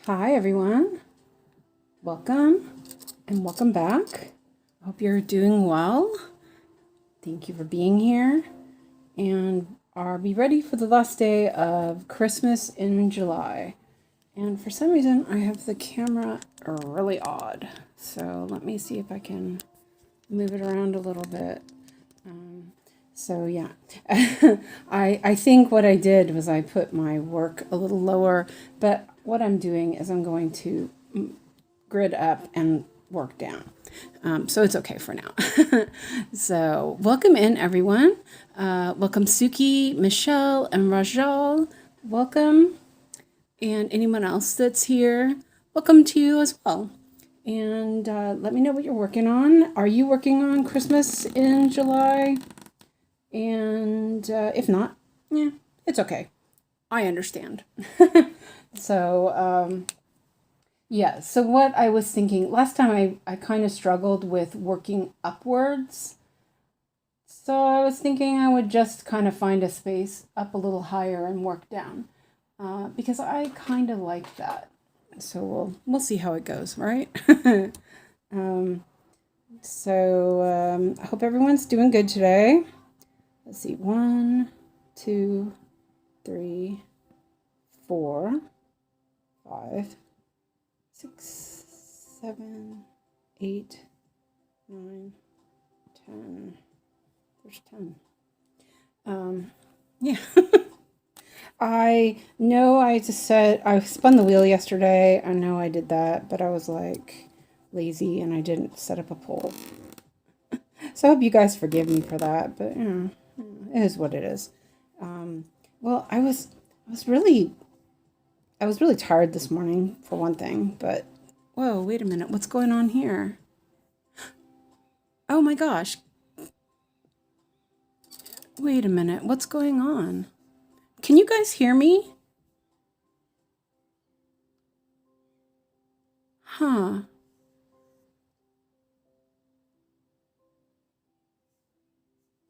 Hi everyone, welcome and welcome back. I hope you're doing well. Thank you for being here, and are we ready for the last day of Christmas in July? And for some reason I have the camera really odd, so let me see if I can move it around a little bit. So yeah, I think what I did was I put my work a little lower, but what I'm doing is I'm going to grid up and work down. So it's okay for now. So welcome in everyone. Welcome Suki, Michelle, and Rajal. Welcome. And anyone else that's here, welcome to you as well. And let me know what you're working on. Are you working on Christmas in July? And if not, yeah, it's okay. I understand. So, yeah, so what I was thinking, last time I kind of struggled with working upwards. So I was thinking I would just kind of find a space up a little higher and work down. Because I kind of like that. So we'll see how it goes, right? I hope everyone's doing good today. Let's see, 1, 2, 3, 4, 5, 6, 7, 8, 9, 10. There's 10. Yeah. I know I just said, I spun the wheel yesterday. I know I did that, but I was like lazy and I didn't set up a poll. So I hope you guys forgive me for that, but you know, it is what it is. Well, I was really tired this morning for one thing, but whoa, wait a minute. What's going on here? Oh my gosh. Wait a minute. What's going on? Can you guys hear me? Huh.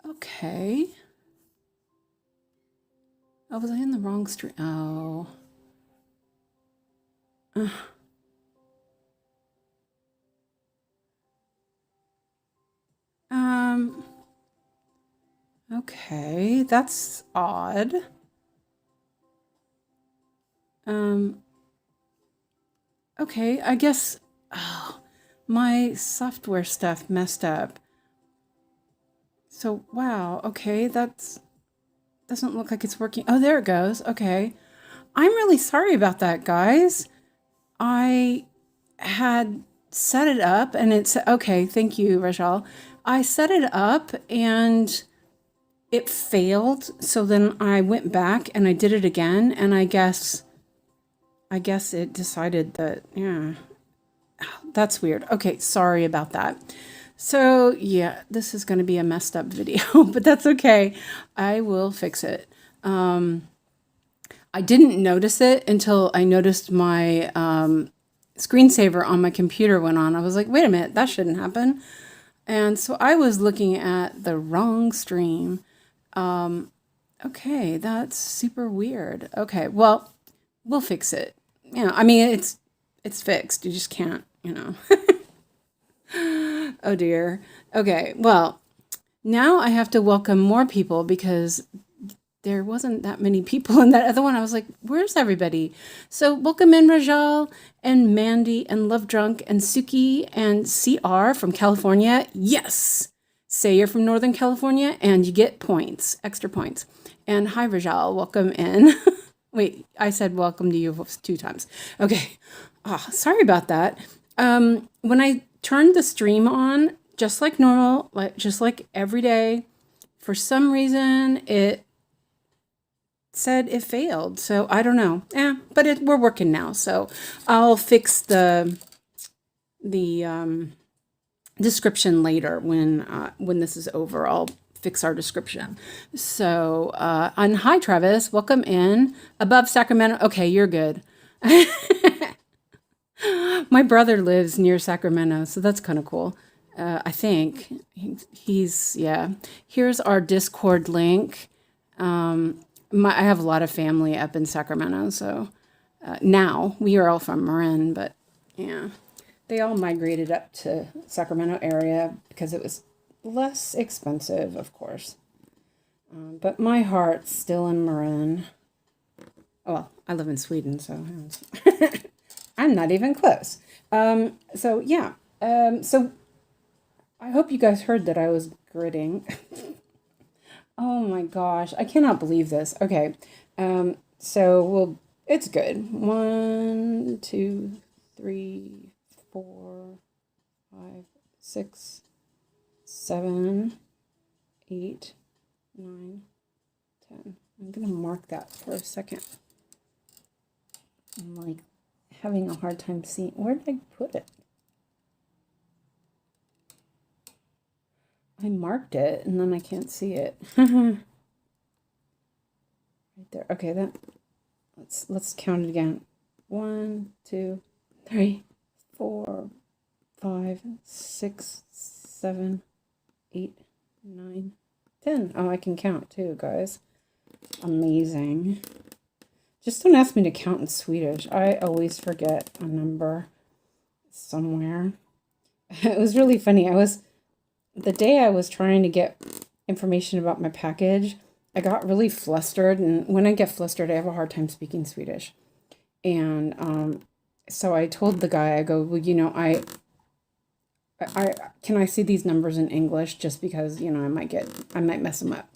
Okay. Oh, was I in the wrong stream? Oh. Okay, that's odd. Okay, I guess, my software stuff messed up. So, wow, okay, doesn't look like it's working. Oh, there it goes. Okay. I'm really sorry about that, guys. I had set it up and it's okay. Thank you, Rajal. I set it up and it failed. So then I went back and I did it again. And I guess it decided that, yeah, that's weird. Okay. Sorry about that. So yeah, this is going to be a messed up video, but that's okay. I will fix it. I didn't notice it until I noticed my screensaver on my computer went on. I was like, wait a minute, that shouldn't happen. And so I was looking at the wrong stream. Okay, that's super weird. Okay, well, we'll fix it. You know, I mean, it's fixed. You just can't, you know. Oh dear. Okay, well, now I have to welcome more people because there wasn't that many people in that other one. I was like, where's everybody? So welcome in Rajal and Mandy and Love Drunk and Suki and CR from California. Yes. Say you're from Northern California and you get points, extra points. And hi Rajal, welcome in. Wait, I said welcome to you 2 times. Okay. Oh, sorry about that. When I turned the stream on, just like normal, just like every day, for some reason it said it failed. So I don't know. But we're working now. So I'll fix the description later when this is over. I'll fix our description. So and hi Travis, welcome in. Above Sacramento. Okay, you're good. My brother lives near Sacramento, so that's kind of cool. I think he's yeah. Here's our Discord link. I have a lot of family up in Sacramento, so now. We are all from Marin, but yeah, they all migrated up to Sacramento area because it was less expensive, of course. But my heart's still in Marin. Well, I live in Sweden, so I'm not even close. So yeah. So I hope you guys heard that I was gridding. Oh my gosh, I cannot believe this. Okay. So it's good. 1, 2, 3, 4, 5, 6, 7, 8, 9, 10. I'm gonna mark that for a second. I'm like having a hard time seeing. Where did I put it? I marked it and then I can't see it. Right there. Okay, let's count it again. 1, 2, 3, 4, 5, 6, 7, 8, 9, 10. Oh, I can count too, guys. Amazing. Just don't ask me to count in Swedish. I always forget a number somewhere. It was really funny. The day I was trying to get information about my package, I got really flustered. And when I get flustered, I have a hard time speaking Swedish. And so I told the guy, I go, well, you know, I can I see these numbers in English just because, you know, I might mess them up.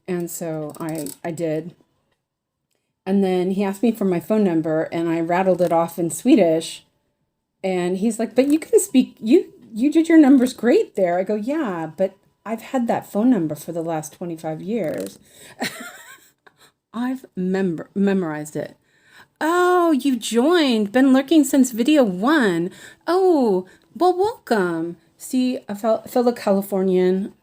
And so I did. And then he asked me for my phone number and I rattled it off in Swedish. And he's like, but you can speak, you did your numbers great there. I go, yeah, but I've had that phone number for the last 25 years. I've memorized it. Oh, you joined. Been lurking since video 1. Oh, well, welcome. See, a fellow Californian.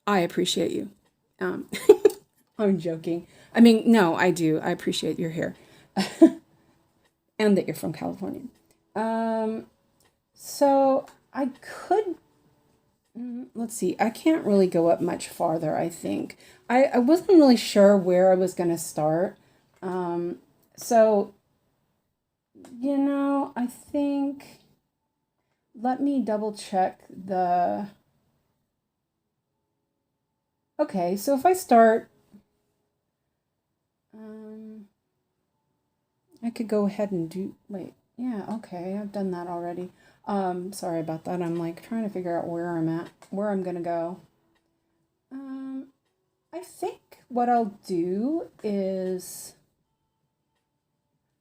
I appreciate you. I'm joking. I mean, no, I do. I appreciate you're here. And that you're from California. So I could, let's see, I can't really go up much farther, I think. I wasn't really sure where I was going to start. So, you know, I think, let me double check okay, so if I start, I could go ahead and wait, yeah, okay, I've done that already. Sorry about that. I'm like trying to figure out where I'm going to go. I think what I'll do is,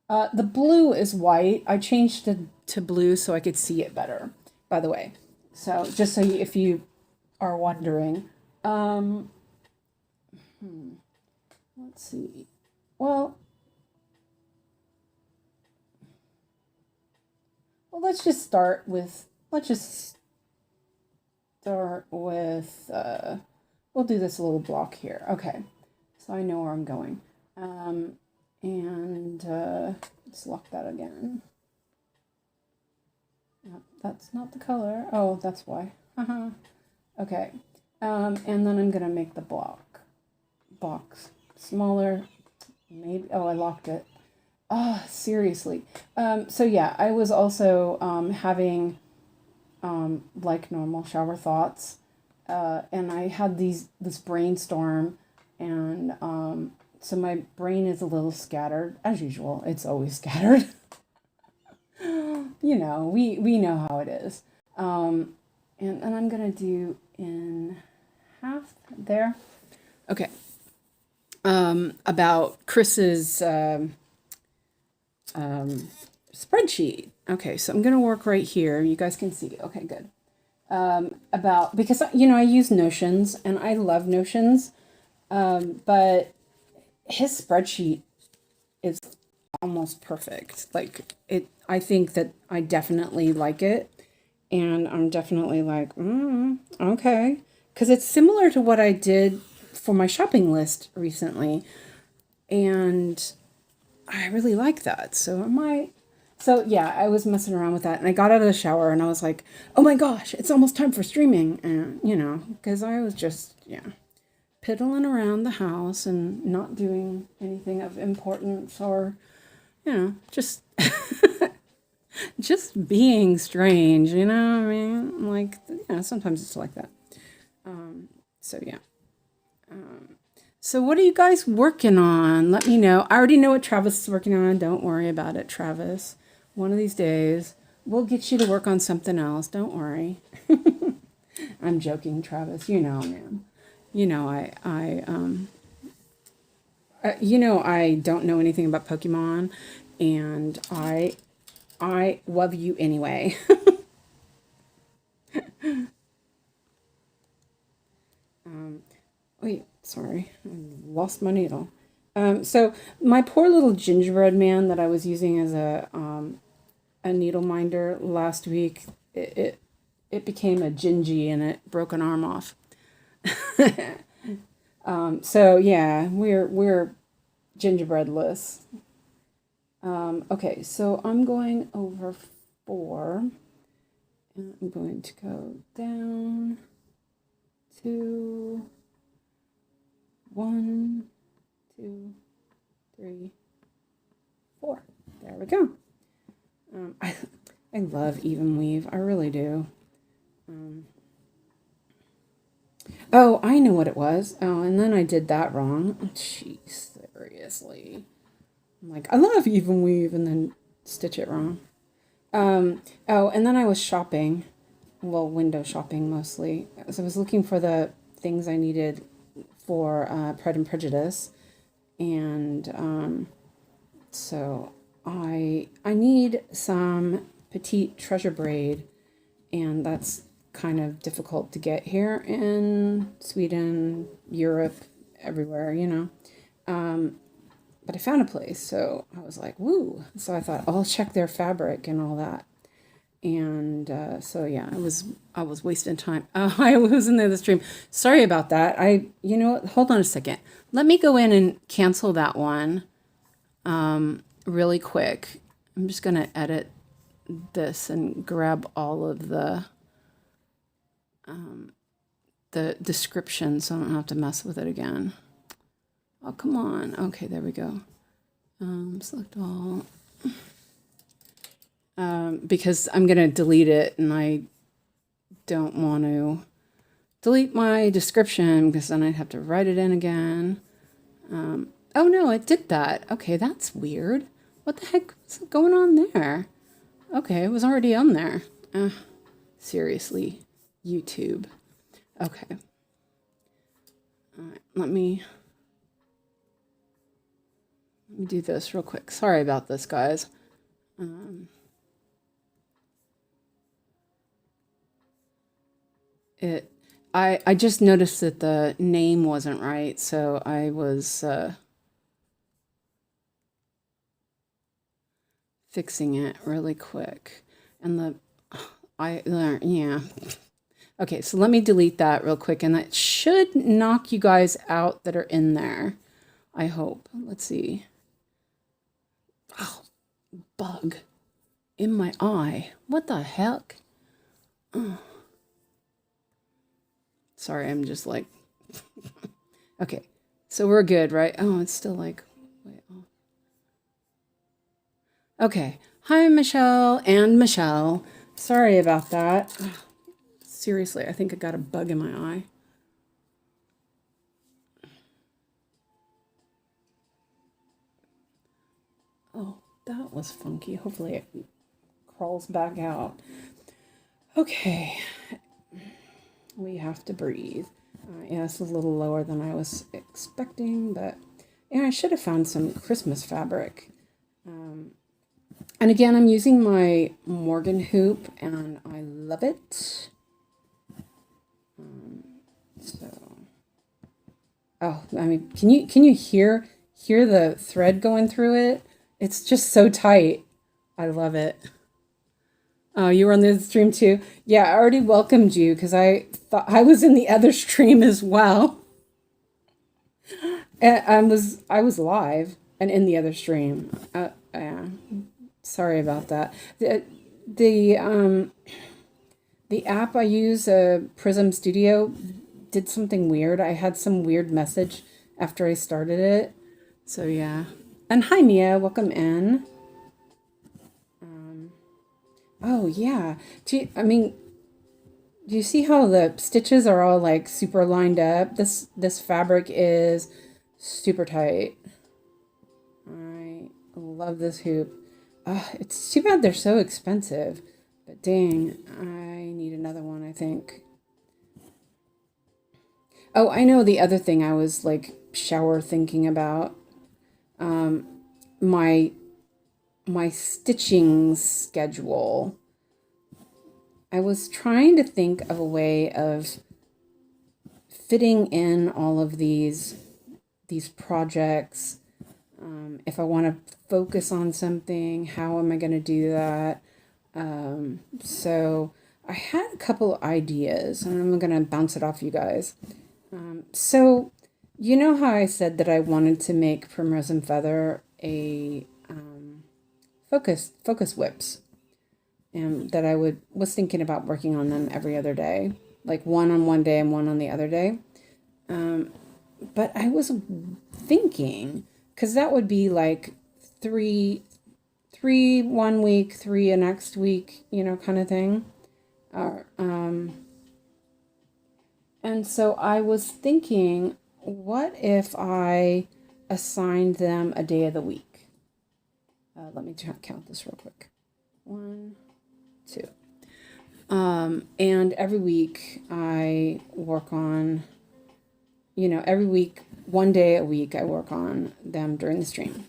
the blue is white. I changed it to blue so I could see it better, by the way. So just so if you are wondering, let's see. Well, let's just start with, we'll do this little block here. Okay, so I know where I'm going. Let's lock that again. No, that's not the color. Oh, that's why. Okay, and then I'm gonna make the box smaller. Maybe, oh, I locked it. Oh, seriously. So yeah, I was also having like normal shower thoughts, and I had this brainstorm, and so my brain is a little scattered as usual. It's always scattered. You know, we know how it is. And I'm gonna do in half there. Okay. About Chris's spreadsheet. Okay, so I'm going to work right here. You guys can see. Okay, good. Because, you know, I use Notions and I love Notions, but his spreadsheet is almost perfect. Like I think that I definitely like it, and I'm definitely like, okay. Because it's similar to what I did for my shopping list recently, and I really like that. So yeah, I was messing around with that, and I got out of the shower and I was like, oh my gosh, it's almost time for streaming. And you know, because I was just, piddling around the house and not doing anything of importance or you know, just just being strange, you know? I mean, like, you know, sometimes it's like that. So yeah. So what are you guys working on? Let me know. I already know what Travis is working on. Don't worry about it, Travis. One of these days, we'll get you to work on something else. Don't worry. I'm joking, Travis. You know, man. You know, you know, I don't know anything about Pokemon, and I love you anyway. Wait, sorry, I lost my needle. So my poor little gingerbread man that I was using as a needle minder last week, it became a gingy and it broke an arm off. So yeah, we're gingerbreadless. Okay, so I'm going over 4, and I'm going to go down to 1, 2, 3, 4. There we go. I love even weave. I really do. Oh, I know what it was. Oh, and then I did that wrong. Jeez, seriously. I'm like, I love even weave, and then stitch it wrong. Oh, and then I was shopping. Well, window shopping mostly. So I was looking for the things I needed for Pride and Prejudice. And so I need some petite treasure braid, and that's kind of difficult to get here in Sweden, Europe, everywhere, you know. But I found a place, so I was like, woo. So I thought, I'll check their fabric and all that. And so yeah, I was wasting time. I was in the stream. Sorry about that. You know what? Hold on a second. Let me go in and cancel that one really quick. I'm just going to edit this and grab all of the description so I don't have to mess with it again. Oh, come on. Okay, there we go. Select all. Because I'm going to delete it, and I don't want to delete my description because then I'd have to write it in again. Oh no, it did that. Okay, that's weird. What the heck is going on there? Okay, it was already on there. Seriously, YouTube. Okay. All right, let me do this real quick. Sorry about this, guys. I just noticed that the name wasn't right, so I was fixing it really quick. And yeah. Okay, so let me delete that real quick, and that should knock you guys out that are in there. I hope. Let's see. Oh, bug in my eye. What the heck? Oh. Sorry, I'm just like, okay, so we're good, right? Oh, it's still like, wait, oh. Okay, hi, Michelle and Michelle. Sorry about that. Seriously, I think I got a bug in my eye. Oh, that was funky. Hopefully it crawls back out. Okay. We have to breathe. Yeah, it's a little lower than I was expecting, but yeah, I should have found some Christmas fabric. And again, I'm using my Morgan hoop, and I love it. Oh, I mean, can you hear the thread going through it? It's just so tight. I love it. Oh, you were on the stream too? Yeah, I already welcomed you because I thought I was in the other stream as well. And I was live and in the other stream. Yeah, sorry about that. The app I use, Prism Studio, did something weird. I had some weird message after I started it. So yeah. And hi Mia, welcome in. Oh yeah. I mean, do you see how the stitches are all like super lined up? This fabric is super tight. I love this hoop. It's too bad they're so expensive, but dang, I need another one, I think. Oh, I know the other thing I was like shower thinking about. My my stitching schedule. I was trying to think of a way of fitting in all of these projects. If I want to focus on something, how am I going to do that? So I had a couple ideas, and I'm going to bounce it off you guys. So you know how I said that I wanted to make Primrose and Feather a focus whips, and that I was thinking about working on them every other day, like one on one day and one on the other day. But I was thinking, because that would be like three 1 week, three a next week, kind of thing. And so I was thinking, what if I assigned them a day of the week? Let me count this real quick. 1, 2. And every week I work on, every week, one day a week, I work on them during the stream.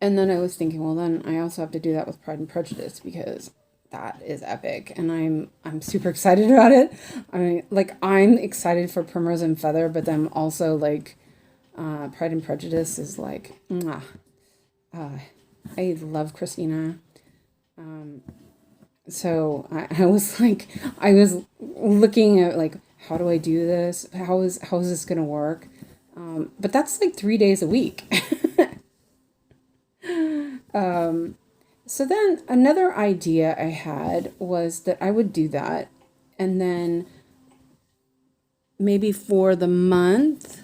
And then I was thinking, well, then I also have to do that with Pride and Prejudice, because that is epic, and I'm super excited about it. I mean, like, I'm excited for Primrose and Feather, but then also like Pride and Prejudice is like, mwah. I love Christina. So I was like, I was looking at like, how do I do this? How is this gonna work? But that's like 3 days a week. So then another idea I had was that I would do that, and then maybe for the month,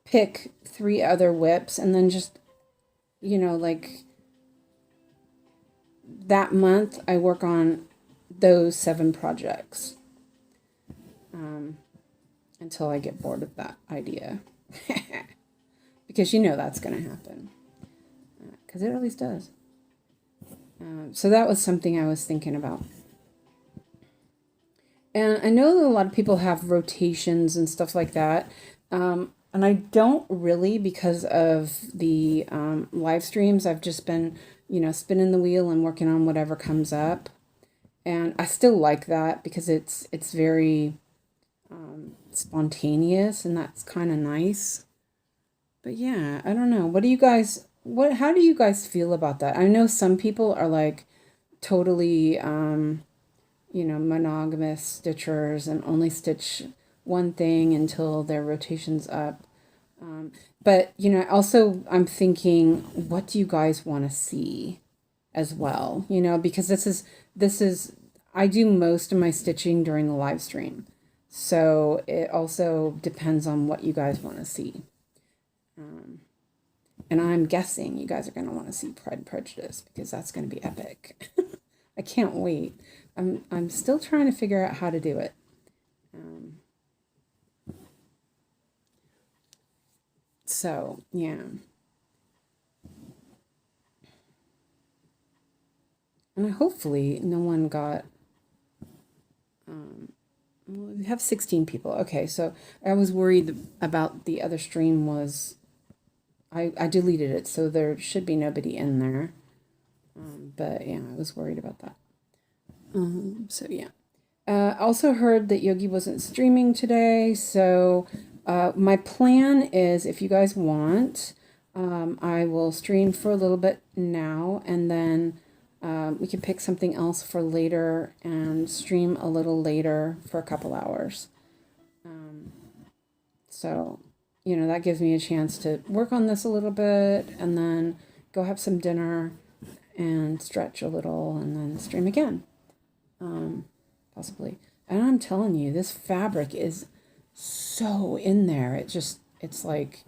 pick 3 other whips, and then just, like that month I work on those 7 projects, until I get bored of that idea. Because that's going to happen. Because it always does. So that was something I was thinking about. And I know that a lot of people have rotations and stuff like that. And I don't really, because of the live streams. I've just been, spinning the wheel and working on whatever comes up. And I still like that, because it's very spontaneous, and that's kind of nice. But yeah, I don't know. How do you guys feel about that? I know some people are like totally, monogamous stitchers and only stitch one thing until their rotation's up. But, also I'm thinking, what do you guys want to see as well? Because this is, I do most of my stitching during the live stream. So it also depends on what you guys want to see. And I'm guessing you guys are going to want to see Pride and Prejudice, because that's going to be epic. I can't wait. I'm still trying to figure out how to do it. So, yeah. And hopefully no one got... we have 16 people. Okay, so I was worried about the other stream was... I deleted it, so there should be nobody in there. But yeah, I was worried about that. So yeah. Also heard that Yogi wasn't streaming today, so my plan is, if you guys want, I will stream for a little bit now, and then we can pick something else for later and stream a little later for a couple hours. So... that gives me a chance to work on this a little bit, and then go have some dinner and stretch a little, and then stream again. Possibly. And I'm telling you, this fabric is so in there. It's like,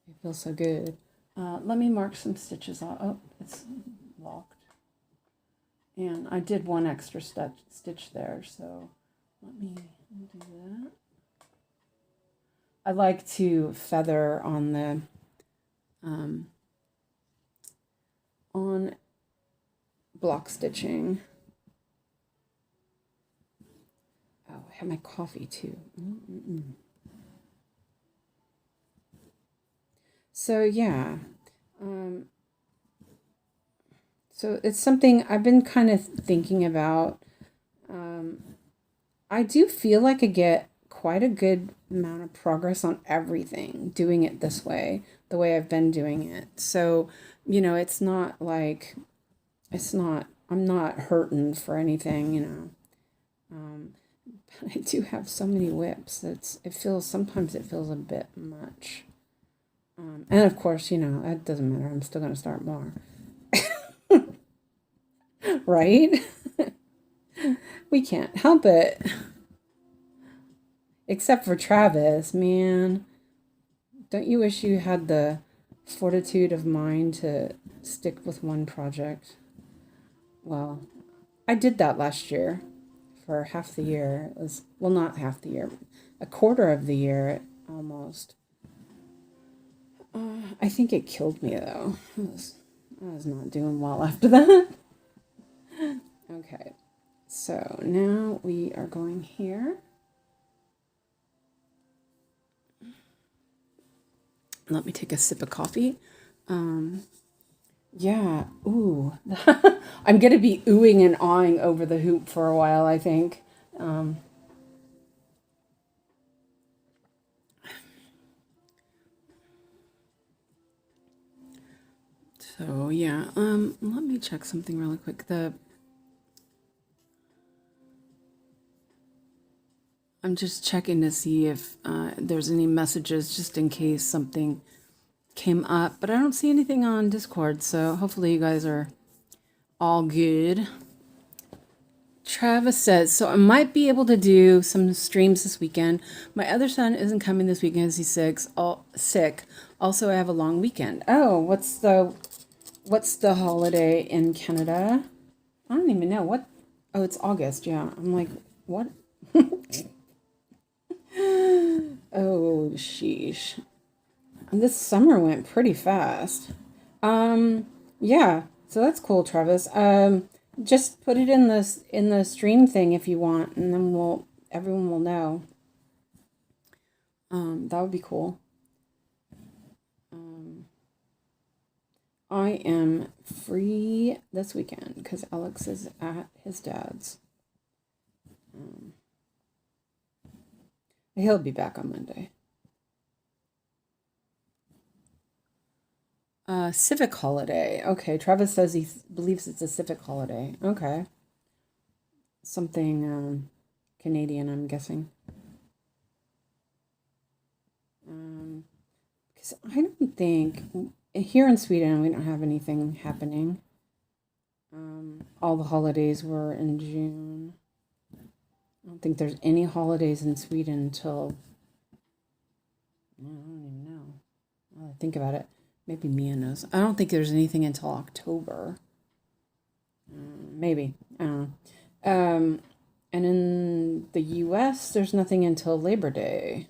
it feels so good. Let me mark some stitches off. Oh, it's locked. And I did one extra stitch there, so let me do that. I like to feather on the on block stitching. Oh, I have my coffee too. So yeah, so it's something I've been kind of thinking about. I do feel like I get quite a good amount of progress on everything doing it this way, the way I've been doing it. So, you know, it's not like, I'm not hurting for anything, you know. But I do have so many whips. Sometimes it feels a bit much. And of course, you know, that doesn't matter. I'm still going to start more. Right? We can't help it. Except for Travis, man. Don't you wish you had the fortitude of mind to stick with one project? Well, I did that last year for half the year. It was, well, not half the year, a quarter of the year almost. I think it killed me though. I was not doing well after that. Okay, so now we are going here. Let me take a sip of coffee. Yeah, ooh. I'm going to be oohing and awing over the hoop for a while, I think. So, yeah, let me check something really quick. I'm just checking to see if there's any messages just in case something came up, but I don't see anything on Discord, so hopefully you guys are all good. Travis says, so I might be able to do some streams this weekend. My other son isn't coming this weekend as he's sick. Also, I have a long weekend. Oh, what's the holiday in Canada? I don't even know. What? Oh, it's August. Yeah. I'm like, what? Oh, sheesh. This summer went pretty fast. Yeah, so that's cool, Travis. Just put it in the stream thing if you want, and then everyone will know. That would be cool. I am free this weekend because Alex is at his dad's. He'll be back on Monday. Civic holiday. Okay, Travis says he believes it's a civic holiday. Okay. Something Canadian, I'm guessing. Because I don't think here in Sweden we don't have anything happening. All the holidays were in June. I don't think there's any holidays in Sweden until I don't even know. Now that I think about it. Maybe Mia knows. I don't think there's anything until October. Maybe. I don't know. And in the US, there's nothing until Labor Day.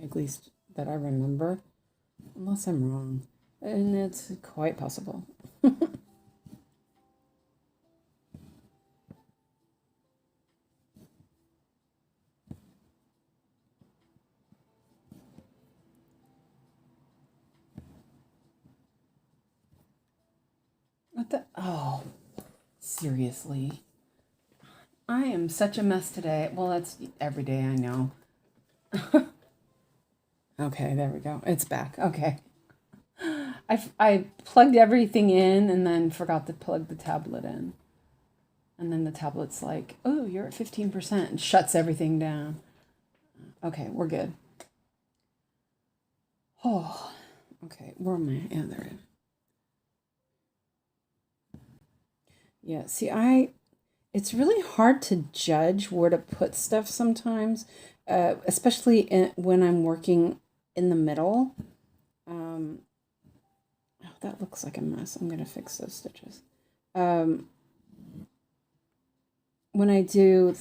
At least that I remember. Unless I'm wrong. And it's quite possible. Oh, seriously. I am such a mess today. Well, that's every day, I know. Okay, there we go. It's back. Okay. I plugged everything in and then forgot to plug the tablet in. And then the tablet's like, oh, you're at 15% and shuts everything down. Okay, we're good. Oh, okay. Where am I? Yeah, there it is. Yeah, see, it's really hard to judge where to put stuff sometimes, especially when I'm working in the middle. Oh, that looks like a mess. I'm going to fix those stitches. When I do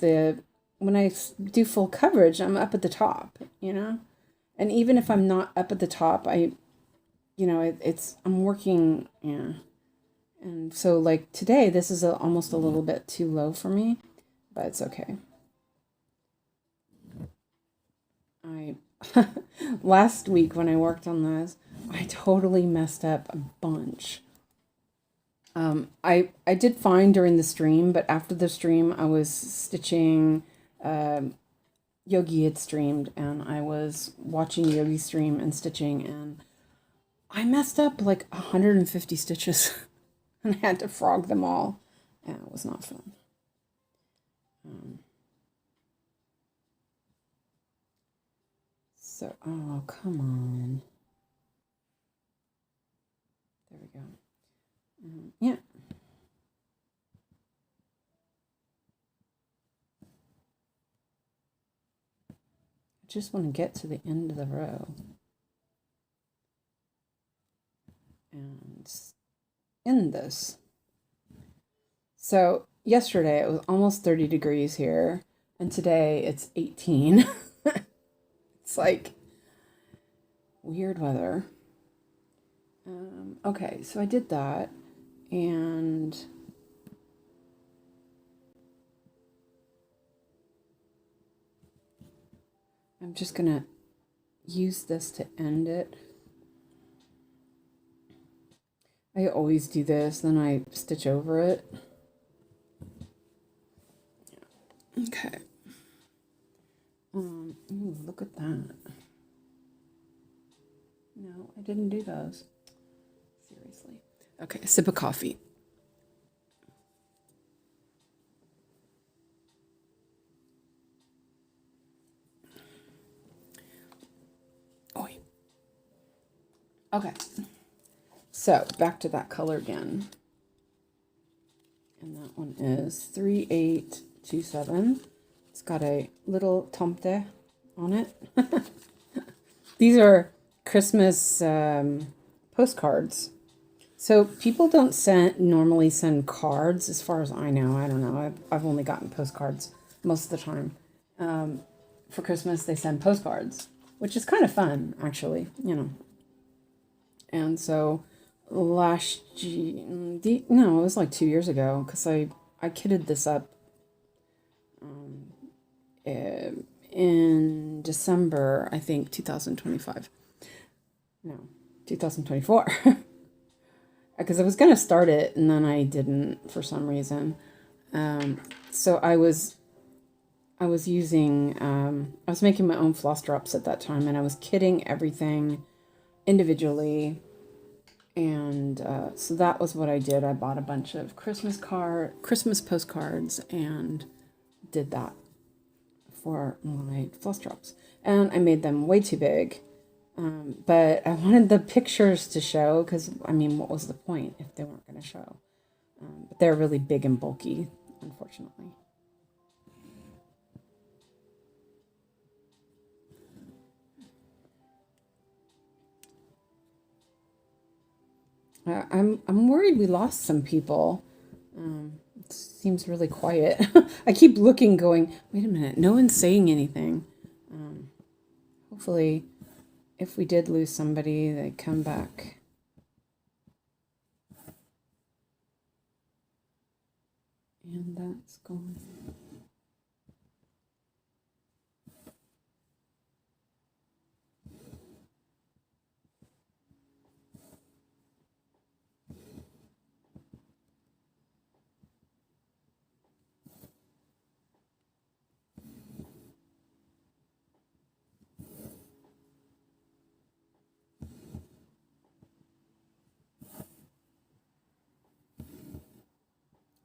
full coverage, I'm up at the top, you know? And even if I'm not up at the top, I'm working, yeah. And so like today, this is almost a little bit too low for me, but it's okay. Last week when I worked on this, I totally messed up a bunch. I did fine during the stream, but after the stream, I was stitching. Yogi had streamed, and I was watching Yogi stream and stitching, and I messed up like 150 stitches, and I had to frog them all. Yeah, it was not fun. So, oh, come on. There we go. Yeah. I just want to get to the end of the row. And end this. So yesterday it was almost 30 degrees here, and today it's 18. It's like weird weather. Okay, so I did that, and I'm just gonna use this to end it. I always do this, then I stitch over it. Okay. Ooh, look at that. No, I didn't do those. Seriously. Okay, a sip of coffee. Oi. Okay. So back to that color again. And that one is 3827. It's got a little tomte on it. These are Christmas postcards. So people don't normally send cards, as far as I know. I don't know. I've only gotten postcards most of the time. For Christmas, they send postcards, which is kind of fun, actually, you know. And so it was like 2 years ago, because I kitted this up in December, I think, 2025. No, 2024. Because I was going to start it, and then I didn't for some reason. So I was using, I was making my own floss drops at that time, and I was kitting everything individually. And so that was what I did. I bought a bunch of Christmas postcards and did that for my floss drops. And I made them way too big. But I wanted the pictures to show, because, I mean, what was the point if they weren't going to show? But they're really big and bulky, unfortunately. I'm worried we lost some people. It seems really quiet. I keep looking, going, wait a minute, no one's saying anything. Hopefully, if we did lose somebody, they come back. And that's gone.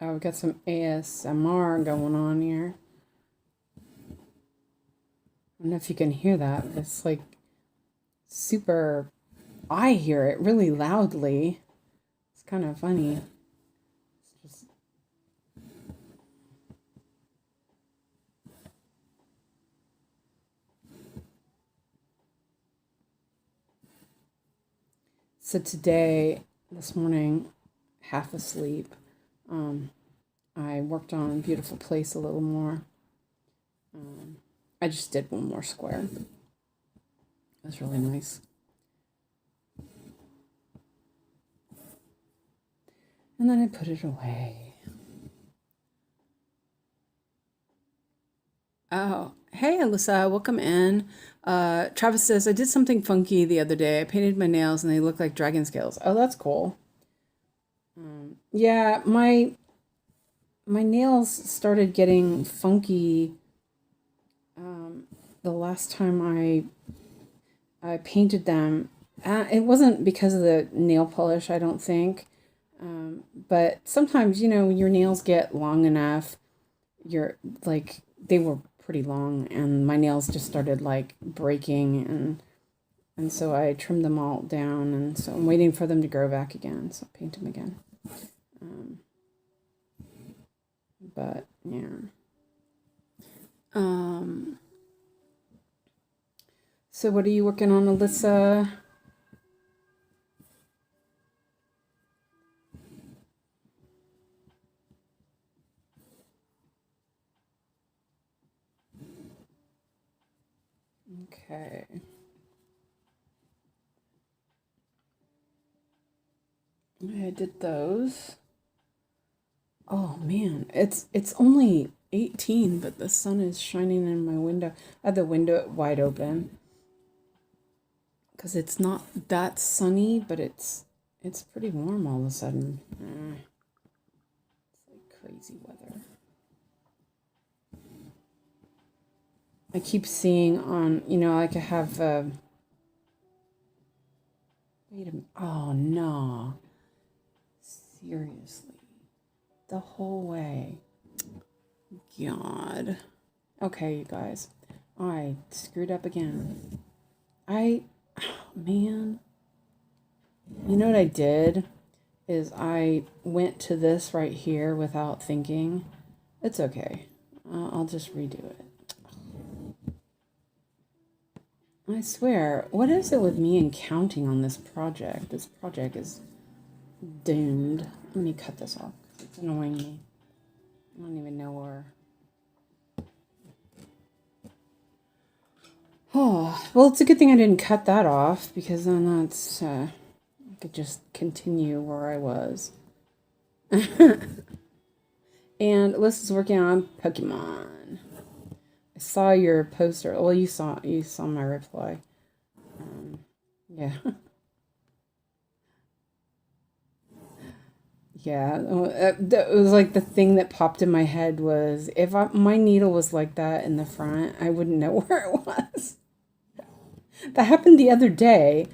Oh, we got some ASMR going on here. I don't know if you can hear that. It's like super, I hear it really loudly. It's kind of funny. It's just... So today, this morning, half asleep, I worked on Beautiful Place a little more. I just did one more square. It was really nice. And then I put it away. Oh, hey, Alyssa, welcome in. Travis says, I did something funky the other day. I painted my nails and they look like dragon scales. Oh, that's cool. Yeah, my nails started getting funky the last time I painted them. It wasn't because of the nail polish, I don't think. But sometimes, you know, your nails get long enough, they were pretty long and my nails just started like breaking and so I trimmed them all down, and so I'm waiting for them to grow back again, so I'll paint them again. But yeah. So what are you working on, Alyssa? Okay. I did those. Oh man, it's only 18, but the sun is shining in my window. I have the window wide open because it's not that sunny, but it's pretty warm all of a sudden. It's like crazy weather. I keep seeing on, you know, like I have, wait a minute. Oh, no. Seriously. The whole way. God. Okay, you guys. I screwed up again. Oh, man. You know what I did? Is I went to this right here without thinking. It's okay. I'll just redo it. I swear, what is it with me and counting on this project? This project is doomed. Let me cut this off. It's annoying me. I don't even know where. Oh, well, it's a good thing I didn't cut that off, because then that's, I could just continue where I was. And Alyssa's working on Pokemon. I saw your poster. Well, you saw my reply. Yeah. Yeah. It was like the thing that popped in my head was if my needle was like that in the front, I wouldn't know where it was. That happened the other day.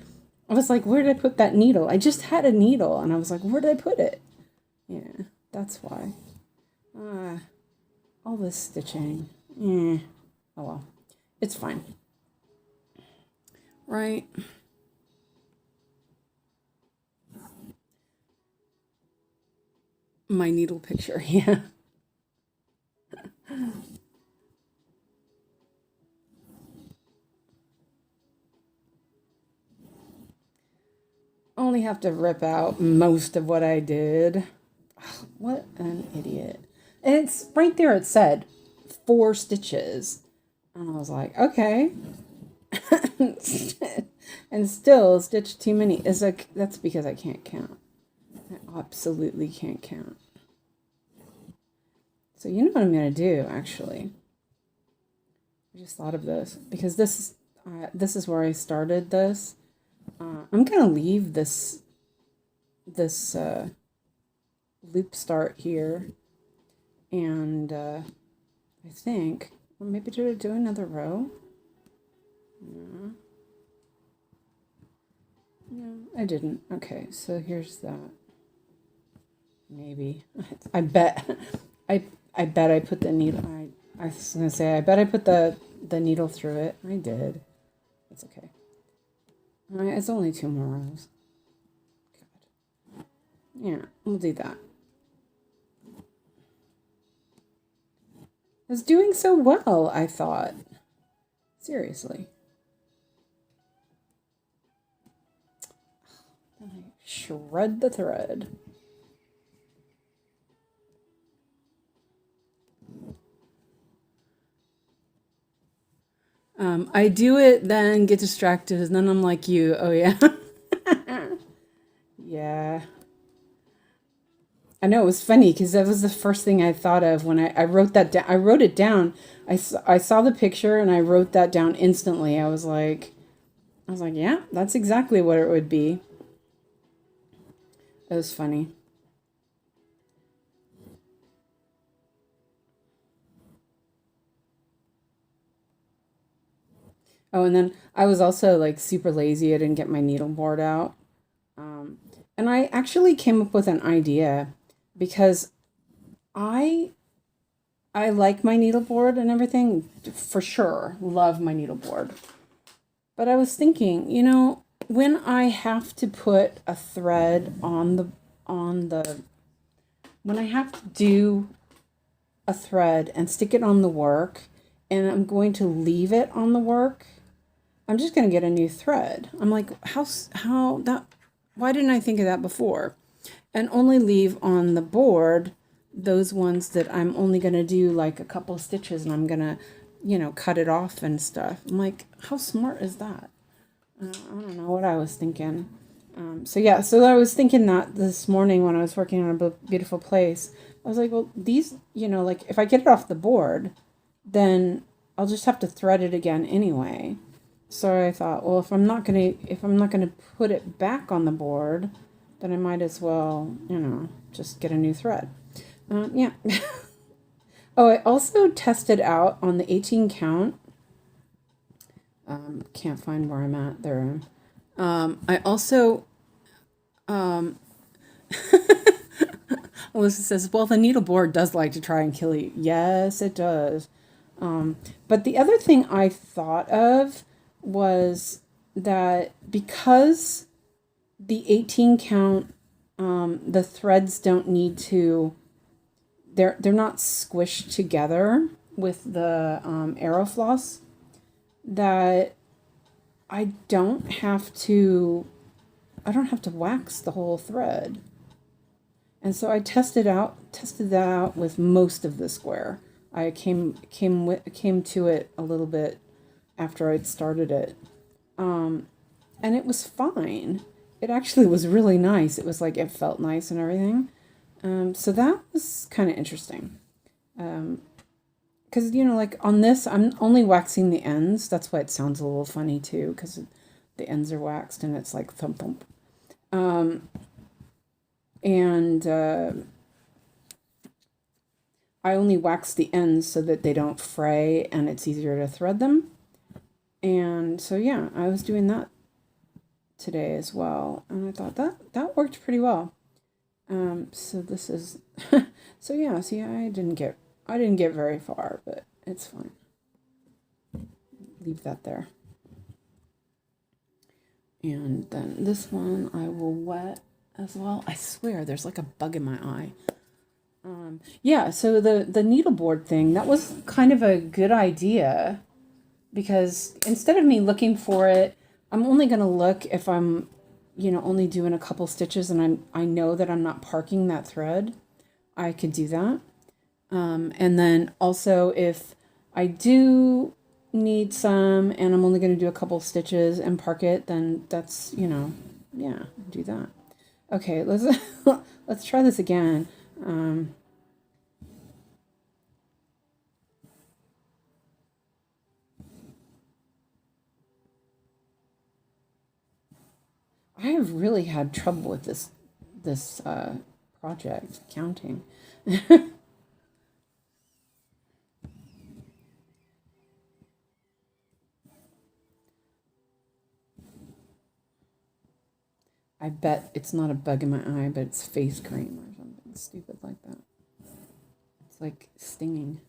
I was like, where did I put that needle? I just had a needle, and I was like, where did I put it? Yeah, that's why. All this stitching. Oh well, it's fine. Right? My needle picture, yeah. Only have to rip out most of what I did. What an idiot. And it's right there, it said 4 stitches. And I was like, okay. And still stitched too many. It's like, that's because I can't count. I absolutely can't count. So you know what I'm going to do, actually. I just thought of this because this is where I started this. I'm going to leave this loop start here, and I think, or maybe did I do another row? No, I didn't. Okay, so here's that. Maybe. I bet I bet I put the needle. I was gonna say I bet I put the needle through it. I did. It's okay. It's only 2 more rows. God. Yeah, we'll do that. I was doing so well, I thought. Seriously. Then shred the thread. I do it, then get distracted, and then I'm like you. Oh yeah. Yeah. I know, it was funny because that was the first thing I thought of when I wrote that down. I wrote it down. I saw the picture and I wrote that down instantly. I was like, yeah, that's exactly what it would be. It was funny. Oh, and then I was also like super lazy. I didn't get my needle board out. Um, and I actually came up with an idea because I I like my needleboard and everything for sure. Love my needleboard. But I was thinking, when I have to put a thread on the when I have to do a thread and stick it on the work and I'm going to leave it on the work, I'm just going to get a new thread. I'm like, how that why didn't I think of that before? And only leave on the board those ones that I'm only going to do like a couple of stitches and I'm going to, cut it off and stuff. I'm like, how smart is that? I don't know what I was thinking. So I was thinking that this morning when I was working on a beautiful place. I was like, well, these, like if I get it off the board, then I'll just have to thread it again anyway. So I thought, well, if I'm not gonna put it back on the board, then I might as well, just get a new thread. Yeah. Oh, I also tested out on the 18 count. Can't find where I'm at there. I also, Alyssa says, well, the needleboard does like to try and kill you. Yes, it does. But the other thing I thought of was that because the 18 count, the threads don't need to, they're not squished together with the arrow floss, that I don't have to wax the whole thread. And so I tested that out with most of the square. I came to it a little bit after I'd started it. And it was fine. It actually was really nice. It was like, it felt nice and everything. So that was kind of interesting. Because, like on this, I'm only waxing the ends. That's why it sounds a little funny too, because the ends are waxed and it's like thump thump. And I only wax the ends so that they don't fray and it's easier to thread them. And so, yeah, I was doing that today as well. And I thought that worked pretty well. So this is, so yeah, see, I didn't get very far, but it's fine. Leave that there. And then this one I will wet as well. I swear there's like a bug in my eye. Yeah, so the needleboard thing, that was kind of a good idea because instead of me looking for it, I'm only going to look if I'm, only doing a couple stitches and I know that I'm not parking that thread. I could do that. And then also if I do need some and I'm only going to do a couple stitches and park it, then that's, yeah, do that. Okay, let's try this again. I have really had trouble with this project counting. I bet it's not a bug in my eye, but it's face cream or something stupid like that. It's like stinging.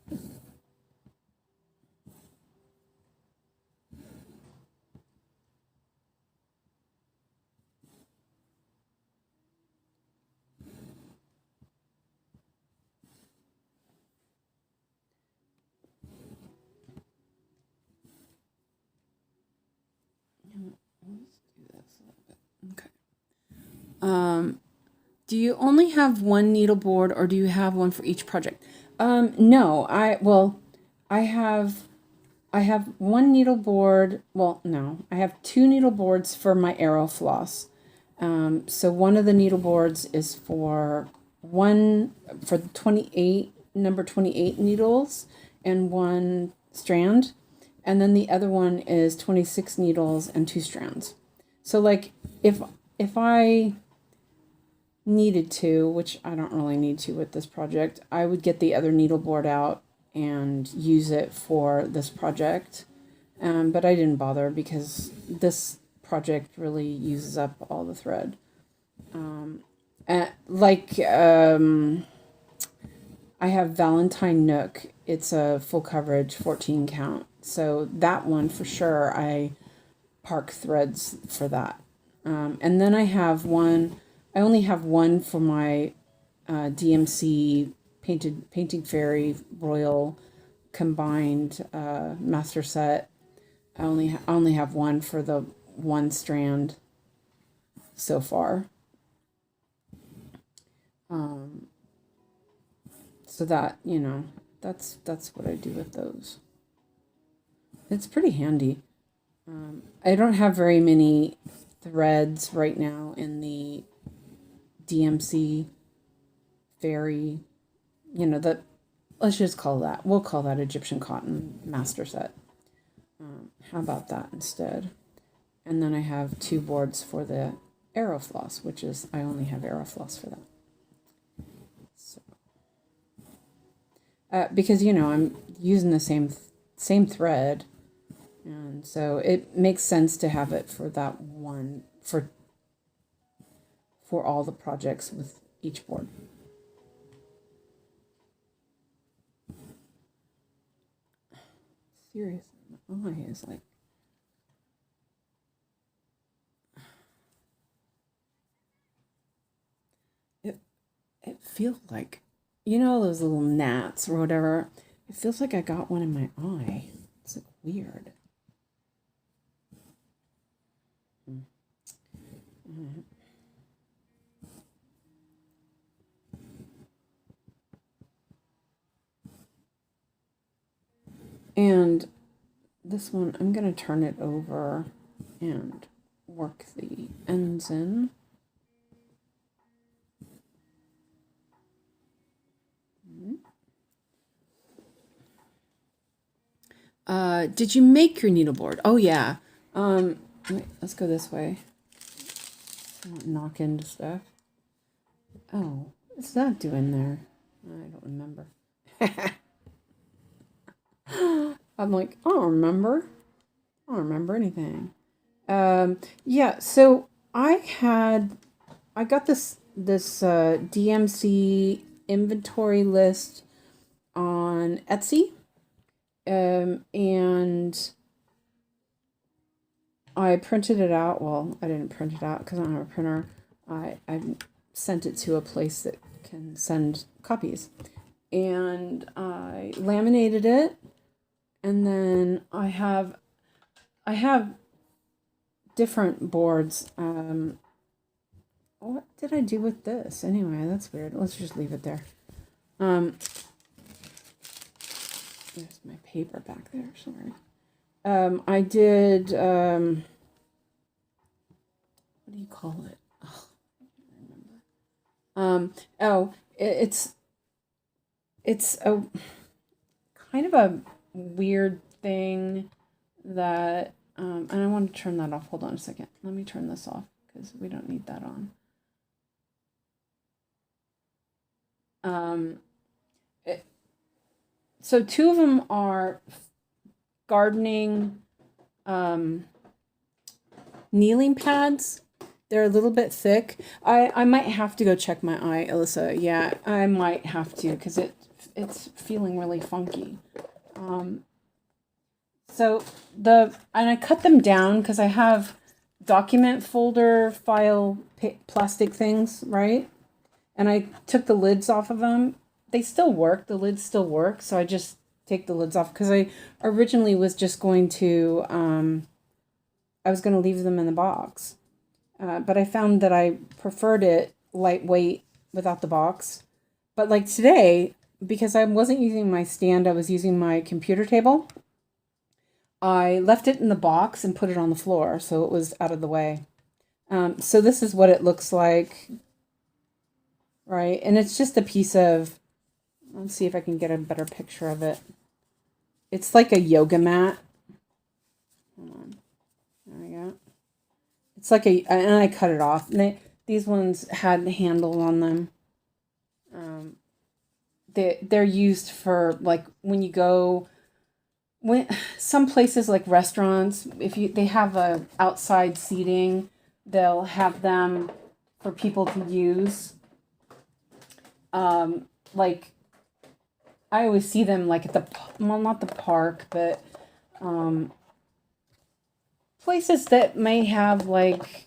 Let's do this a little bit. Okay. Do you only have one needle board, or do you have one for each project? No, I have one needle board. Well, no, I have two needle boards for my arrow floss. So one of the needle boards is for the 28, number 28 needles and one strand. And then the other one is 26 needles and 2 strands. So like if I needed to, which I don't really need to with this project, I would get the other needle board out and use it for this project. But I didn't bother because this project really uses up all the thread. I have Valentine Nook. It's a full coverage 14 count. So that one for sure, I park threads for that. And then I only have one for my DMC Painting Fairy Royal combined master set. I only have one for the one strand so far. So that, that's what I do with those. It's pretty handy. I don't have very many threads right now in the DMC Fairy, let's just we'll call that Egyptian cotton master set. How about that instead? And then I have 2 boards for the arrow floss, which is, I only have arrow floss for that. So, because, I'm using the same thread. And so it makes sense to have it for that one, for all the projects with each board. Seriously, my eye is like... It feels like, those little gnats or whatever. It feels like I got one in my eye. It's like weird. And this one, I'm going to turn it over and work the ends in. Did you make your needleboard? Oh yeah. Wait, let's go this way. I don't knock into stuff. Oh, what's that doing there? I don't remember. I'm like, I don't remember anything. Yeah, so I got this DMC inventory list on Etsy. And I printed it out. Well, I didn't print it out because I don't have a printer. I sent it to a place that can send copies. And I laminated it. And then I have different boards. What did I do with this? Anyway, that's weird. Let's just leave it there. There's my paper back there, sorry. I did, what do you call it? Oh, I can't remember. It's a kind of a weird thing that, and I want to turn that off. Hold on a second. Let me turn this off because we don't need that on. So 2 of them are gardening kneeling pads. They're a little bit thick. I might have to go check my eye, Alyssa. Yeah, I might have to because it's feeling really funky. And I cut them down because I have document folder file plastic things, right? And I took the lids off of them. They still work. The lids still work. So I just take the lids off because I originally was just going to, I was going to leave them in the box. but I found that I preferred it lightweight without the box. But like today, because I wasn't using my stand, I was using my computer table. I left it in the box and put it on the floor so it was out of the way. So this is what it looks like, right? And it's just a piece of, let's see if I can get a better picture of it. It's like a yoga mat. Hold on. There we go. It's like and I cut it off. And these ones had the handle on them. They're used for like when you go, some places like restaurants, if they have a outside seating, they'll have them for people to use. Like I always see them like at not the park, but places that may have like,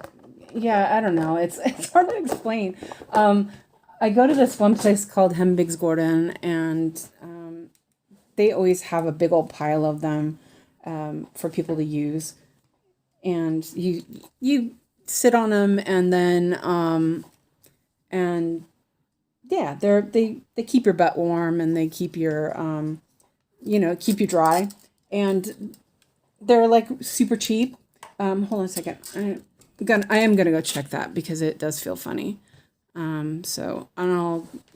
yeah, I don't know. It's hard to explain. I go to this one place called 𝐒𝐈𝒔 and they always have a big old pile of them for people to use. And you sit on them and then and yeah, they keep your butt warm and they keep your keep you dry. And they're like super cheap. Hold on a second. I am gonna go check that because it does feel funny. So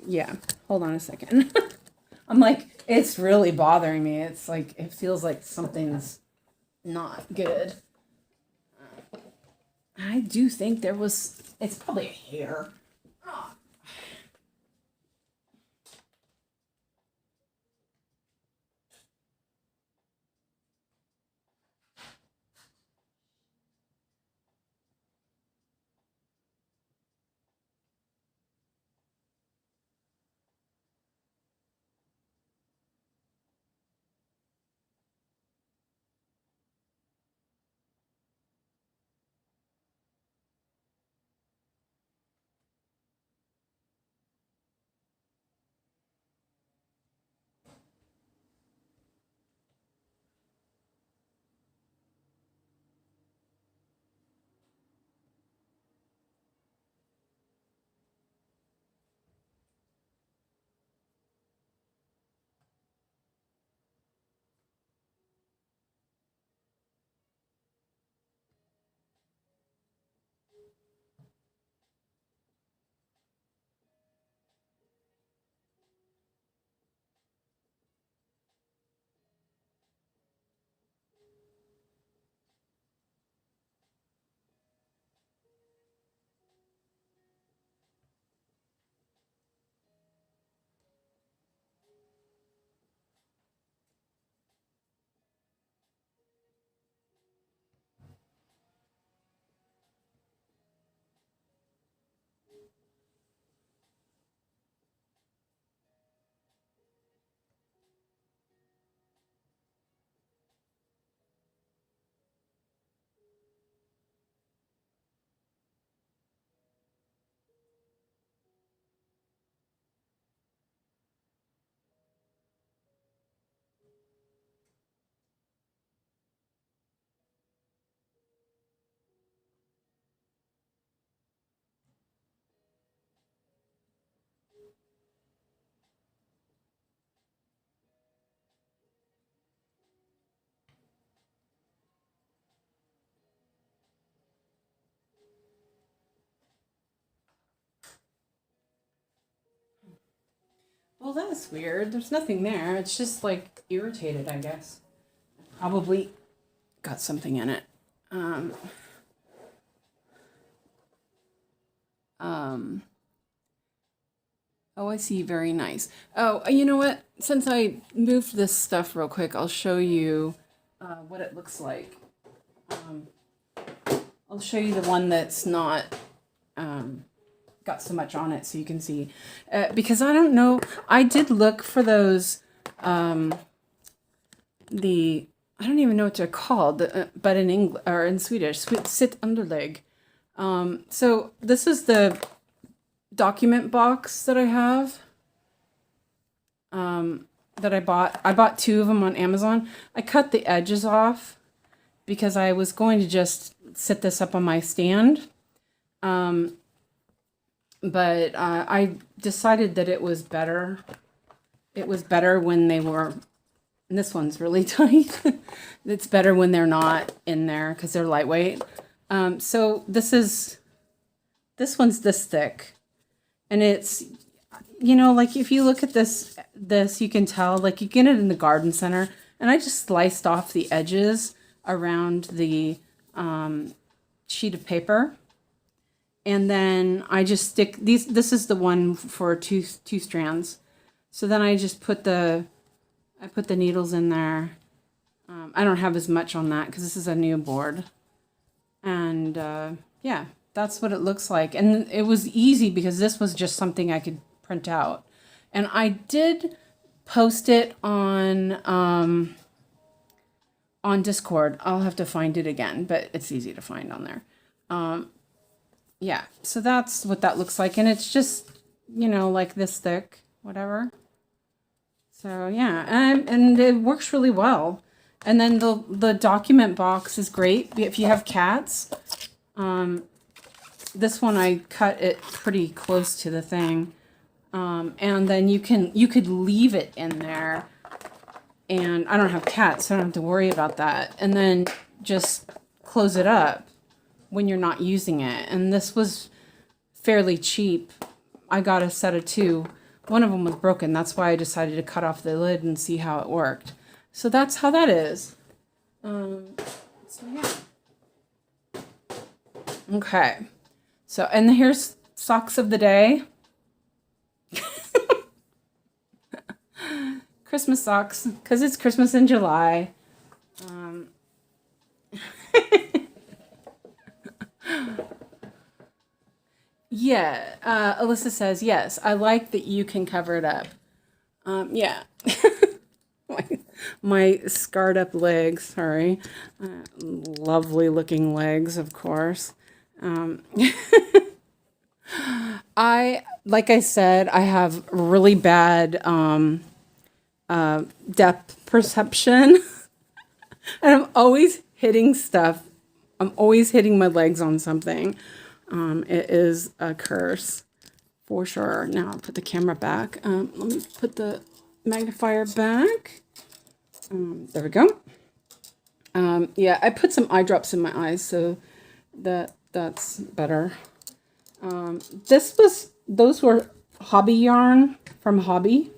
yeah, hold on a second. I'm like, it's really bothering me. It's like, it feels like something's not good. I do think it's probably a hair. Oh. Well, that's weird. There's nothing there. It's just like irritated, I guess. Probably got something in it. Um, um, oh, I see. Very nice. Oh, you know what? Since I moved this stuff real quick, I'll show you what it looks like. Um, I'll show you the one that's not got so much on it so you can see. Because I don't know. I did look for those, I don't even know what they're called, but in English or in Swedish, sitt underlägg. So this is the document box that I have. That I bought. I bought 2 of them on Amazon. I cut the edges off because I was going to just sit this up on my stand. But I decided that it was better. It was better when they were, and this one's really tight. It's better when they're not in there because they're lightweight. So this one's this thick, and it's, you know, like if you look at this, you can tell, like you get it in the garden center, and I just sliced off the edges around the sheet of paper. And then I just stick these, this is the one for two strands. So then I just put the needles in there. I don't have as much on that because this is a new board. And yeah, that's what it looks like. And it was easy because this was just something I could print out. And I did post it on Discord. I'll have to find it again, but it's easy to find on there. Yeah, so that's what that looks like. And it's just, you know, like this thick, whatever. So yeah, and it works really well. And then the document box is great if you have cats. This one I cut it pretty close to the thing. And then you could leave it in there. And I don't have cats, so I don't have to worry about that. And then just close it up when you're not using it. And this was fairly cheap. I got a set of 2. One of them was broken. That's why I decided to cut off the lid and see how it worked. So that's how that is. So yeah. Okay. So, and here's socks of the day. Christmas socks, because it's Christmas in July. Yeah, Alyssa says, yes, I like that you can cover it up. Yeah. my scarred up legs, sorry. Lovely looking legs, of course. Like I said, I have really bad depth perception. And I'm always hitting stuff. I'm always hitting my legs on something. It is a curse for sure. Now I'll put the camera back. Let me put the magnifier back. There we go. Yeah, I put some eye drops in my eyes, so that's better. Those were hobby yarn from Hobby.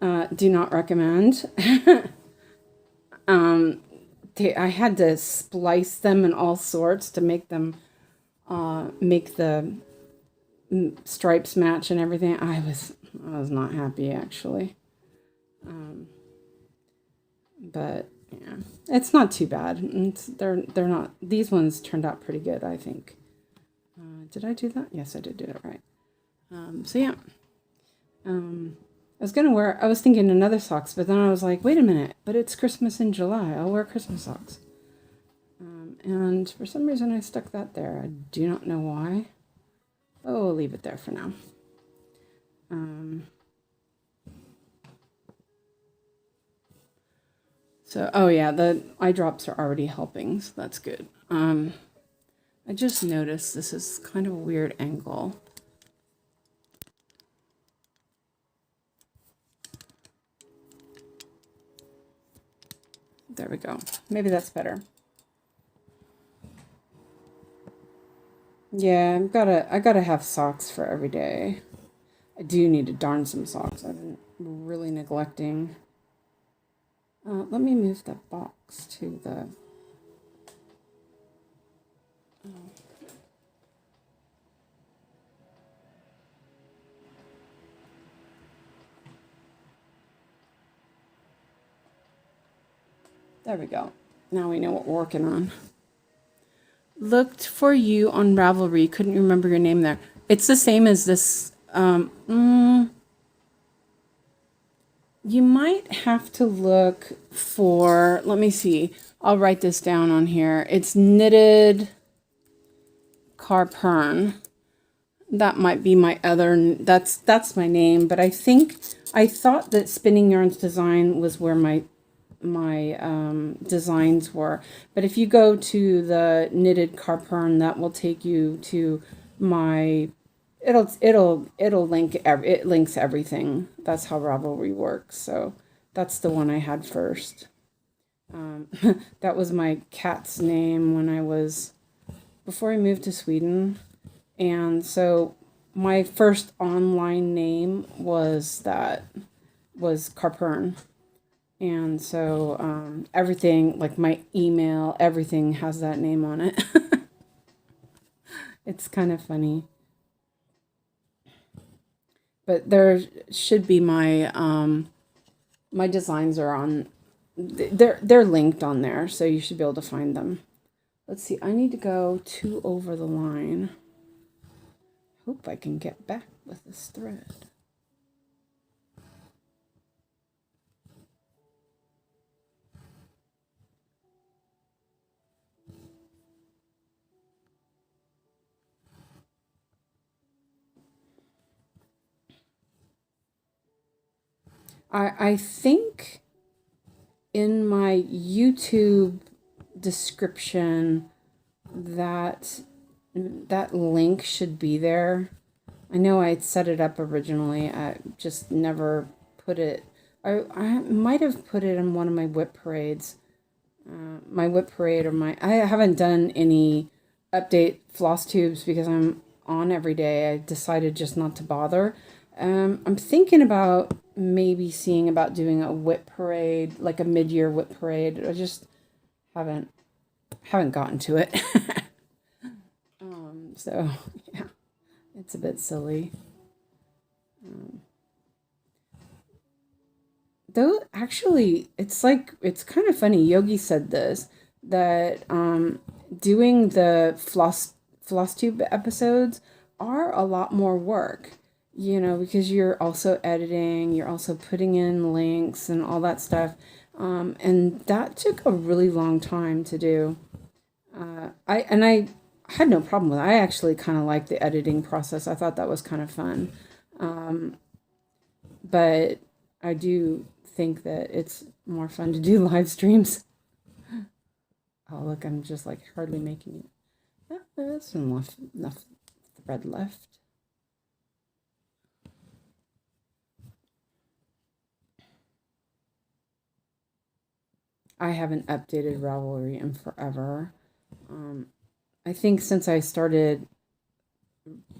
Do not recommend. I had to splice them in all sorts to make them make the stripes match and everything. I was not happy actually. But yeah, it's not too bad. They're not. These ones turned out pretty good, I think. Did I do that? Yes, I did do it right. So yeah. I was thinking another socks, but then I was like, wait a minute, but it's Christmas in July. I'll wear Christmas socks. And for some reason I stuck that there. I do not know why. Oh, we'll leave it there for now. So, oh yeah, the eye drops are already helping, so that's good. I just noticed this is kind of a weird angle. There we go. Maybe that's better. Yeah, I gotta have socks for every day. I do need to darn some socks. I've been really neglecting. Let me move that box to the... There we go. Now we know what we're working on. Looked for you on Ravelry. Couldn't remember your name there. It's the same as this. You might have to look for, let me see. I'll write this down on here. It's Knitted Carpern. That might be my other, that's my name, but I thought that Spinning Yarns Design was where my designs were. But if you go to the Knitted Carpern, that will take you to my it'll link it links everything. That's how Ravelry works. So that's the one I had first. That was my cat's name when I was before I moved to Sweden, and so my first online name was Carpern. And so everything, like my email, everything has that name on it. It's kind of funny. But there should be my designs are on, they're linked on there, so you should be able to find them. Let's see, I need to go 2 over the line. Hope I can get back with this thread. I think in my YouTube description that link should be there. I know I set it up originally. I just never put it. I might have put it in one of my whip parades. My whip parade or I haven't done any update floss tubes because I'm on every day. I decided just not to bother. I'm thinking about maybe seeing about doing a whip parade, like a mid-year whip parade. I just haven't gotten to it. So yeah, it's a bit silly. Though actually, it's kind of funny. Yogi said this that doing the floss tube episodes are a lot more work. Because you're also editing, you're also putting in links and all that stuff. And that took a really long time to do. I had no problem with it. I actually kind of liked the editing process. I thought that was kind of fun. But I do think that it's more fun to do live streams. Oh, look, I'm just hardly making it. There's enough thread left. I haven't updated Ravelry in forever. I think since I started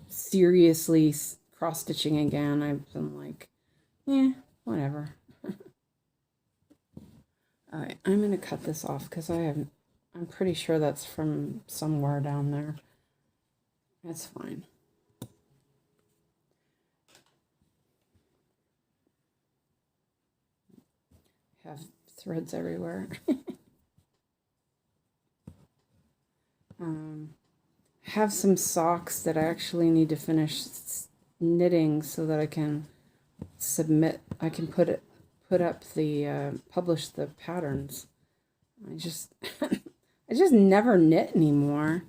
seriously cross-stitching again, I've been whatever. All right, I'm going to cut this off because I'm pretty sure that's from somewhere down there. That's fine. Have threads everywhere. Have some socks that I actually need to finish knitting so that I can submit. I can put up publish the patterns. I just never knit anymore.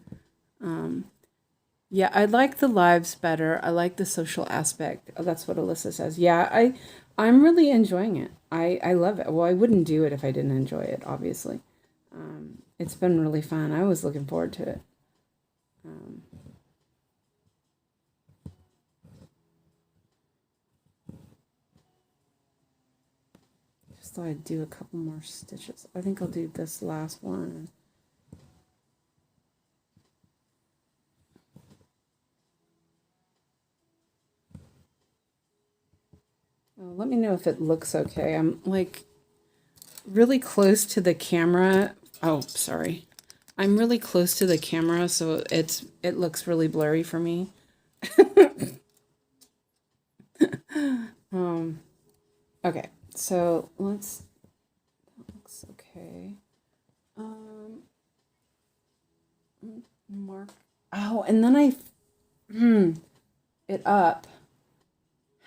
Yeah, I like the lives better. I like the social aspect. Oh, that's what Alyssa says. Yeah, I'm really enjoying it. I love it. Well, I wouldn't do it if I didn't enjoy it, obviously. It's been really fun. I was looking forward to it. Just thought I'd do a couple more stitches. I think I'll do this last one. Let me know if it looks okay. I'm really close to the camera. Oh, sorry. I'm really close to the camera, so it looks really blurry for me. Okay, so that looks okay. Mark. Oh, and then it up.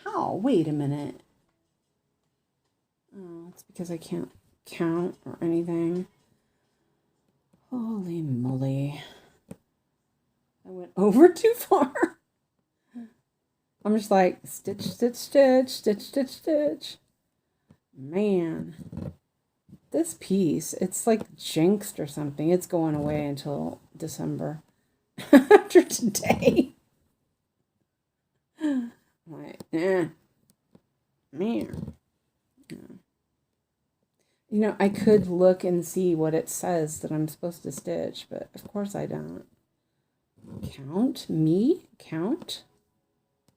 How? Wait a minute. Oh, it's because I can't count or anything. Holy moly. I went over too far. I'm just stitch, stitch, stitch, stitch, stitch, stitch. Man. This piece, it's jinxed or something. It's going away until December. After today. Like, man. You know, I could look and see what it says that I'm supposed to stitch, but of course I don't. Count? Me? Count?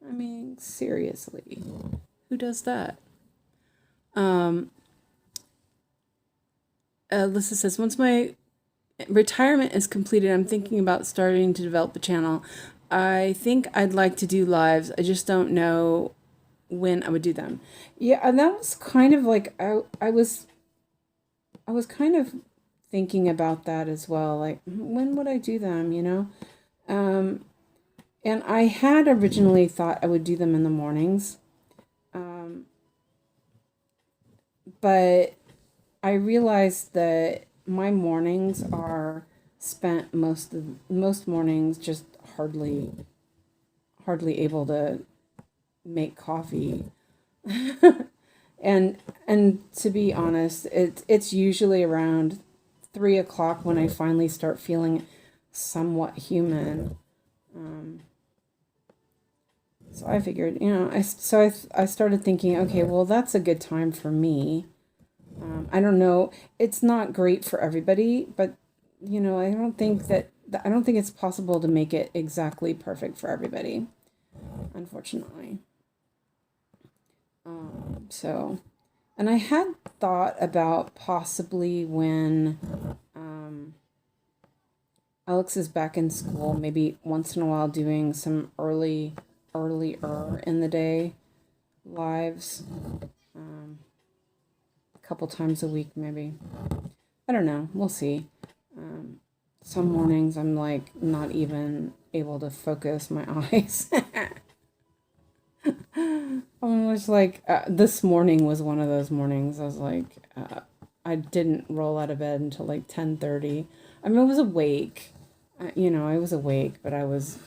I mean, seriously. Who does that? Alyssa says, once my retirement is completed, I'm thinking about starting to develop a channel. I think I'd like to do lives. I just don't know when I would do them. Yeah, and that was kind of like I was kind of thinking about that as well. Like, when would I do them, you know? And I had originally thought I would do them in the mornings. But I realized that my mornings are spent most mornings just hardly able to make coffee. and to be honest, it's usually around 3 o'clock when I finally start feeling somewhat human. So I figured, you know, I started thinking, okay, well, that's a good time for me. I don't know. It's not great for everybody, but you know, I don't think it's possible to make it exactly perfect for everybody, unfortunately. So, and I had thought about possibly when Alex is back in school, maybe once in a while doing some earlier in the day lives, a couple times a week maybe. I don't know. We'll see. Some mornings I'm like not even able to focus my eyes. I'm just like, this morning was one of those mornings. I was like, I didn't roll out of bed until like 10:30. I mean, I was awake. You know, I was awake, but I was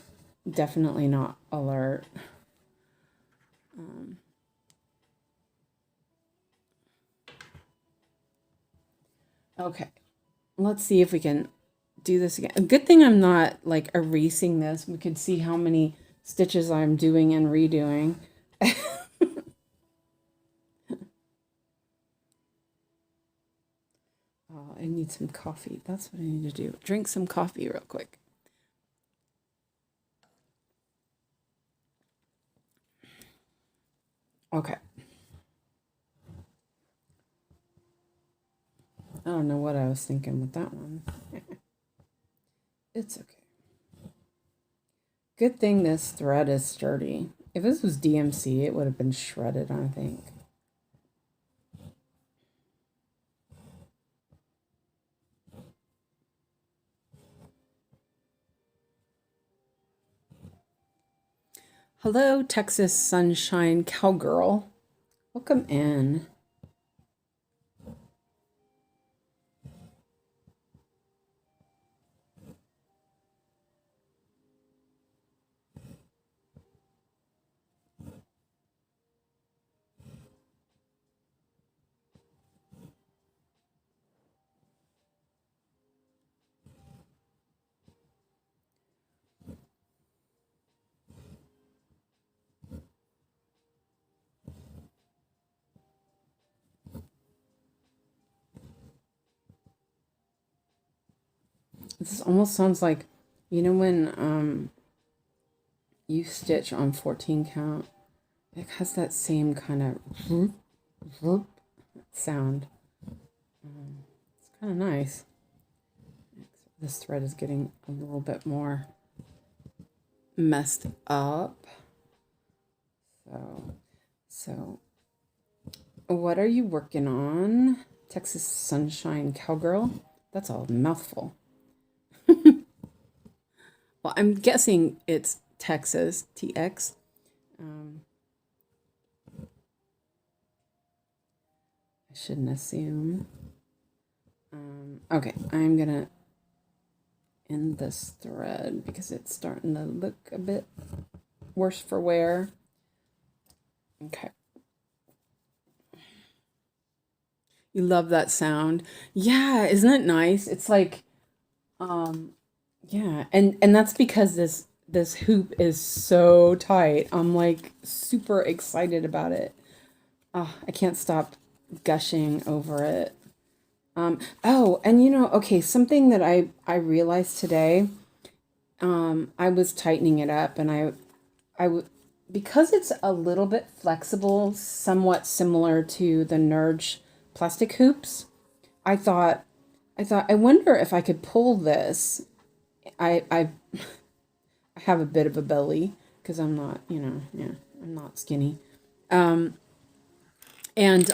definitely not alert. Okay, let's see if we can do this again. A good thing I'm not like erasing this. We could see how many stitches I'm doing and redoing. Oh, I need some coffee. That's what I need to do. Drink some coffee real quick. Okay. I don't know what I was thinking with that one. It's okay. Good thing this thread is sturdy. If this was DMC, it would have been shredded, I think. Hello, Texas Sunshine Cowgirl. Welcome in. This almost sounds like, you know, when you stitch on 14 count, it has that same kind of whoop, whoop sound. It's kind of nice. This thread is getting a little bit more messed up. So what are you working on, Texas Sunshine Cowgirl? That's a mouthful. Well, I'm guessing it's Texas, TX. I shouldn't assume. Okay, I'm gonna end this thread because it's starting to look a bit worse for wear. Okay. You love that sound. Yeah, isn't it nice? It's like, yeah, and that's because this hoop is so tight. I'm like super excited about it. Oh, I can't stop gushing over it. Oh, and you know, okay, something that I realized today, I was tightening it up and because it's a little bit flexible, somewhat similar to the 𝐻𝐕 plastic hoops, I thought, I wonder if I could pull this. I have a bit of a belly because I'm not, you know, yeah, I'm not skinny. And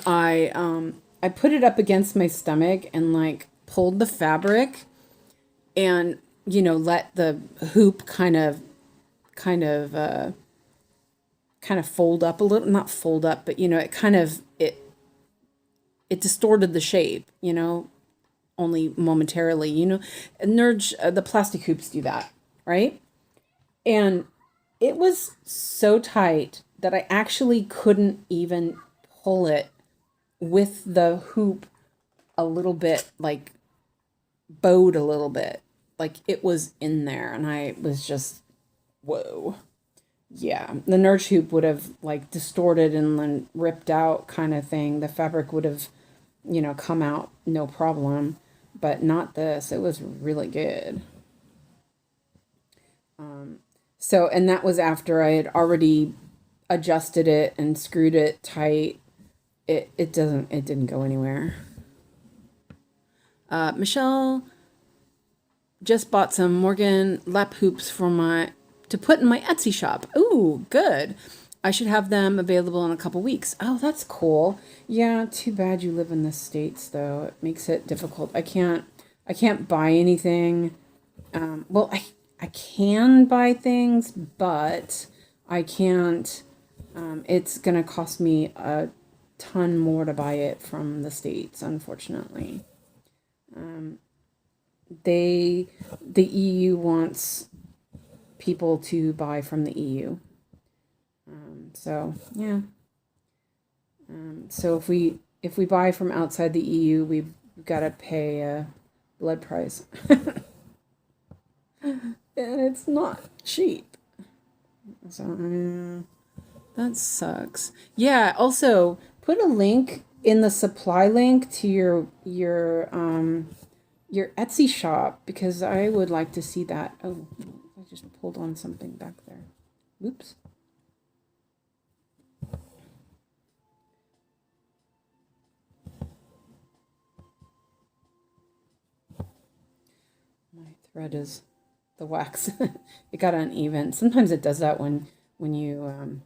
I put it up against my stomach and like pulled the fabric and, you know, let the hoop kind of fold up a little, not fold up, but you know, it distorted the shape, you know, only momentarily, you know. 𝐻𝒕, the plastic hoops do that, right? And it was so tight that I actually couldn't even pull it with the hoop a little bit, like bowed a little bit. Like it was in there and I was just, whoa. Yeah, the 𝐻𝒕 hoop would have like distorted and then ripped out kind of thing. The fabric would have, you know, come out no problem, but not this. It was really good. So, and that was after I had already adjusted it and screwed it tight. It didn't go anywhere. Michelle just bought some Morgan lap hoops for to put in my Etsy shop. Ooh, good. I should have them available in a couple weeks. Oh, that's cool. Yeah, too bad you live in the States though. It makes it difficult. I can't buy anything. Well, I can buy things, but I can't. It's gonna cost me a ton more to buy it from the States, unfortunately. The EU wants people to buy from the EU. So yeah. So if we buy from outside the EU, we've got to pay a blood price, and it's not cheap. So that sucks. Yeah. Also, put a link in the supply link to your Etsy shop because I would like to see that. Oh, I just pulled on something back there. Oops. My thread is the wax. It got uneven. Sometimes it does that when you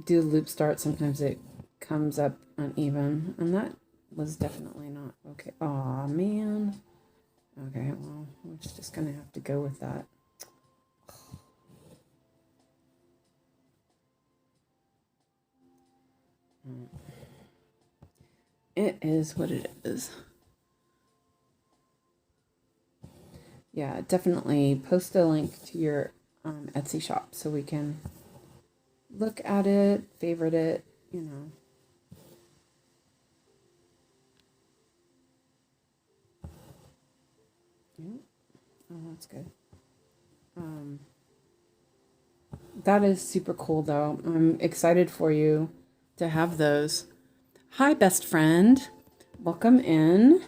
do the loop start. Sometimes it comes up uneven, and that was definitely not okay. Aw, man. Okay, well, we're just gonna have to go with that. It is what it is. Yeah, definitely post a link to your Etsy shop so we can look at it, favorite it, you know. Yeah. Oh, that's good. That is super cool, though. I'm excited for you to have those. Hi, best friend. Welcome in.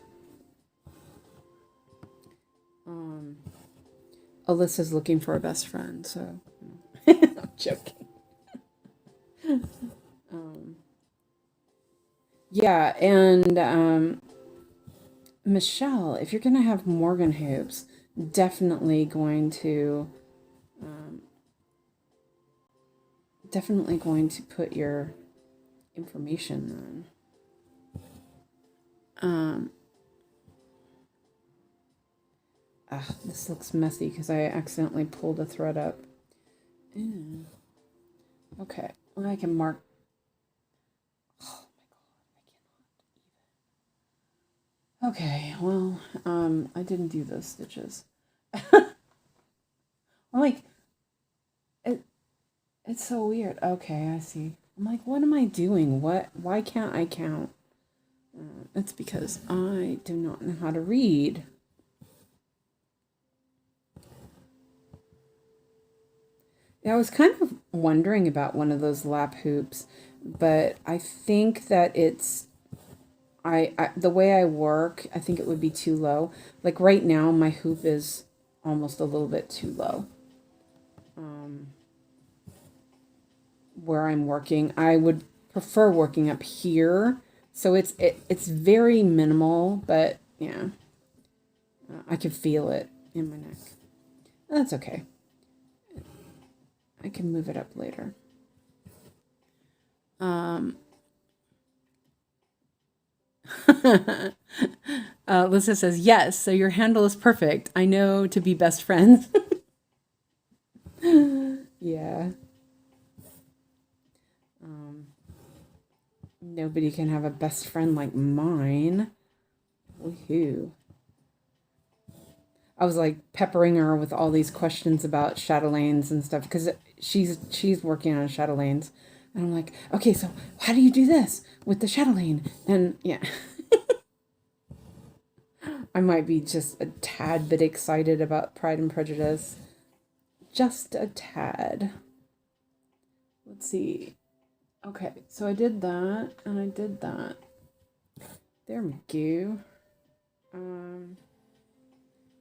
Alyssa's looking for a best friend, so I'm joking. Yeah, and Michelle, if you're gonna have Morgan hoops, definitely going to put your information then. This looks messy because I accidentally pulled a thread up. Okay, well, I can mark. Oh my god, I cannot even. Okay, well, I didn't do those stitches. I'm like, it's so weird. Okay, I see. I'm like, what am I doing? Why can't I count? It's because I do not know how to read. I was kind of wondering about one of those lap hoops, but I think that it's the way I work, I think it would be too low. Like right now, my hoop is almost a little bit too low. Where I'm working, I would prefer working up here. So it's very minimal, but yeah, I can feel it in my neck. That's okay. I can move it up later. Lisa says, yes, so your handle is perfect. I know to be best friends. Yeah. Nobody can have a best friend like mine. Woohoo. I was like peppering her with all these questions about chatelaines and stuff because she's working on chatelaines. And I'm like, okay, so how do you do this with the chatelaine? And yeah. I might be just a tad bit excited about Pride and Prejudice. Just a tad. Let's see. Okay, so I did that, and I did that. There we go. And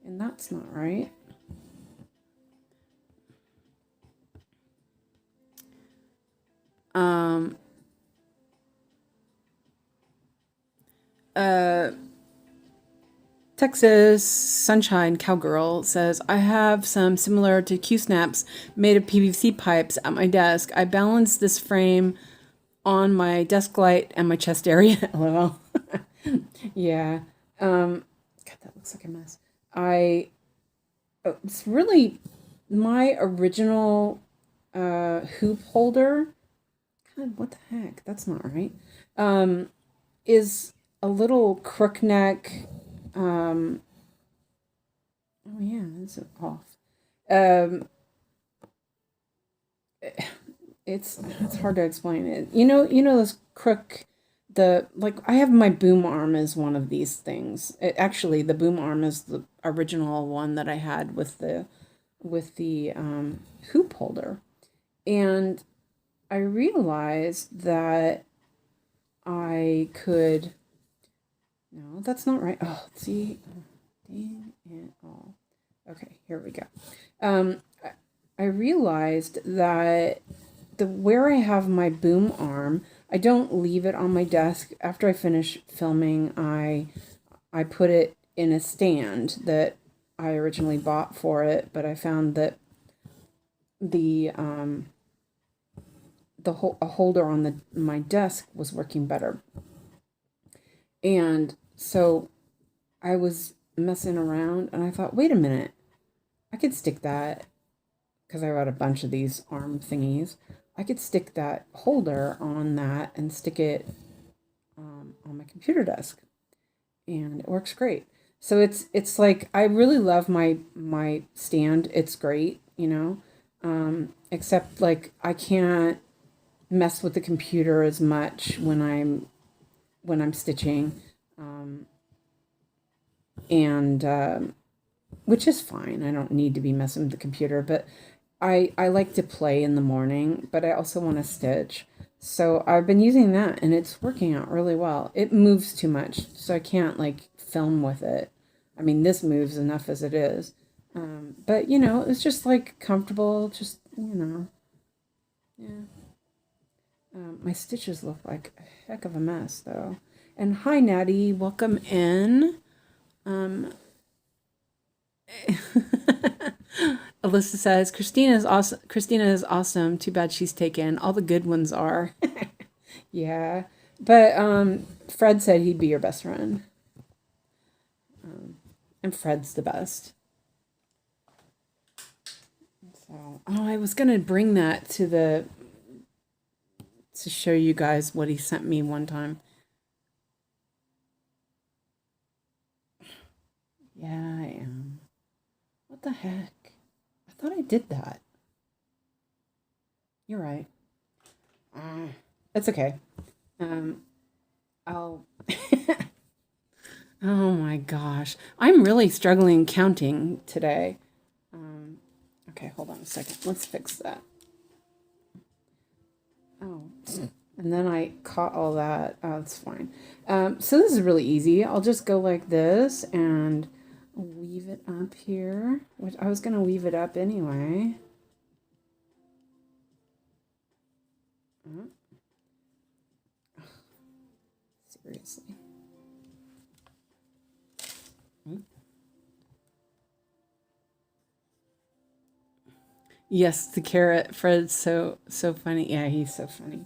that's not right. Texas Sunshine Cowgirl says, I have some similar to Q-snaps made of PVC pipes at my desk. I balance this frame on my desk light and my chest area. LOL. Yeah. God, that looks like a mess. It's really my original hoop holder. God, what the heck? That's not right. Is a little crook neck. Oh yeah, it's off. It's hard to explain it. You know this crook. Like I have my boom arm as one of these things. Actually, the boom arm is the original one that I had with the hoop holder, and I realized that I could. No, that's not right. Oh, see, dang it all. Okay, here we go. I realized that where I have my boom arm, I don't leave it on my desk. After I finish filming, I put it in a stand that I originally bought for it, but I found that a holder on my desk was working better. And so I was messing around and I thought, wait a minute, I could stick that, because I got a bunch of these arm thingies. I could stick that holder on that and stick it on my computer desk, and it works great. So it's like I really love my stand. It's great, except like I can't mess with the computer as much when I'm stitching, and which is fine. I don't need to be messing with the computer, but I like to play in the morning, but I also want to stitch. So I've been using that and it's working out really well. It moves too much, so I can't like film with it. I mean, this moves enough as it is. But it's just like comfortable, just, yeah. My stitches look like a heck of a mess though. And hi, Natty, welcome in. Alyssa says, Christina is awesome. Too bad she's taken. All the good ones are. Yeah. But Fred said he'd be your best friend. And Fred's the best. So, I was going to bring that to show you guys what he sent me one time. Yeah, I am. What the heck? I thought I did that. You're right. It's okay. I'll... Oh my gosh. I'm really struggling counting today. Okay, hold on a second. Let's fix that. And then I caught all that. Oh, that's fine. So this is really easy. I'll just go like this and weave it up here, which I was going to weave it up anyway. Seriously. Yes, the carrot. Fred's so funny. Yeah, he's so funny.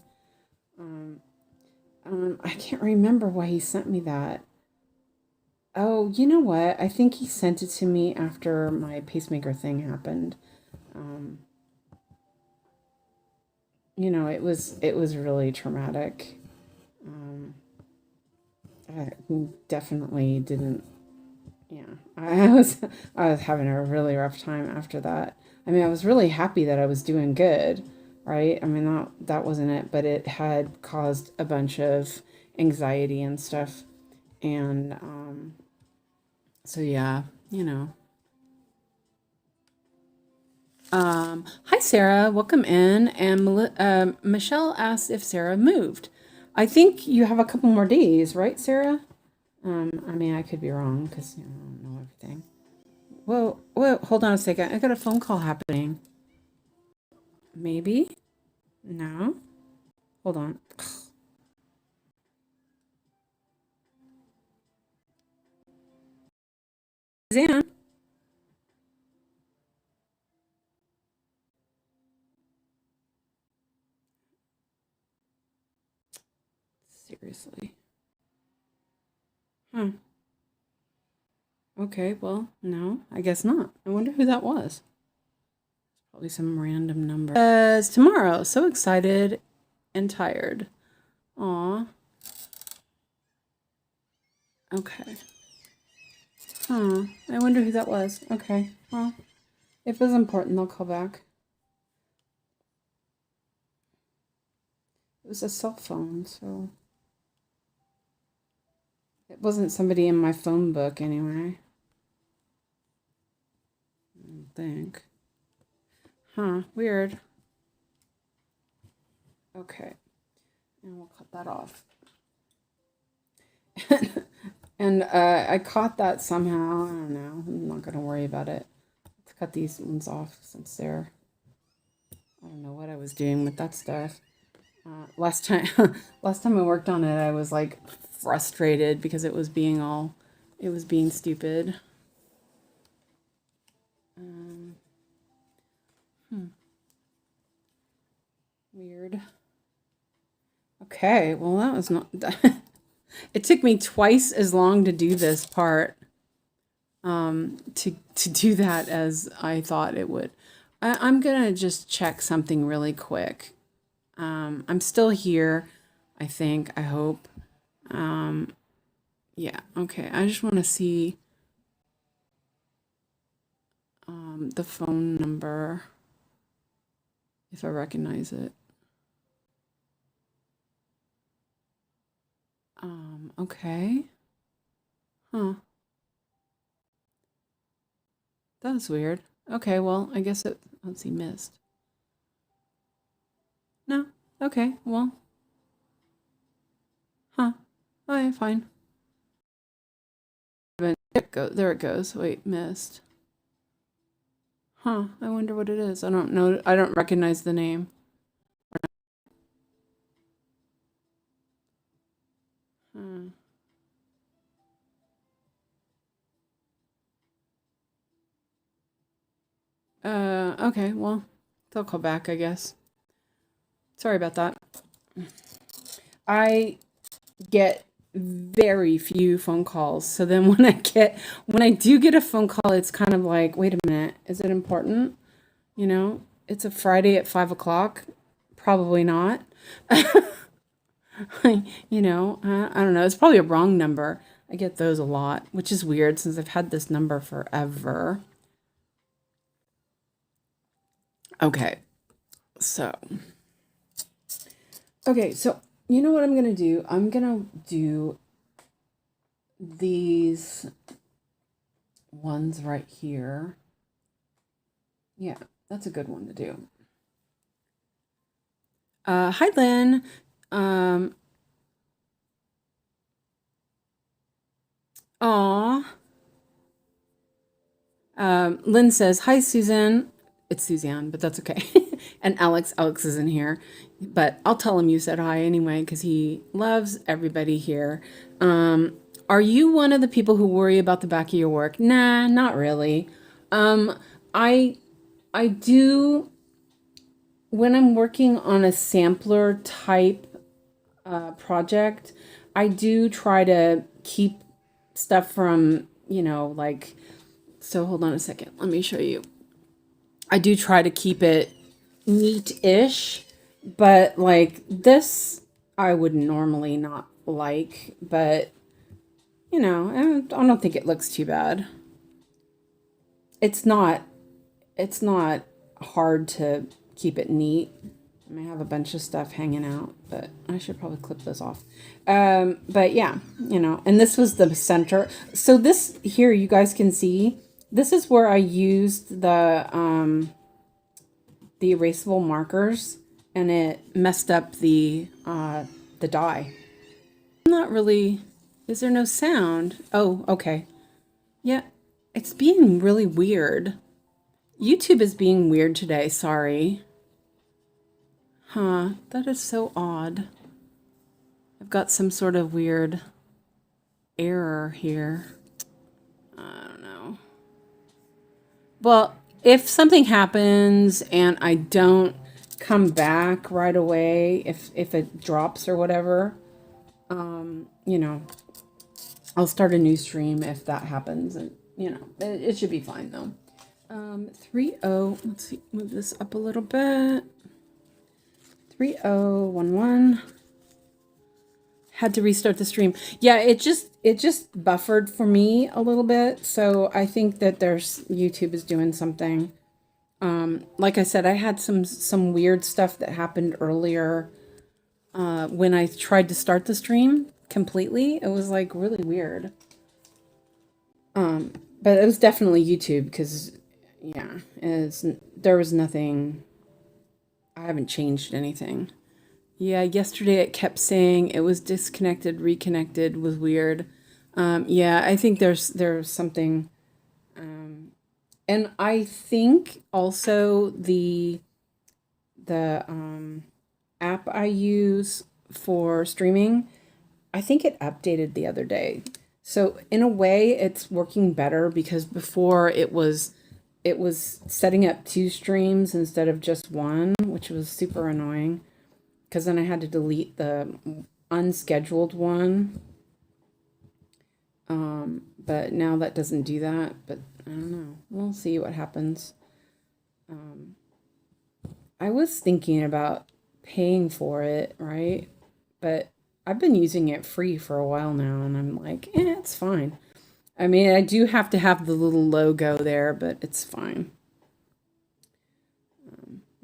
I can't remember why he sent me that. Oh, you know what? I think he sent it to me after my pacemaker thing happened. You know, it was really traumatic. I definitely didn't. Yeah, I was having a really rough time after that. I mean, I was really happy that I was doing good, right? I mean, that wasn't it, but it had caused a bunch of anxiety and stuff, and so yeah, you know. Hi Sarah, welcome in. And Michelle asked if Sarah moved. I think you have a couple more days, right, Sarah? I mean, I could be wrong because you know, I don't know everything. Whoa, hold on a second. I got a phone call happening. Maybe? No? Hold on. Suzanne? Seriously. Huh. Okay, well, no, I guess not. I wonder who that was. Probably some random number. Tomorrow. So excited and tired. Aw. Okay. Huh. I wonder who that was. Okay. Well, if it's important, they'll call back. It was a cell phone, so it wasn't somebody in my phone book anyway. I don't think. Huh. Weird. Okay. And we'll cut that off. And I caught that somehow. I don't know. I'm not going to worry about it. Let's cut these ones off since they're... I don't know what I was doing with that stuff. Last time I worked on it, I was like frustrated because it was being stupid. Weird. Okay, well that was not... It took me twice as long to do this part, to do that as I thought it would. I'm gonna just check something really quick. I'm still here, I think, I hope. Yeah, okay, I just want to see the phone number, if I recognize it. Okay. Huh. That's weird. Okay, well, I guess it, let's see, missed. No. Okay, well. Huh. Okay, fine. There it goes. There it goes. Wait, missed. Huh. I wonder what it is. I don't know. I don't recognize the name. Hmm. Okay, well, they'll call back, I guess. Sorry about that. I get very few phone calls. So then when I do get a phone call, it's kind of like, wait a minute, is it important? You know, it's a Friday at 5 o'clock. Probably not. You know, I don't know. It's probably a wrong number. I get those a lot, which is weird since I've had this number forever. Okay. So, okay. So, you know what I'm going to do? I'm going to do these ones right here. Yeah, that's a good one to do. Hi, Lynn. Aw. Lynn says, hi, Susan. It's Suzanne, but that's okay. And Alex isn't here, but I'll tell him you said hi anyway because he loves everybody here. Are you one of the people who worry about the back of your work? Nah, not really. I I do when I'm working on a sampler type project. I do try to keep stuff from, like, so hold on a second. Let me show you. I do try to keep it neat-ish, but like this, I would normally not like, but I don't think it looks too bad. It's not, it's not hard to keep it neat. I may have a bunch of stuff hanging out, but I should probably clip this off. But yeah, and this was the center. So this here, you guys can see, this is where I used the erasable markers, and it messed up the die. I'm not really, is there no sound? Oh, okay. Yeah, it's being really weird. YouTube is being weird today, sorry. Huh, that is so odd. I've got some sort of weird error here. I don't know. Well, if something happens and I don't come back right away, if it drops or whatever, I'll start a new stream if that happens, and it should be fine though. 30, let's see, move this up a little bit. 3011. Had to restart the stream. Yeah, it just buffered for me a little bit, so I think that YouTube is doing something. Like I said, I had some weird stuff that happened earlier when I tried to start the stream completely. It was like really weird. But it was definitely YouTube because yeah, there was nothing. I haven't changed anything. Yeah, yesterday it kept saying it was disconnected, reconnected, was weird. Yeah, I think there's something. And I think also the app I use for streaming, I think it updated the other day. So in a way, it's working better because before it was setting up 2 streams instead of just one, which was super annoying. Because then I had to delete the unscheduled one. But now that doesn't do that. But I don't know. We'll see what happens. I was thinking about paying for it, right? But I've been using it free for a while now, and I'm like, it's fine. I mean, I do have to have the little logo there, but it's fine.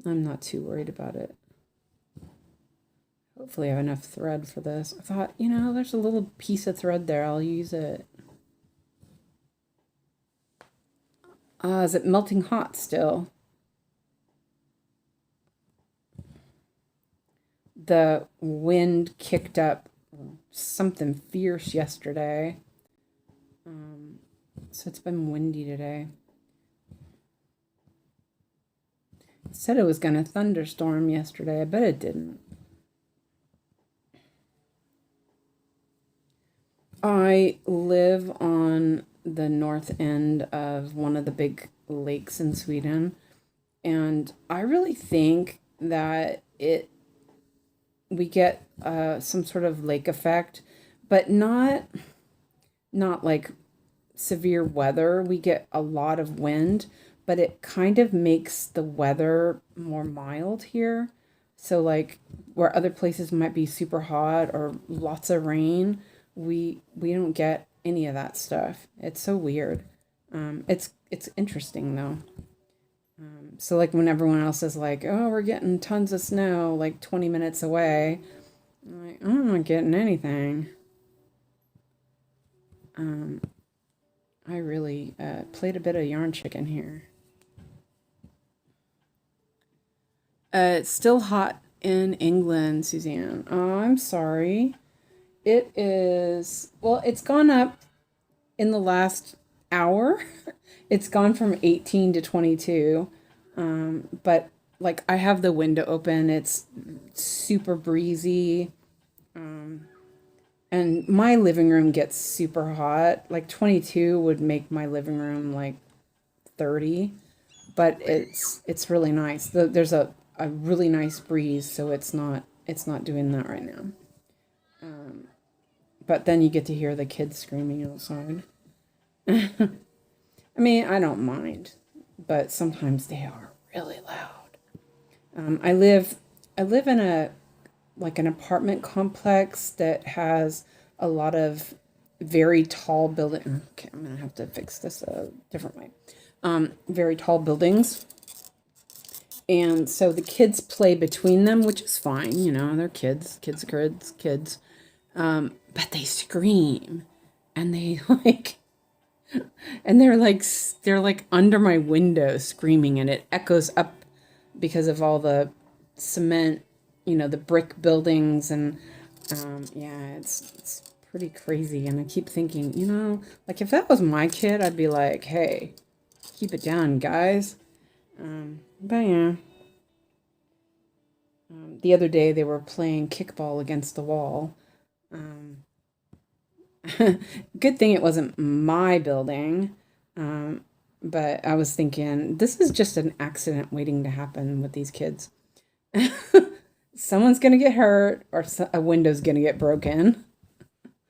I'm not too worried about it. Hopefully I have enough thread for this. I thought, there's a little piece of thread there. I'll use it. Is it melting hot still? The wind kicked up something fierce yesterday. So it's been windy today. It said it was going to thunderstorm yesterday. I bet it didn't. I live on the north end of one of the big lakes in Sweden, and I really think that we get some sort of lake effect, but not like severe weather. We get a lot of wind, but it kind of makes the weather more mild here. So like where other places might be super hot or lots of rain, we don't get any of that stuff. It's so weird. It's interesting though. So like when everyone else is like, oh, we're getting tons of snow like 20 minutes away, I'm like, I'm not getting anything. I really played a bit of yarn chicken here. It's still hot in England, Suzanne? Oh, I'm sorry. It is, well, it's gone up in the last hour. It's gone from 18 to 22. But like I have the window open. It's super breezy. And my living room gets super hot. Like 22 would make my living room like 30. But it's really nice. There's a really nice breeze, so it's not doing that right now. But then you get to hear the kids screaming outside. I mean, I don't mind, but sometimes they are really loud. I live in a like an apartment complex that has a lot of very tall building. Okay, I'm gonna have to fix this a different way. Very tall buildings. And so the kids play between them, which is fine, you know, they're kids. But they scream and they like, and they're like under my window screaming, and it echoes up because of all the cement, you know, the brick buildings. And yeah, it's pretty crazy. And I keep thinking, you know, like if that was my kid, I'd be like, hey, keep it down, guys. But yeah. The other day they were playing kickball against the wall. Good thing it wasn't my building. But I was thinking, this is just an accident waiting to happen with these kids. Someone's going to get hurt, or a window's going to get broken.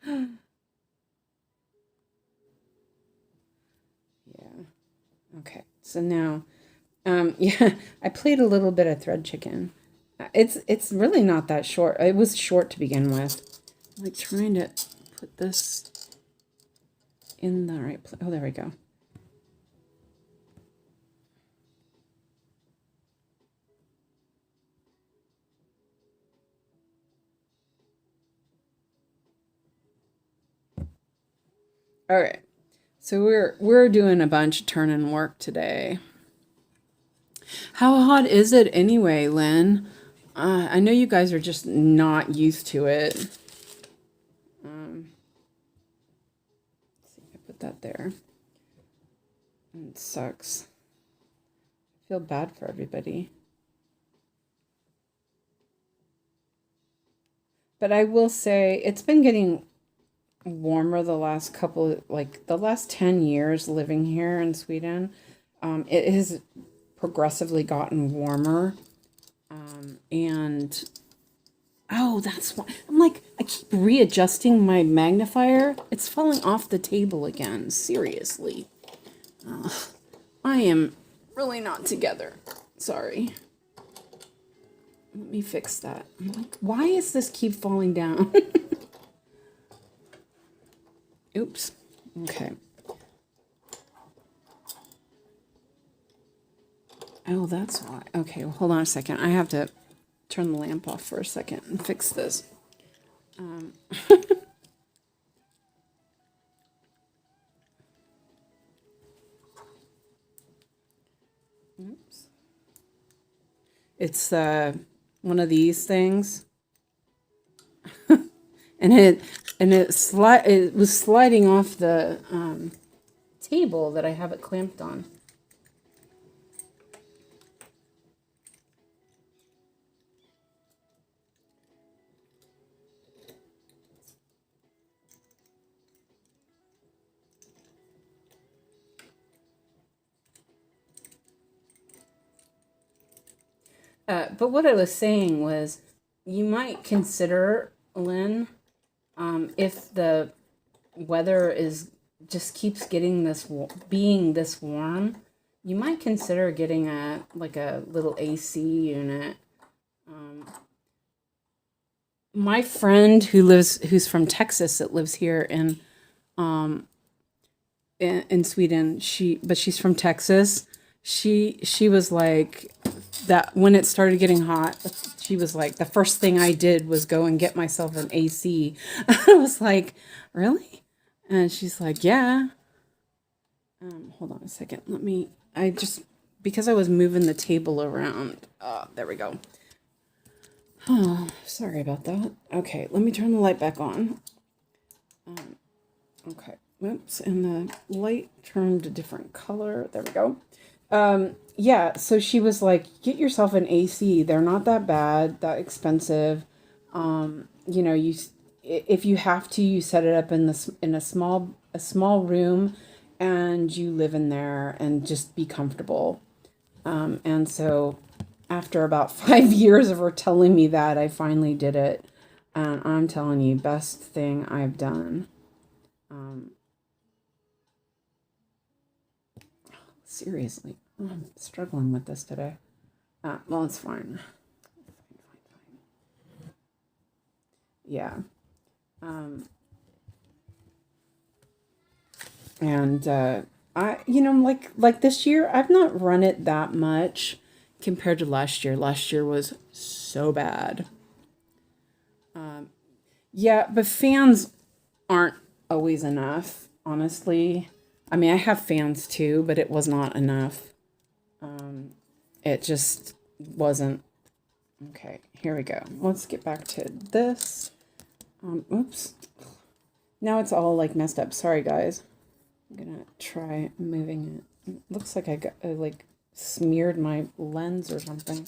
Yeah. Okay. So now, yeah, I played a little bit of thread chicken. It's really not that short. It was short to begin with. I'm like trying to put this in the right place. Oh, there we go. All right. So we're doing a bunch of turning work today. How hot is it anyway, Lynn? I know you guys are just not used to it. Let's see if I put that there. It sucks. I feel bad for everybody. But I will say it's been getting warmer the last couple, like the last 10 years living here in Sweden. It has progressively gotten warmer. And oh, that's why I'm like, I keep readjusting my magnifier. It's falling off the table again. Seriously. I am really not together. Sorry. Let me fix that. I'm like, why is this keep falling down? Oops. Okay. Oh, that's why. Okay, well, hold on a second. I have to turn the lamp off for a second and fix this. Oops. It's one of these things. And it was sliding off the table that I have it clamped on. But what I was saying was, you might consider, Lynn, if the weather just keeps getting being this warm, you might consider getting a little AC unit. My friend who's from Texas, that lives here in Sweden, she's from Texas. She was like, that when it started getting hot, she was like, the first thing I did was go and get myself an AC. I was like, really? And she's like, yeah. Hold on a second. Because I was moving the table around. There we go. Oh, sorry about that. Okay, let me turn the light back on. Okay, whoops, and the light turned a different color. There we go. Yeah, so she was like, get yourself an AC. They're not that bad, that expensive. You know, if you have to, you set it up in a small room, and you live in there and just be comfortable. And so after about 5 years of her telling me that, I finally did it. And I'm telling you, best thing I've done. Seriously, I'm struggling with this today. Well, it's fine. Yeah. And you know, like this year, I've not run it that much compared to last year. Last year was so bad. Yeah, but fans aren't always enough, honestly. I mean, I have fans too, but it was not enough. It just wasn't. Okay, here we go. Let's get back to this. Oops. Now it's all like messed up. Sorry, guys. I'm gonna try moving it. It looks like I got like smeared my lens or something.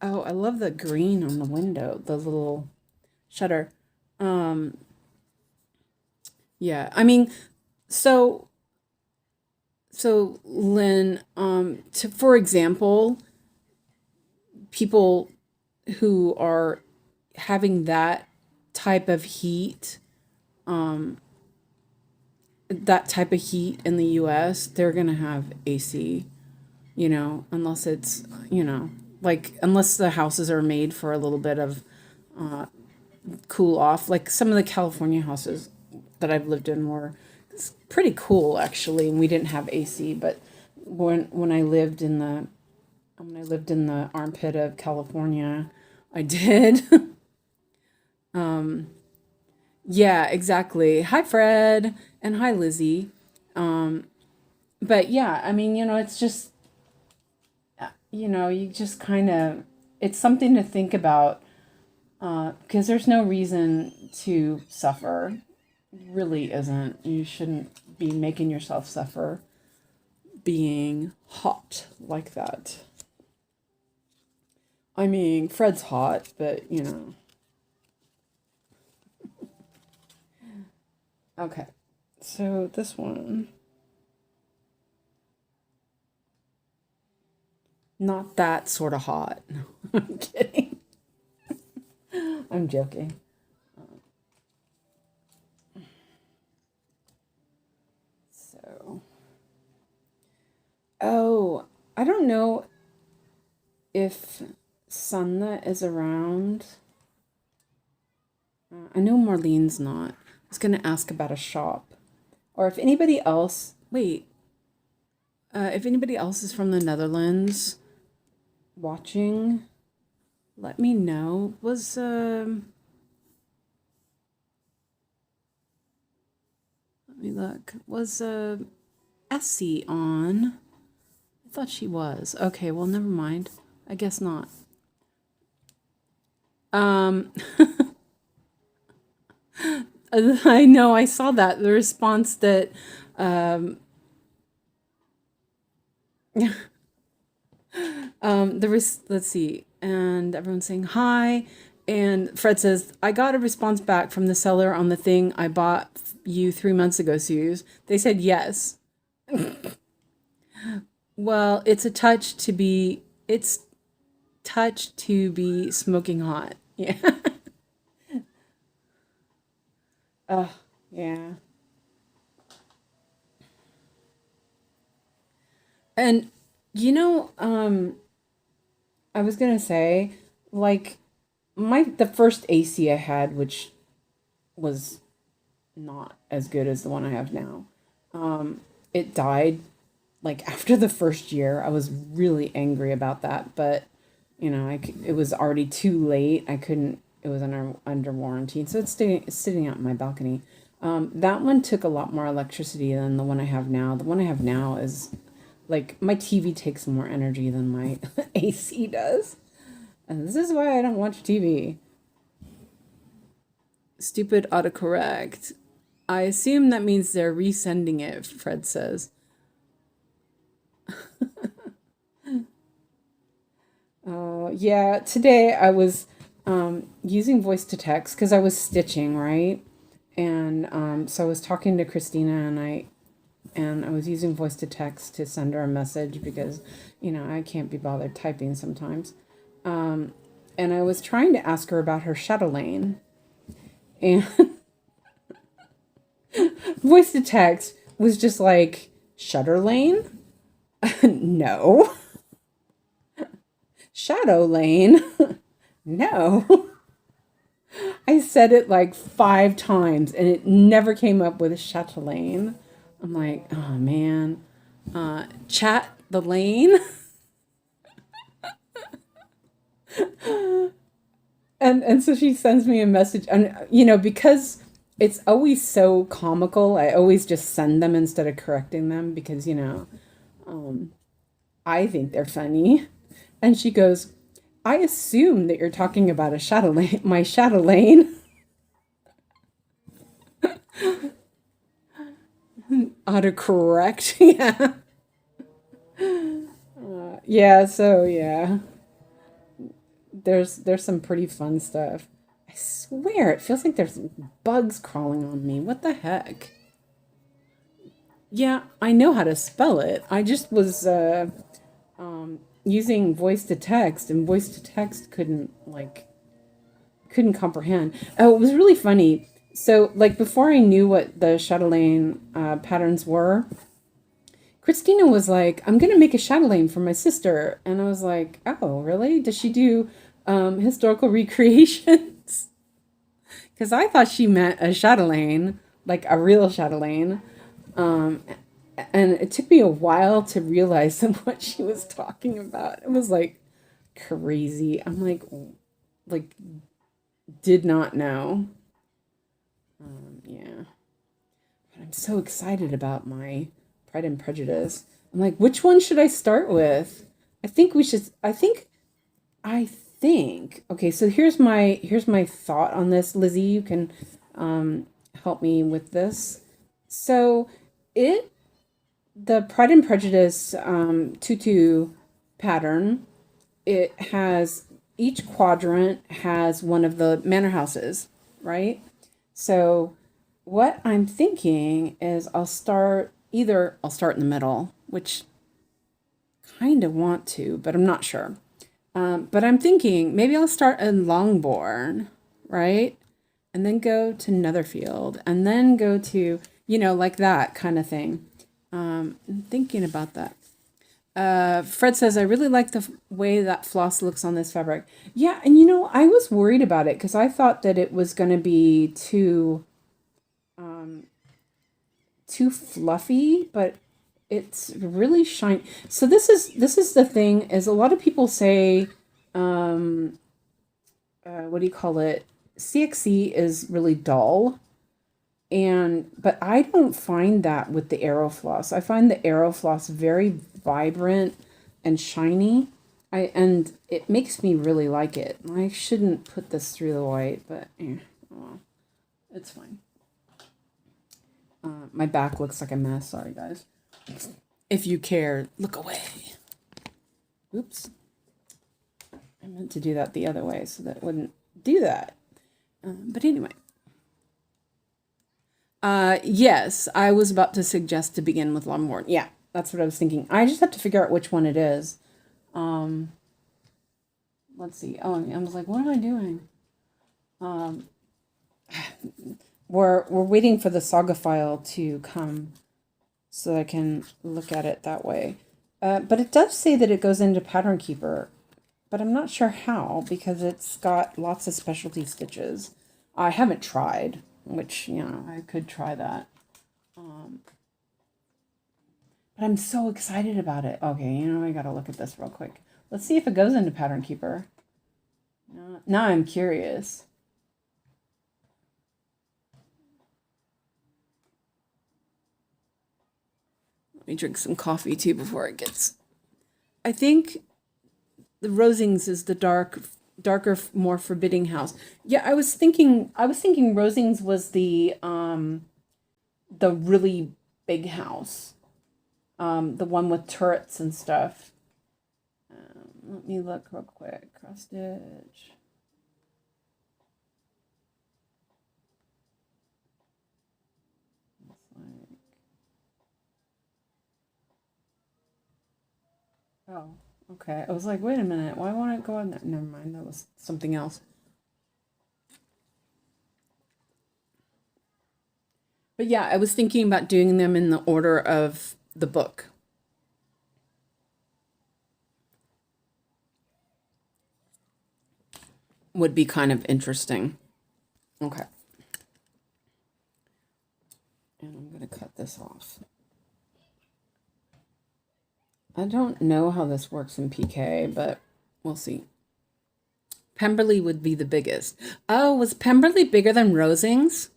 Oh, I love the green on the window, the little shutter. Yeah, I mean, so Lynn, for example, people who are having that type of heat, in the US, they're gonna have AC, you know, unless it's, you know, like, unless the houses are made for a little bit of cool off. Like some of the California houses that I've lived in were pretty cool, actually, and we didn't have AC. But when I lived in the armpit of California, I did. Yeah, exactly. Hi, Fred, and hi, Lizzie. But yeah, I mean, you know, it's just, you know, you just kind of, it's something to think about, because there's no reason to suffer. Really isn't. You shouldn't be making yourself suffer being hot like that. I mean, Fred's hot, but you know. Okay, so this one, not that sort of hot. No, I'm kidding. I'm joking. So, oh, I don't know if Sanna is around. I know Marlene's not. I was going to ask about a shop. Or if anybody else, wait, if anybody else is from the Netherlands watching, let me know. Let me look. Was Essie on? I thought she was. Okay, well, never mind. I guess not. I know, I saw that. The response that, let's see, and everyone's saying hi, and Fred says, I got a response back from the seller on the thing I bought you 3 months ago, Suze. They said yes. Well, it's touch to be smoking hot. Yeah. Oh, yeah. And you know, I was gonna say, like, the first AC I had, which was not as good as the one I have now, it died like after the first year. I was really angry about that, but you know, it was already too late. I couldn't. It was under warranty, so it's sitting out in my balcony. That one took a lot more electricity than the one I have now. The one I have now is like my TV takes more energy than my AC does. And this is why I don't watch TV. Stupid autocorrect. I assume that means they're resending it, Fred says. Yeah, today I was using voice to text because I was stitching, right? And so I was talking to Christina and I was using voice to text to send her a message because, you know, I can't be bothered typing sometimes. And I was trying to ask her about her chatelaine. And voice to text was just like, Shutter Lane? No. Shadow Lane? No. I said it like 5 times and it never came up with chatelaine. I'm like, oh man. Chat the lane? And so she sends me a message, and you know, because it's always so comical, I always just send them instead of correcting them because, you know, I think they're funny. And she goes, I assume that you're talking about a chatelaine, my chatelaine. Autocorrect, yeah. Yeah, so yeah. There's some pretty fun stuff. I swear, it feels like there's bugs crawling on me. What the heck? Yeah, I know how to spell it. I just was using voice to text, and voice to text couldn't comprehend. Oh, it was really funny. So, like, before I knew what the chatelaine patterns were, Christina was like, I'm going to make a chatelaine for my sister. And I was like, oh, really? Does she do historical recreations? Because I thought she meant a chatelaine, like a real chatelaine. And it took me a while to realize what she was talking about. It was like crazy. I'm like, did not know. Yeah. But I'm so excited about my Pride and Prejudice. I'm like, which one should I start with? I think okay, so here's my thought on this. Lizzie, you can help me with this. So the Pride and Prejudice tutu pattern, it has, each quadrant has one of the manor houses, right? So what I'm thinking is I'll start in the middle, which kind of want to, but I'm not sure. But I'm thinking maybe I'll start in Longbourn, right? And then go to Netherfield, and then go to, you know, like that kind of thing. I'm thinking about that. Fred says, I really like the way that floss looks on this fabric. Yeah, and you know, I was worried about it because I thought that it was going to be too fluffy, but it's really shiny. So this is the thing, is a lot of people say, what do you call it? CXC is really dull. But I don't find that with the Aerofloss. I find the Aerofloss very vibrant and shiny. And it makes me really like it. I shouldn't put this through the white, but well, it's fine. My back looks like a mess. Sorry, guys. If you care, look away. Oops. I meant to do that the other way so that it wouldn't do that. But anyway. Yes, I was about to suggest to begin with Longbourn. Yeah, that's what I was thinking. I just have to figure out which one it is. Let's see. Oh, I was like, what am I doing? We're waiting for the saga file to come so I can look at it that way. But it does say that it goes into Pattern Keeper, but I'm not sure how because it's got lots of specialty stitches. I haven't tried, which, you know, I could try that. But I'm so excited about it. Okay, you know, I gotta look at this real quick. Let's see if it goes into Pattern Keeper. Now I'm curious. Let me drink some coffee too before it gets. I think the 𝐻𝐻𝒌𝒻s is the darker, more forbidding house. Yeah, I was thinking 𝐻𝐻𝒌𝒻s was the really big house, the one with turrets and stuff. Let me look real quick. Cross stitch. Oh, okay. I was like, wait a minute. Why won't it go on that? Never mind. That was something else. But yeah, I was thinking about doing them in the order of the book. Would be kind of interesting. Okay. And I'm going to cut this off. I don't know how this works in PK, but we'll see. Pemberley would be the biggest. Oh, was Pemberley bigger than 𝐻𝒌𝒻s?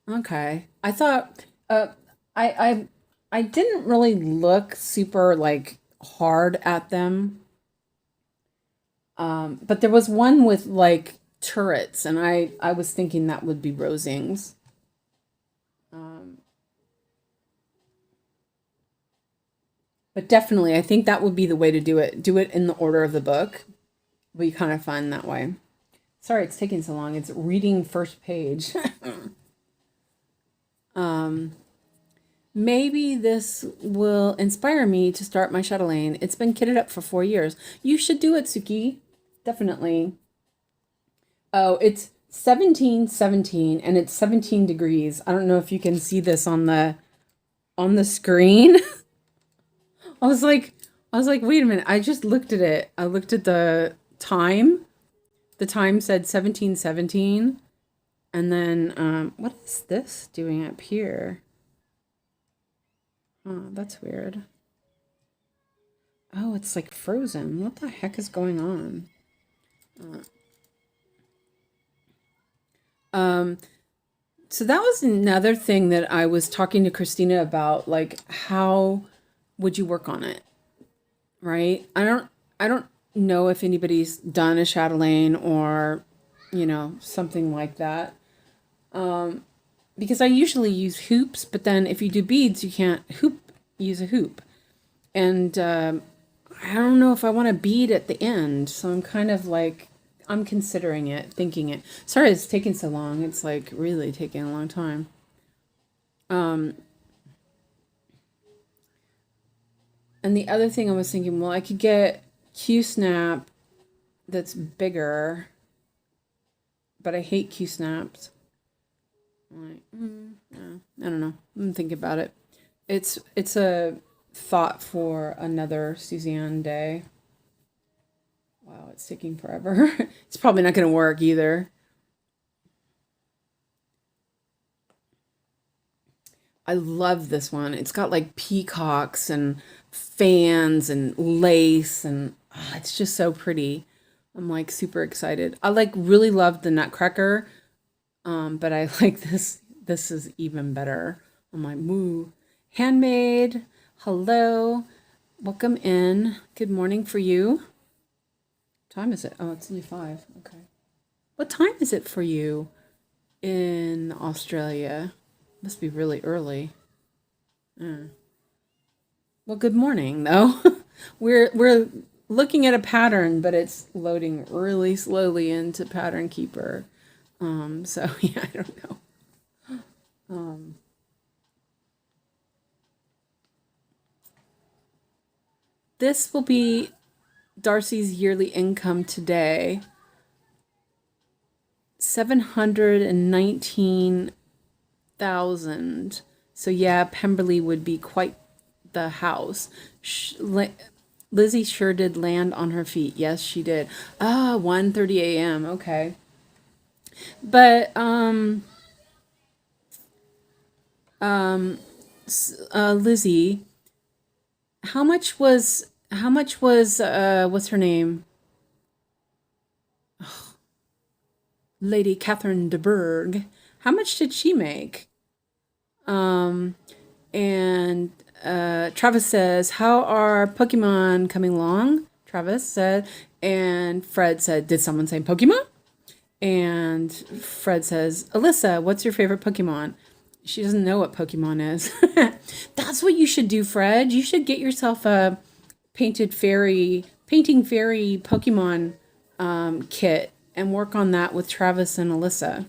Okay. I thought I didn't really look super like hard at them. But there was one with like turrets, and I was thinking that would be 𝐻𝒌𝒻s. But definitely, I think that would be the way to do it. Do it in the order of the book. It'll be kind of fun that way. Sorry it's taking so long. It's reading first page. Maybe this will inspire me to start my chatelaine. It's been kitted up for 4 years. You should do it, Suki. Definitely. Oh, it's 17:17 and it's 17 degrees. I don't know if you can see this on the screen. I was like, wait a minute. I just looked at it. I looked at the time. The time said 17:17. And then, what is this doing up here? Oh, that's weird. Oh, it's like frozen. What the heck is going on? So that was another thing that I was talking to Christina about, like, how would you work on it? Right? I don't know if anybody's done a chatelaine or, something like that. Because I usually use hoops, but then if you do beads, you can't use a hoop. And I don't know if I want a bead at the end. So I'm kind of like, I'm considering it, thinking it. Sorry it's taking so long. It's like really taking a long time. And the other thing I was thinking, well, I could get Q-snap that's bigger, but I hate Q-snaps. Like, yeah, I don't know. I'm thinking about it. It's a thought for another Suzanne day. Wow, it's taking forever. It's probably not going to work either. I love this one. It's got like peacocks and fans and lace, and it's just so pretty. I'm like super excited. I like really love the Nutcracker, but I like this. This is even better. I'm like, moo. Handmade. Hello. Welcome in. Good morning for you. What time is it? Oh, it's only 5. Okay. What time is it for you in Australia? Must be really early. Well, good morning though. We're looking at a pattern, but it's loading really slowly into Pattern Keeper. So yeah, I don't know. This will be Darcy's yearly income today. 719,000. So yeah, Pemberley would be quite the house. Lizzie sure did land on her feet. Yes, she did. 1:30 a.m. Okay. But Lizzie, how much was what's her name? Lady Catherine de Bourgh. How much did she make? And Travis says, how are Pokemon coming along? Travis said, and Fred said, did someone say Pokemon? And Fred says, Alyssa, what's your favorite Pokemon? She doesn't know what Pokemon is. That's what you should do, Fred. You should get yourself a painting fairy Pokemon kit and work on that with Travis and Alyssa.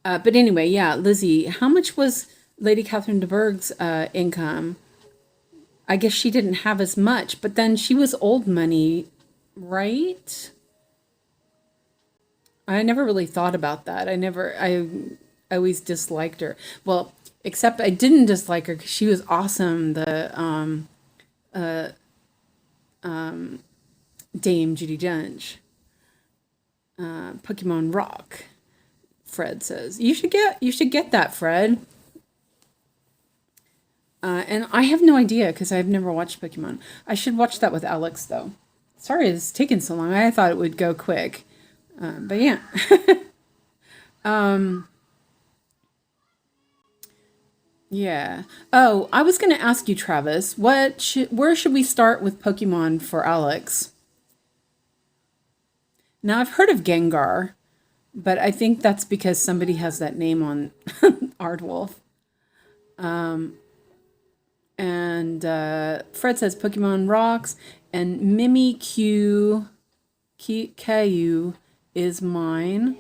But anyway, yeah, Lizzie, how much was Lady Catherine de Bourgh's income? I guess she didn't have as much, but then she was old money, right? I never really thought about that. I always disliked her. Well, except I didn't dislike her because she was awesome. The Dame Judi Dench, Pokemon Rock. Fred says you should get that, Fred. And I have no idea because I've never watched Pokemon. I should watch that with Alex though. Sorry it's taken so long. I thought it would go quick, but yeah. Yeah. Oh, I was going to ask you, Travis, where should we start with Pokemon for Alex? Now, I've heard of Gengar, but I think that's because somebody has that name on Aardwolf. And Fred says Pokemon rocks, and Mimikyu Caillou is mine.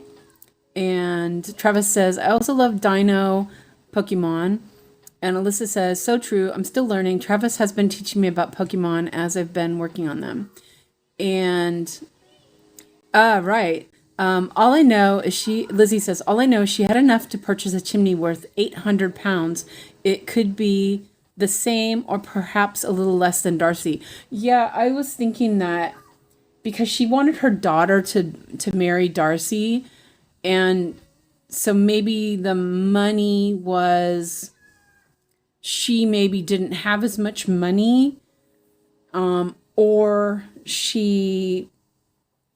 And Travis says, I also love Dino Pokemon. And Alyssa says, so true. I'm still learning. Travis has been teaching me about Pokemon as I've been working on them. And, right. All I know is Lizzie says, all I know is she had enough to purchase a chimney worth 800 pounds. It could be the same or perhaps a little less than Darcy. Yeah, I was thinking that because she wanted her daughter to marry Darcy. And so maybe the money was, she maybe didn't have as much money, or she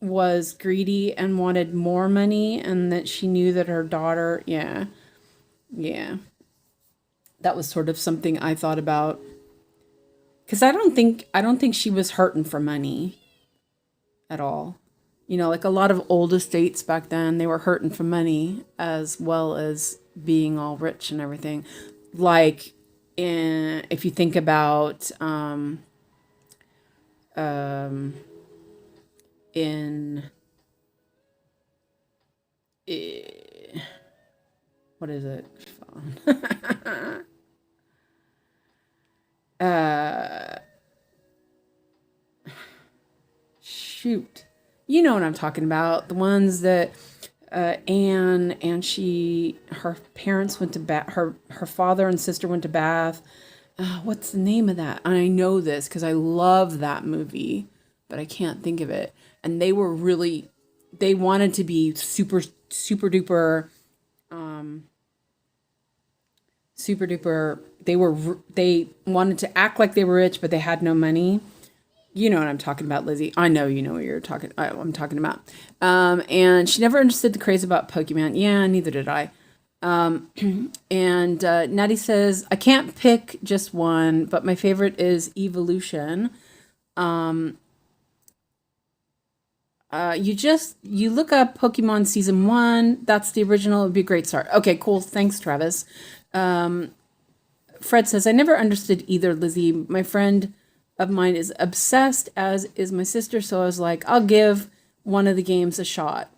was greedy and wanted more money, and that she knew that her daughter, yeah. That was sort of something I thought about. Because I don't think she was hurting for money at all. You know, like a lot of old estates back then, they were hurting for money as well as being all rich and everything. Like, if you think about in what is it? Shoot, you know what I'm talking about. The ones that Anne and her parents went to Bath. Her father and sister went to Bath. What's the name of that? I know this because I love that movie, but I can't think of it. And they wanted to be super duper, super duper. They wanted to act like they were rich, but they had no money. You know what I'm talking about, Lizzie. I know you know what I'm talking about. And she never understood the craze about Pokemon. Yeah, neither did I. And Natty says, I can't pick just one, but my favorite is Evolution. You look up Pokemon Season 1. That's the original. It would be a great start. Okay, cool. Thanks, Travis. Fred says, I never understood either, Lizzie. My friend of mine is obsessed, as is my sister, so I was like, I'll give one of the games a shot.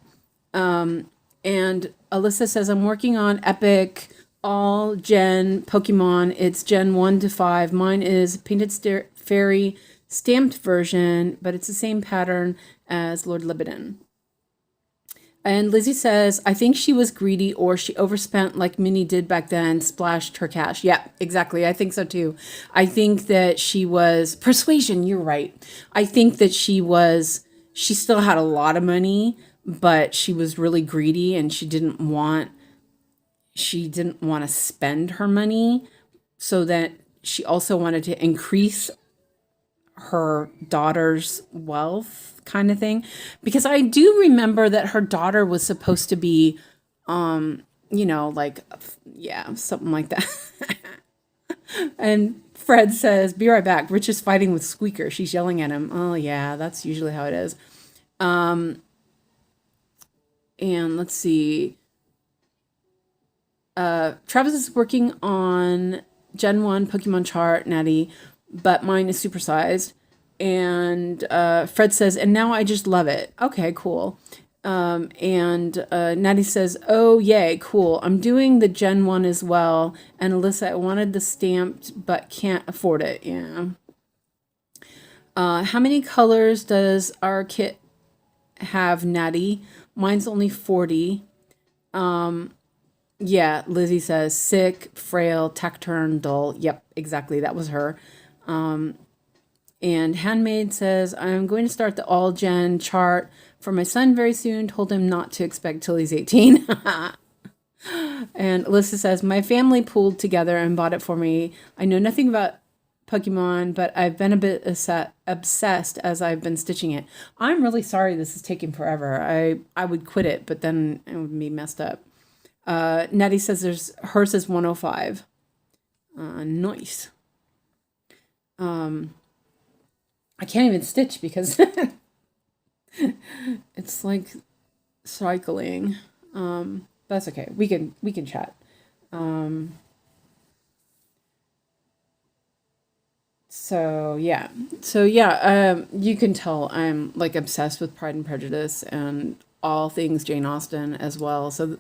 And Alyssa says, I'm working on Epic all gen Pokemon. It's gen 1 to 5. Mine is Painted Fairy stamped version, but it's the same pattern as Lord Libidin. And Lizzie says, I think she was greedy or she overspent like Minnie did back then, splashed her cash. Yeah, exactly. I think so too. I think that she was persuasion. You're right. I think that she still had a lot of money, but she was really greedy and she didn't want to spend her money, so that she also wanted to increase her daughter's wealth, kind of thing. Because I do remember that her daughter was supposed to be, something like that. And Fred says, "Be right back. Rich is fighting with Squeaker. She's yelling at him." Oh yeah, that's usually how it is. And let's see. Travis is working on Gen 1 Pokemon chart, Natty, but mine is supersized. And Fred says, "And now I just love it." Okay, cool. And Natty says, "Oh, yay, cool. I'm doing the Gen 1 as well. And Alyssa, I wanted the stamped, but can't afford it." Yeah. How many colors does our kit have, Natty? Mine's only 40. Yeah, Lizzie says, sick, frail, taciturn, dull. Yep, exactly. That was her. And Handmaid says, "I'm going to start the all gen chart for my son very soon. Told him not to expect till he's 18. And Alyssa says, "My family pooled together and bought it for me. I know nothing about Pokemon, but I've been a bit obsessed as I've been stitching it." I'm really sorry this is taking forever. I would quit it, but then it would be messed up. Nettie says hers is 105. Nice. I can't even stitch because it's like cycling. That's okay. We can chat. So yeah. You can tell I'm like obsessed with Pride and Prejudice and all things Jane Austen as well. So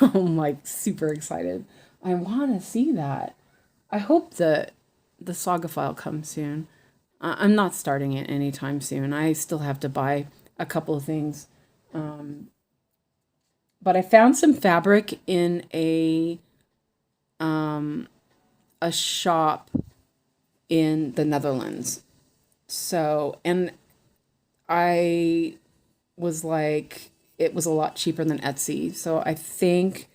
I'm like super excited. I want to see that. I hope the saga file comes soon. I'm not starting it anytime soon. I still have to buy a couple of things. But I found some fabric in a shop in the Netherlands. So, and I was like, it was a lot cheaper than Etsy. So I think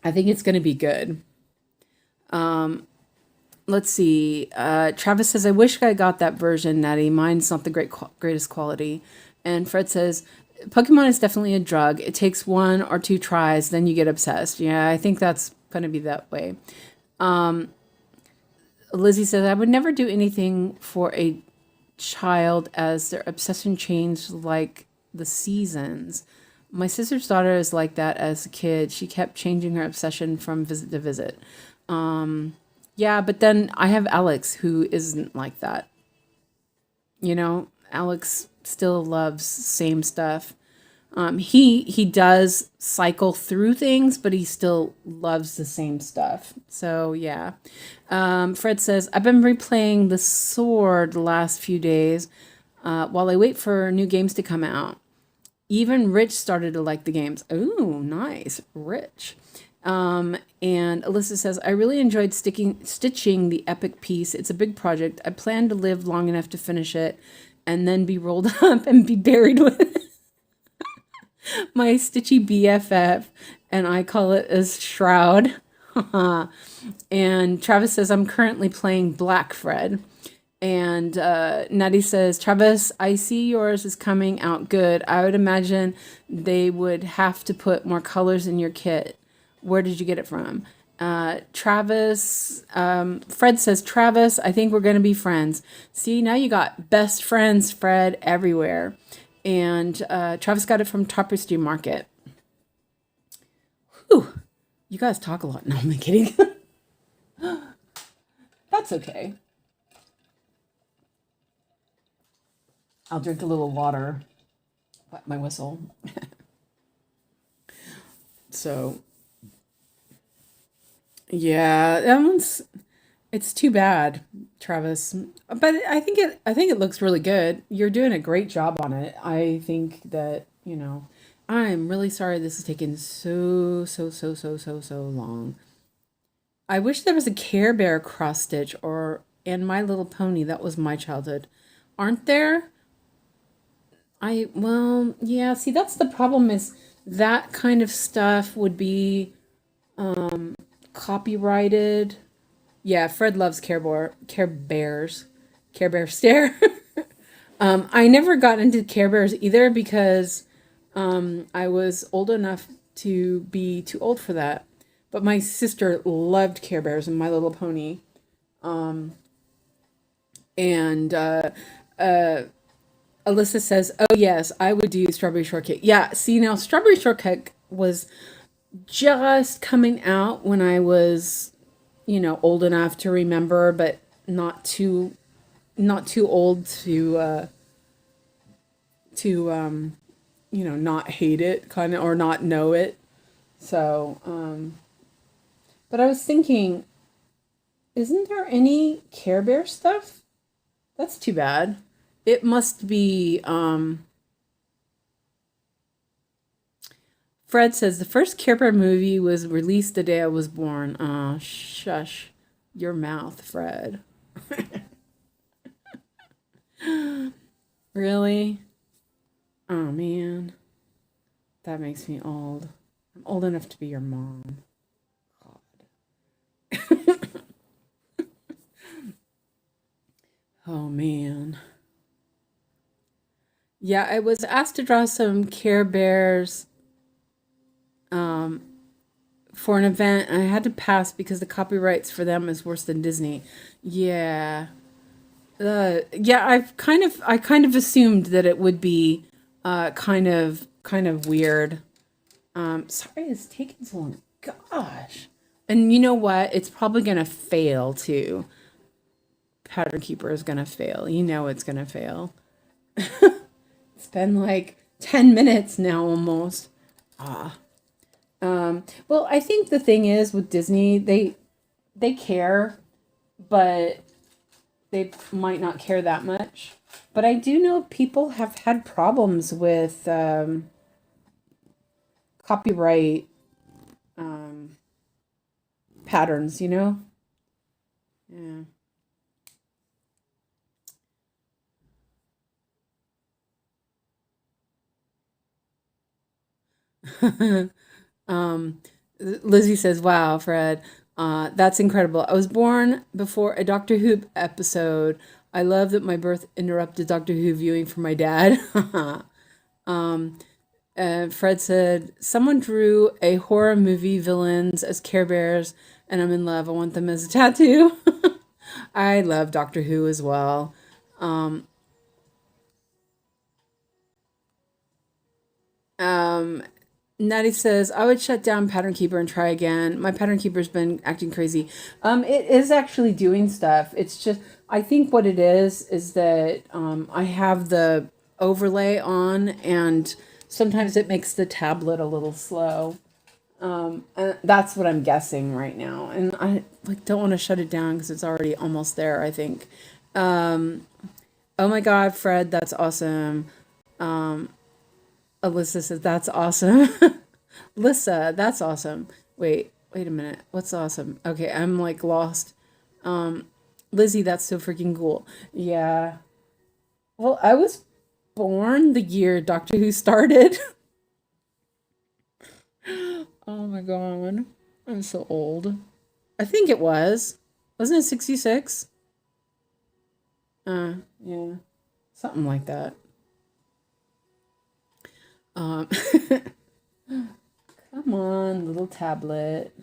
it's going to be good. Let's see. Travis says, "I wish I got that version, Natty. Mine's not the greatest quality." And Fred says, "Pokemon is definitely a drug. It takes one or two tries, then you get obsessed." Yeah, I think that's going to be that way. Lizzie says, "I would never do anything for a child as their obsession changed like the seasons. My sister's daughter is like that as a kid. She kept changing her obsession from visit to visit." Yeah, but then I have Alex who isn't like that. Alex still loves same stuff. He does cycle through things, but he still loves the same stuff. So yeah. Fred says, "I've been replaying the Sword the last few days while I wait for new games to come out. Even Rich started to like the games." Ooh, nice, Rich. And Alyssa says, "I really enjoyed stitching the epic piece. It's a big project. I plan to live long enough to finish it and then be rolled up and be buried with my stitchy BFF, and I call it a shroud." And Travis says, "I'm currently playing Black Fred." And Natty says, "Travis, I see yours is coming out good. I would imagine they would have to put more colors in your kit. Where did you get it from?" Fred says, "Travis, I think we're going to be friends." See, now you got best friends, Fred, everywhere. And Travis got it from Tapestry Market. Whew, you guys talk a lot. No, I'm kidding. That's okay. I'll drink a little water. Wet my whistle. So yeah, it's too bad, Travis. But I think it looks really good. You're doing a great job on it. I think that, I'm really sorry this has taken so long. I wish there was a Care Bear cross stitch or and My Little Pony. That was my childhood. Aren't there? Well, yeah, see, that's the problem is that kind of stuff would be copyrighted. Yeah, Fred loves Care Bear stare. I never got into Care Bears either because I was old enough to be too old for that. But my sister loved Care Bears and My Little Pony. And Alyssa says, "Oh yes, I would do strawberry shortcake." Yeah, see now, strawberry shortcake was just coming out when I was, old enough to remember, but not too old to not hate it, kind of, or not know it. So, but I was thinking, isn't there any Care Bear stuff? That's too bad. It must be. Fred says the first Care Bear movie was released the day I was born. Oh, shush your mouth, Fred. Really? Oh man, that makes me old. I'm old enough to be your mom. God. Oh man. Yeah, I was asked to draw some Care Bears um, for an event, and I had to pass because the copyrights for them is worse than Disney. Yeah. Yeah, I kind of assumed that it would be kind of weird. Sorry it's taking so long. Gosh. And you know what? It's probably gonna fail too. Pattern Keeper is gonna fail. You know it's gonna fail. It's been like 10 minutes now almost. Ah. Well, I think the thing is with Disney, they care, but they might not care that much. But I do know people have had problems with copyright um, patterns, you know? Yeah. Lizzie says, "Wow, Fred, that's incredible. I was born before a Doctor Who episode. I love that my birth interrupted Doctor Who viewing for my dad." And Fred said, "Someone drew a horror movie villains as Care Bears, and I'm in love. I want them as a tattoo." I love Doctor Who as well. Um, um, Natty says, "I would shut down Pattern Keeper and try again. My Pattern Keeper's been acting crazy." It is actually doing stuff. It's just, I think what it is that I have the overlay on, and sometimes it makes the tablet a little slow. And that's what I'm guessing right now. And I like don't want to shut it down because it's already almost there, I think. Um, oh my God, Fred, that's awesome. Um, Alyssa says, "That's awesome." Lissa, that's awesome. Wait a minute. What's awesome? Okay, I'm like lost. Um, Lizzie, that's so freaking cool. Yeah. Well, I was born the year Doctor Who started. Oh my God. I'm so old. I think it was. Wasn't it 66? Yeah. Something like that. Um, come on, little tablet.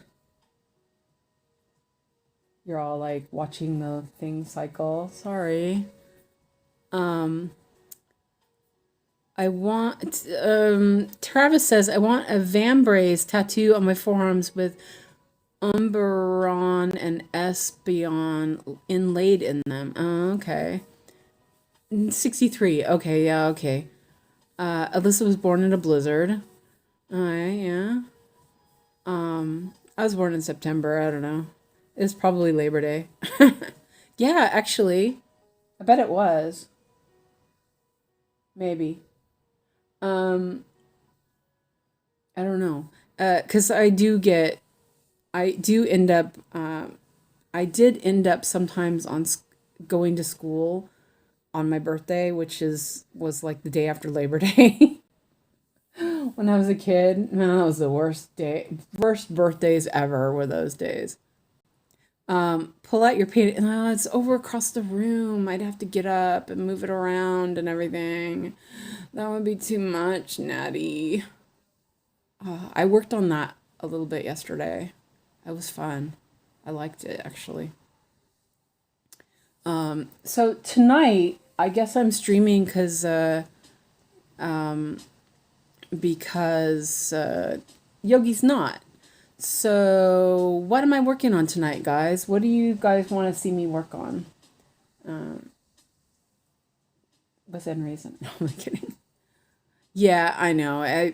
You're all like watching the thing cycle. Sorry. Um, Travis says, "I want a vambrace tattoo on my forearms with Umberon and Espeon inlaid in them." Oh, okay. 63. Okay, yeah, okay. Alyssa was born in a blizzard. Alright, yeah. I was born in September. I don't know. It's probably Labor Day. Yeah, actually, I bet it was. Maybe. Um, I don't know. Because I do end up, I did end up sometimes going to school on my birthday, which was like the day after Labor Day. When I was a kid. Man, that was the worst birthdays ever were those days. Pull out your paint. It's over across the room. I'd have to get up and move it around and everything. That would be too much, Natty. I worked on that a little bit yesterday. It was fun. I liked it actually. So tonight, I guess I'm streaming because Yogi's not. So what am I working on tonight, guys? What do you guys want to see me work on? Within reason. No, I'm kidding. Yeah, I know. I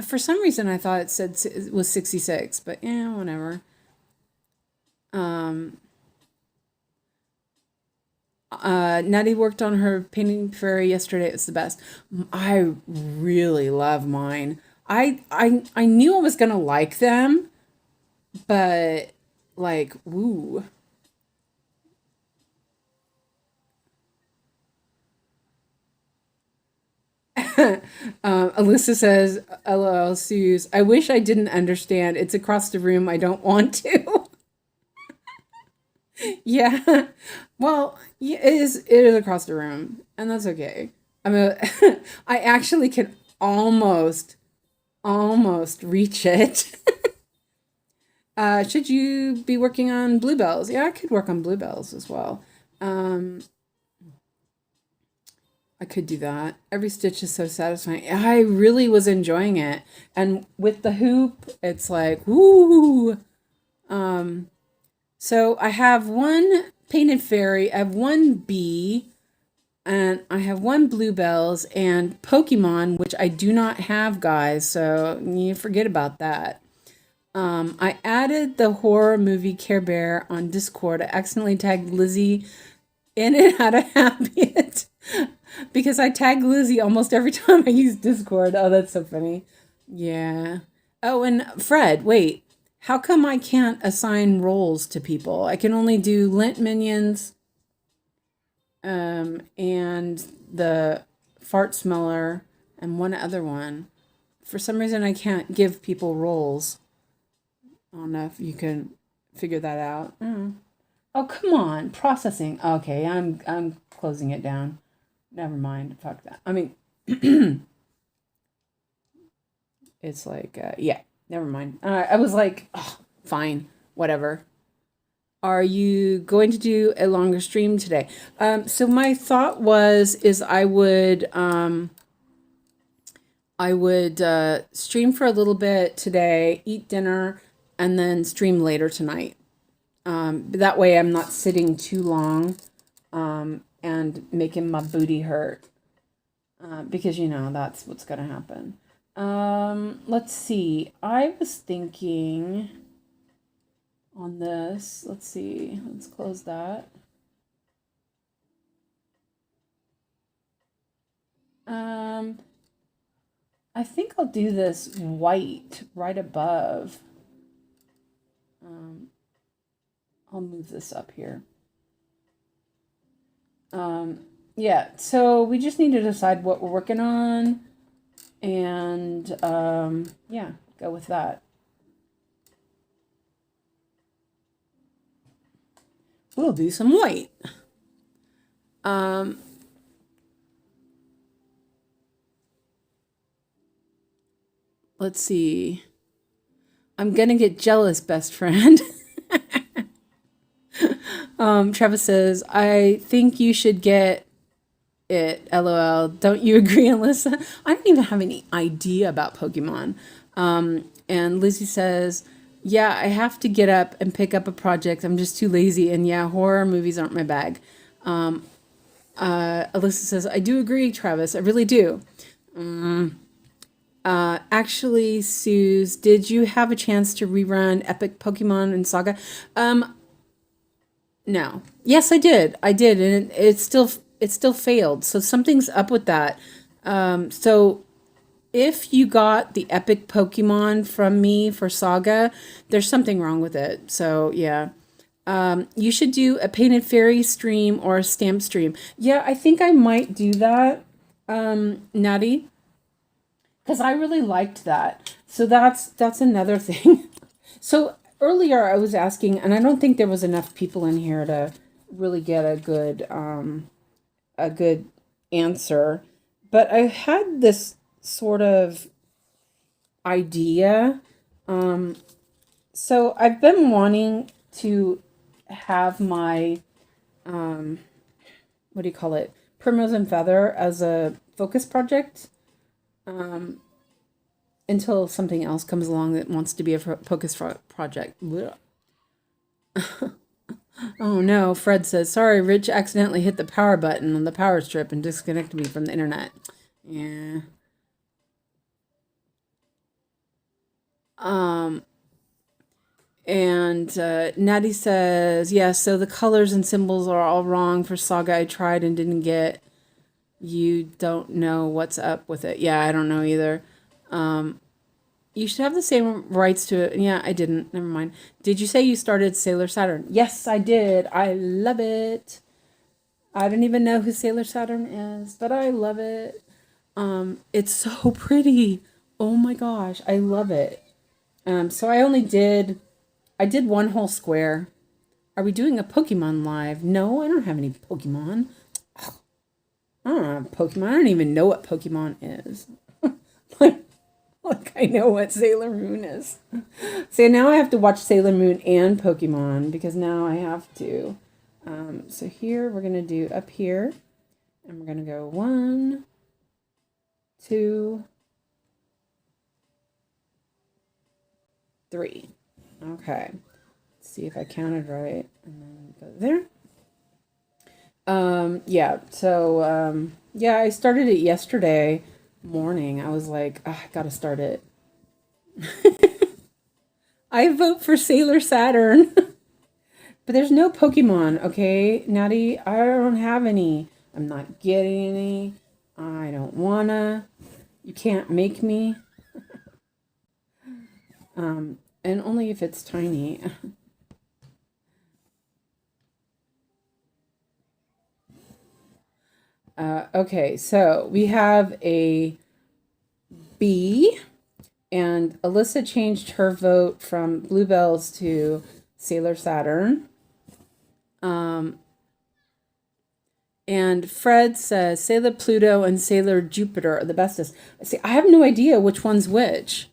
for some reason I thought it said it was 66, but yeah, whatever. Nettie worked on her painting fairy yesterday. It's the best. I really love mine. I knew I was gonna like them, but like, woo. Alyssa says, "LOL, Suze. I wish I didn't understand. It's across the room. I don't want to." Yeah. Well, yeah, it is across the room, and that's okay. I mean, I actually can almost reach it. Should you be working on bluebells? Yeah, I could work on bluebells as well. Um, I could do that. Every stitch is so satisfying. I really was enjoying it. And with the hoop, it's like, woo. Um, so I have one painted fairy, I have one bee, and I have one bluebells and Pokemon, which I do not have, guys. So you forget about that. I added the horror movie Care Bear on Discord. I accidentally tagged Lizzie in and out of habit because I tag Lizzie almost every time I use Discord. Oh, that's so funny. Yeah. Oh, and Fred, wait. How come I can't assign roles to people? I can only do lint minions, and the fart smeller, and one other one. For some reason, I can't give people roles. I don't know if you can figure that out. Oh, come on, processing. Okay, I'm closing it down. Never mind. Fuck that. I mean, it's like, yeah, never mind. I was like, oh, fine, whatever. Are you going to do a longer stream today? So my thought was, is I would stream for a little bit today, eat dinner, and then stream later tonight. That way I'm not sitting too long, and making my booty hurt, because you know that's what's gonna happen. Let's see. I was thinking on this. Let's see. Let's close that. I think I'll do this white right above. I'll move this up here. Yeah, so we just need to decide what we're working on, and yeah, go with that. We'll do some white. Let's see. I'm gonna get jealous, best friend. Travis says, I think you should get it. LOL. Don't you agree, Alyssa? I don't even have any idea about Pokemon. And Lizzie says, yeah, I have to get up and pick up a project. I'm just too lazy. And yeah, horror movies aren't my bag. Alyssa says, I do agree, Travis. I really do. Actually, Suze, did you have a chance to rerun Epic Pokemon and Saga? No. Yes, I did. I did, and it still failed. So something's up with that. So if you got the epic Pokemon from me for Saga, there's something wrong with it. So yeah. You should do a painted fairy stream or a stamp stream. Yeah, I think I might do that, Natty, because I really liked that. So that's another thing. So earlier I was asking, and I don't think there was enough people in here to really get a good answer. But I had this sort of idea. So I've been wanting to have my what do you call it? Primrose and Feather as a focus project. Until something else comes along that wants to be a focus project. Oh no, Fred says, sorry, Rich accidentally hit the power button on the power strip and disconnected me from the internet. Yeah. And Natty says, yeah, so the colors and symbols are all wrong for Saga. I tried and didn't get. You don't know what's up with it. Yeah, I don't know either. You should have the same rights to it. Yeah, I didn't. Never mind. Did you say you started Sailor Saturn? Yes, I did. I love it. I don't even know who Sailor Saturn is, but I love it. It's so pretty. Oh my gosh, I love it. So I did one whole square. Are we doing a Pokemon live? No, I don't have any Pokemon. I don't have Pokemon. I don't even know what Pokemon is. Like I know what Sailor Moon is. So now I have to watch Sailor Moon and Pokemon because now I have to. So here we're going to do up here. And we're going to go 1, 2, 3. Okay. Let's see if I counted right. And then go there. Yeah. So, yeah, I started it yesterday morning. I was like, oh, I gotta start it. I vote for Sailor Saturn. But there's no Pokemon, okay, Natty? I don't have any. I'm not getting any. I don't wanna. You can't make me. And only if it's tiny. Okay, so we have a B, and Alyssa changed her vote from Bluebells to Sailor Saturn. And Fred says Sailor Pluto and Sailor Jupiter are the bestest. See, I have no idea which one's which.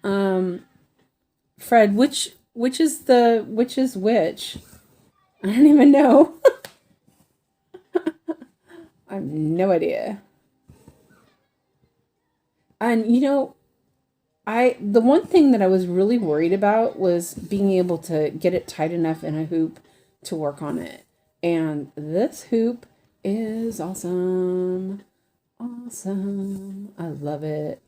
Fred, which is which? I don't even know. I have no idea. And you know, the one thing that I was really worried about was being able to get it tight enough in a hoop to work on it. And this hoop is awesome. Awesome. I love it.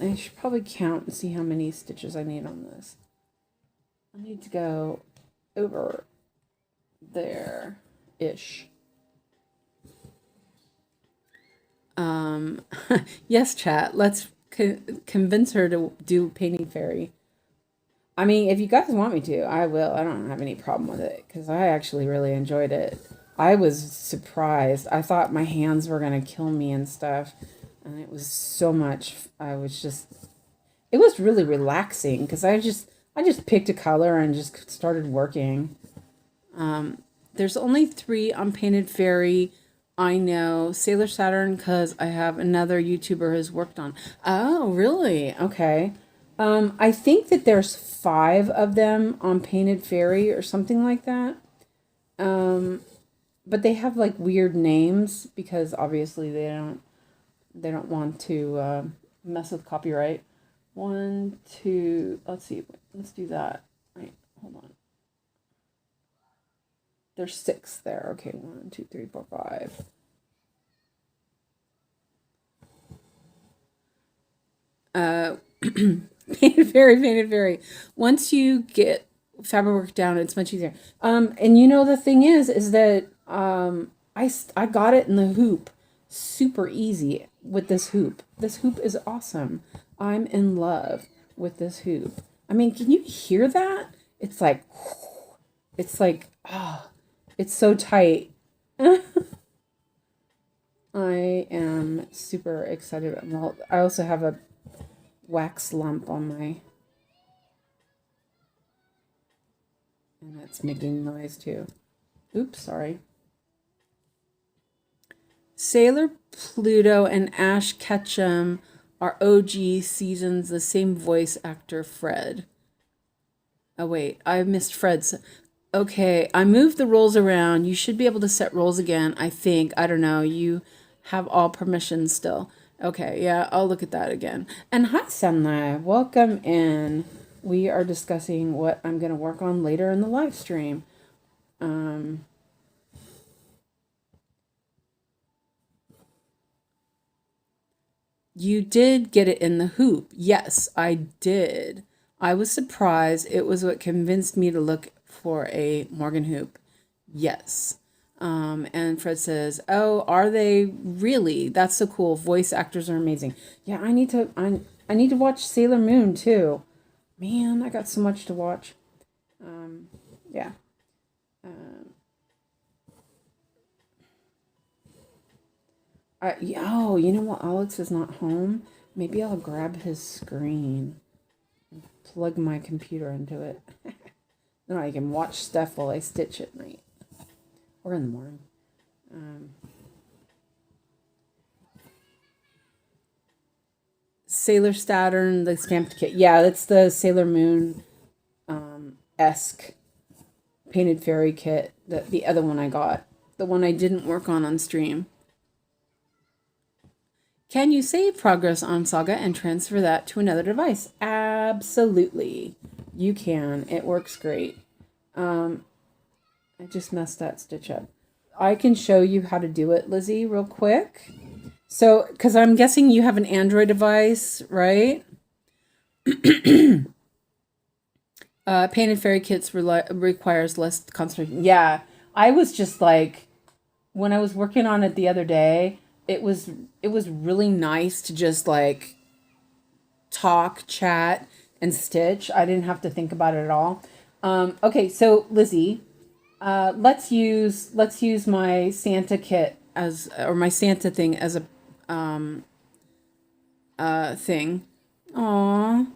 I should probably count and see how many stitches I need on this. I need to go over there-ish. Yes, chat. Let's convince her to do Painting Fairy. I mean, if you guys want me to, I will. I don't have any problem with it because I actually really enjoyed it. I was surprised. I thought my hands were going to kill me and stuff. And it was so much. It was really relaxing because I just picked a color and just started working. There's only 3 on Painted Fairy. I know Sailor Saturn because I have another YouTuber who's worked on. Oh, really? Okay. I think that there's 5 of them on Painted Fairy or something like that. But they have like weird names because obviously they don't want to mess with copyright. 1, 2. Let's see. Let's do that. Right. Hold on. There's 6 there. Okay. 1, 2, 3, 4, 5. Painted Fairy. Once you get fabric work down, it's much easier. And you know the thing is that I got it in the hoop super easy with this hoop. This hoop is awesome. I'm in love with this hoop. I mean, can you hear that? It's like, oh, it's so tight. I am super excited. Well, I also have a wax lump on my, and that's making noise too. Oops, sorry. Sailor Pluto and Ash Ketchum are OG seasons, the same voice actor, Fred. Oh, wait, I missed Fred's. Okay, I moved the roles around. You should be able to set roles again, I think. I don't know. You have all permissions still. Okay, yeah, I'll look at that again. And hi, Sunlight. Welcome in. We are discussing what I'm going to work on later in the live stream. You did get it in the hoop. Yes, I did. I was surprised. It was what convinced me to look for a Morgan hoop. Yes. And Fred says, "Oh, are they really? That's so cool. Voice actors are amazing." Yeah, I need to watch Sailor Moon too. Man, I got so much to watch. Yeah. Oh, you know what? Alex is not home. Maybe I'll grab his screen and plug my computer into it. Then I can watch stuff while I stitch at night or in the morning. Sailor Saturn, the stamped kit. Yeah, that's the Sailor Moon esque painted fairy kit. The other one I got. The one I didn't work on stream. Can you save progress on Saga and transfer that to another device? Absolutely. You can. It works great. I just messed that stitch up. I can show you how to do it, Lizzie, real quick. So, because I'm guessing you have an Android device, right? Painted fairy kits requires less concentration. Yeah, I was just like, when I was working on it the other day, it was really nice to just like talk, chat, and stitch. I didn't have to think about it at all. Okay, so Lizzie, let's use my Santa kit as, or my Santa thing as a thing. Aw,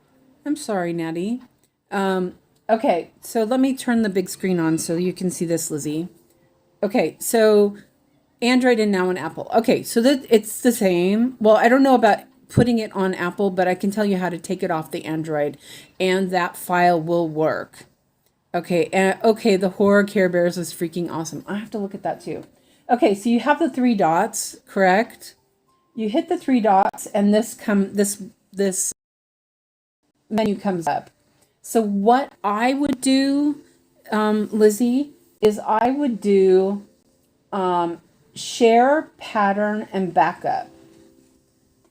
I'm sorry, Natty. Okay, so let me turn the big screen on so you can see this, Lizzie. Okay, so Android and now on Apple. Okay, so that it's the same. Well, I don't know about putting it on Apple, but I can tell you how to take it off the Android, and that file will work. Okay, okay, the horror Care Bears is freaking awesome. I have to look at that too. Okay, so you have the 3 dots, correct? You hit the 3 dots, and this menu comes up. So what I would do, Lizzie, is I would do share, pattern, and backup.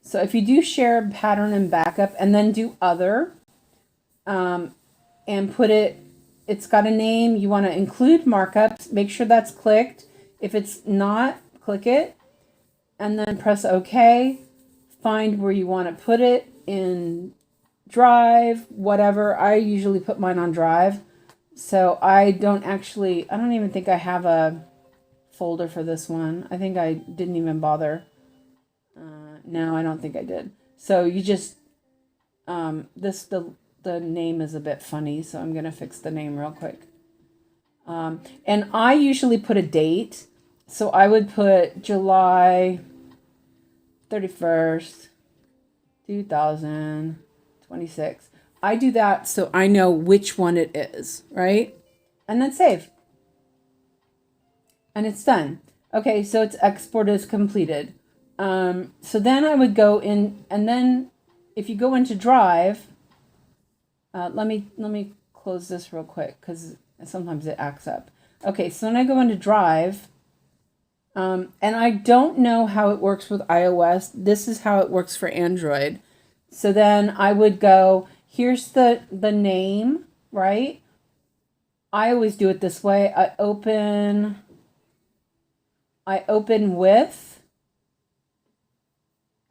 So if you do share, pattern, and backup, and then do other, and put it, it's got a name, you want to include markups, make sure that's clicked. If it's not, click it, and then press OK. Find where you want to put it in Drive, whatever. I usually put mine on Drive. So I don't even think I have a folder for this one. I think I didn't even bother. No, I don't think I did. So you just, the name is a bit funny, so I'm going to fix the name real quick. And I usually put a date. So I would put July 31st, 2026. I do that so I know which one it is, right? And then save. And it's done. Okay, so its export is completed. So then I would go in, and then if you go into Drive, let me close this real quick because sometimes it acts up. Okay, so then I go into Drive, and I don't know how it works with iOS. This is how it works for Android. So then I would go, here's the name, right? I always do it this way. I open with,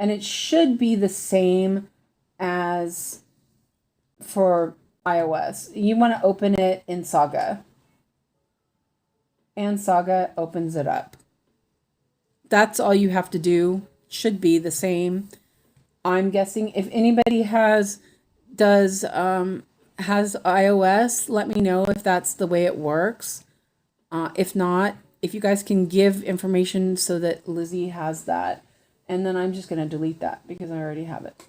and it should be the same as for iOS. You want to open it in Saga, and Saga opens it up. That's all you have to do. Should be the same. I'm guessing if anybody has iOS, let me know if that's the way it works. If not, if you guys can give information so that Lizzie has that, and then I'm just going to delete that because I already have it.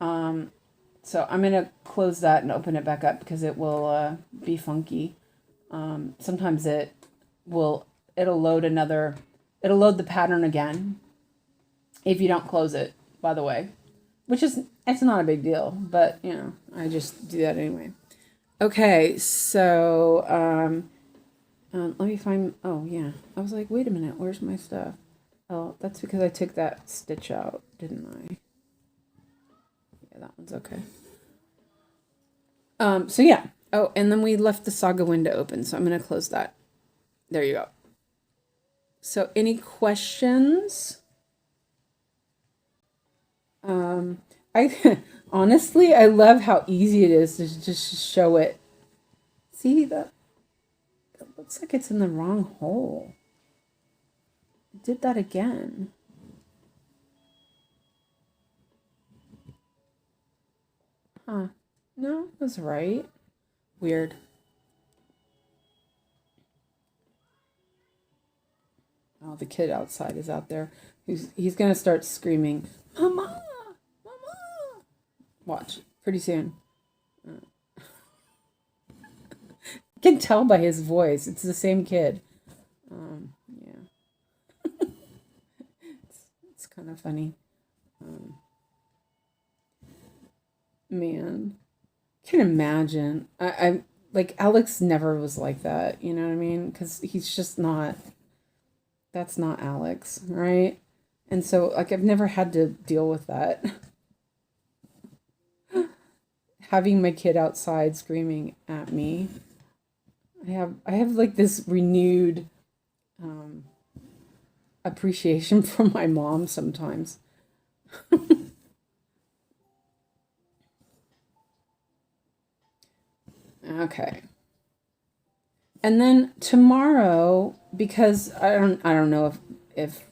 So I'm going to close that and open it back up because it will be funky. sometimes it'll load the pattern again if you don't close it, by the way, it's not a big deal, but I just do that anyway. Okay, so let me find, oh yeah, I was like, wait a minute, where's my stuff? Oh, that's because I took that stitch out, didn't I? Yeah, that one's okay. So yeah. Oh, and then we left the saga window open, so I'm going to close that. There you go. So any questions? I honestly, I love how easy it is to just show it. See, that looks like it's in the wrong hole. I did that again. Huh. No, that's right. Weird. Oh, the kid outside is out there. He's gonna start screaming, "Mama! Mama!" Watch. Pretty soon. I can tell by his voice. It's the same kid. Yeah. It's kind of funny. Man. Can imagine. I like Alex never was like that, you know what I mean? Because he's just not. That's not Alex, right? And so, like, I've never had to deal with that. Having my kid outside screaming at me, I have like this renewed appreciation for my mom sometimes. Okay. And then tomorrow, because I don't know if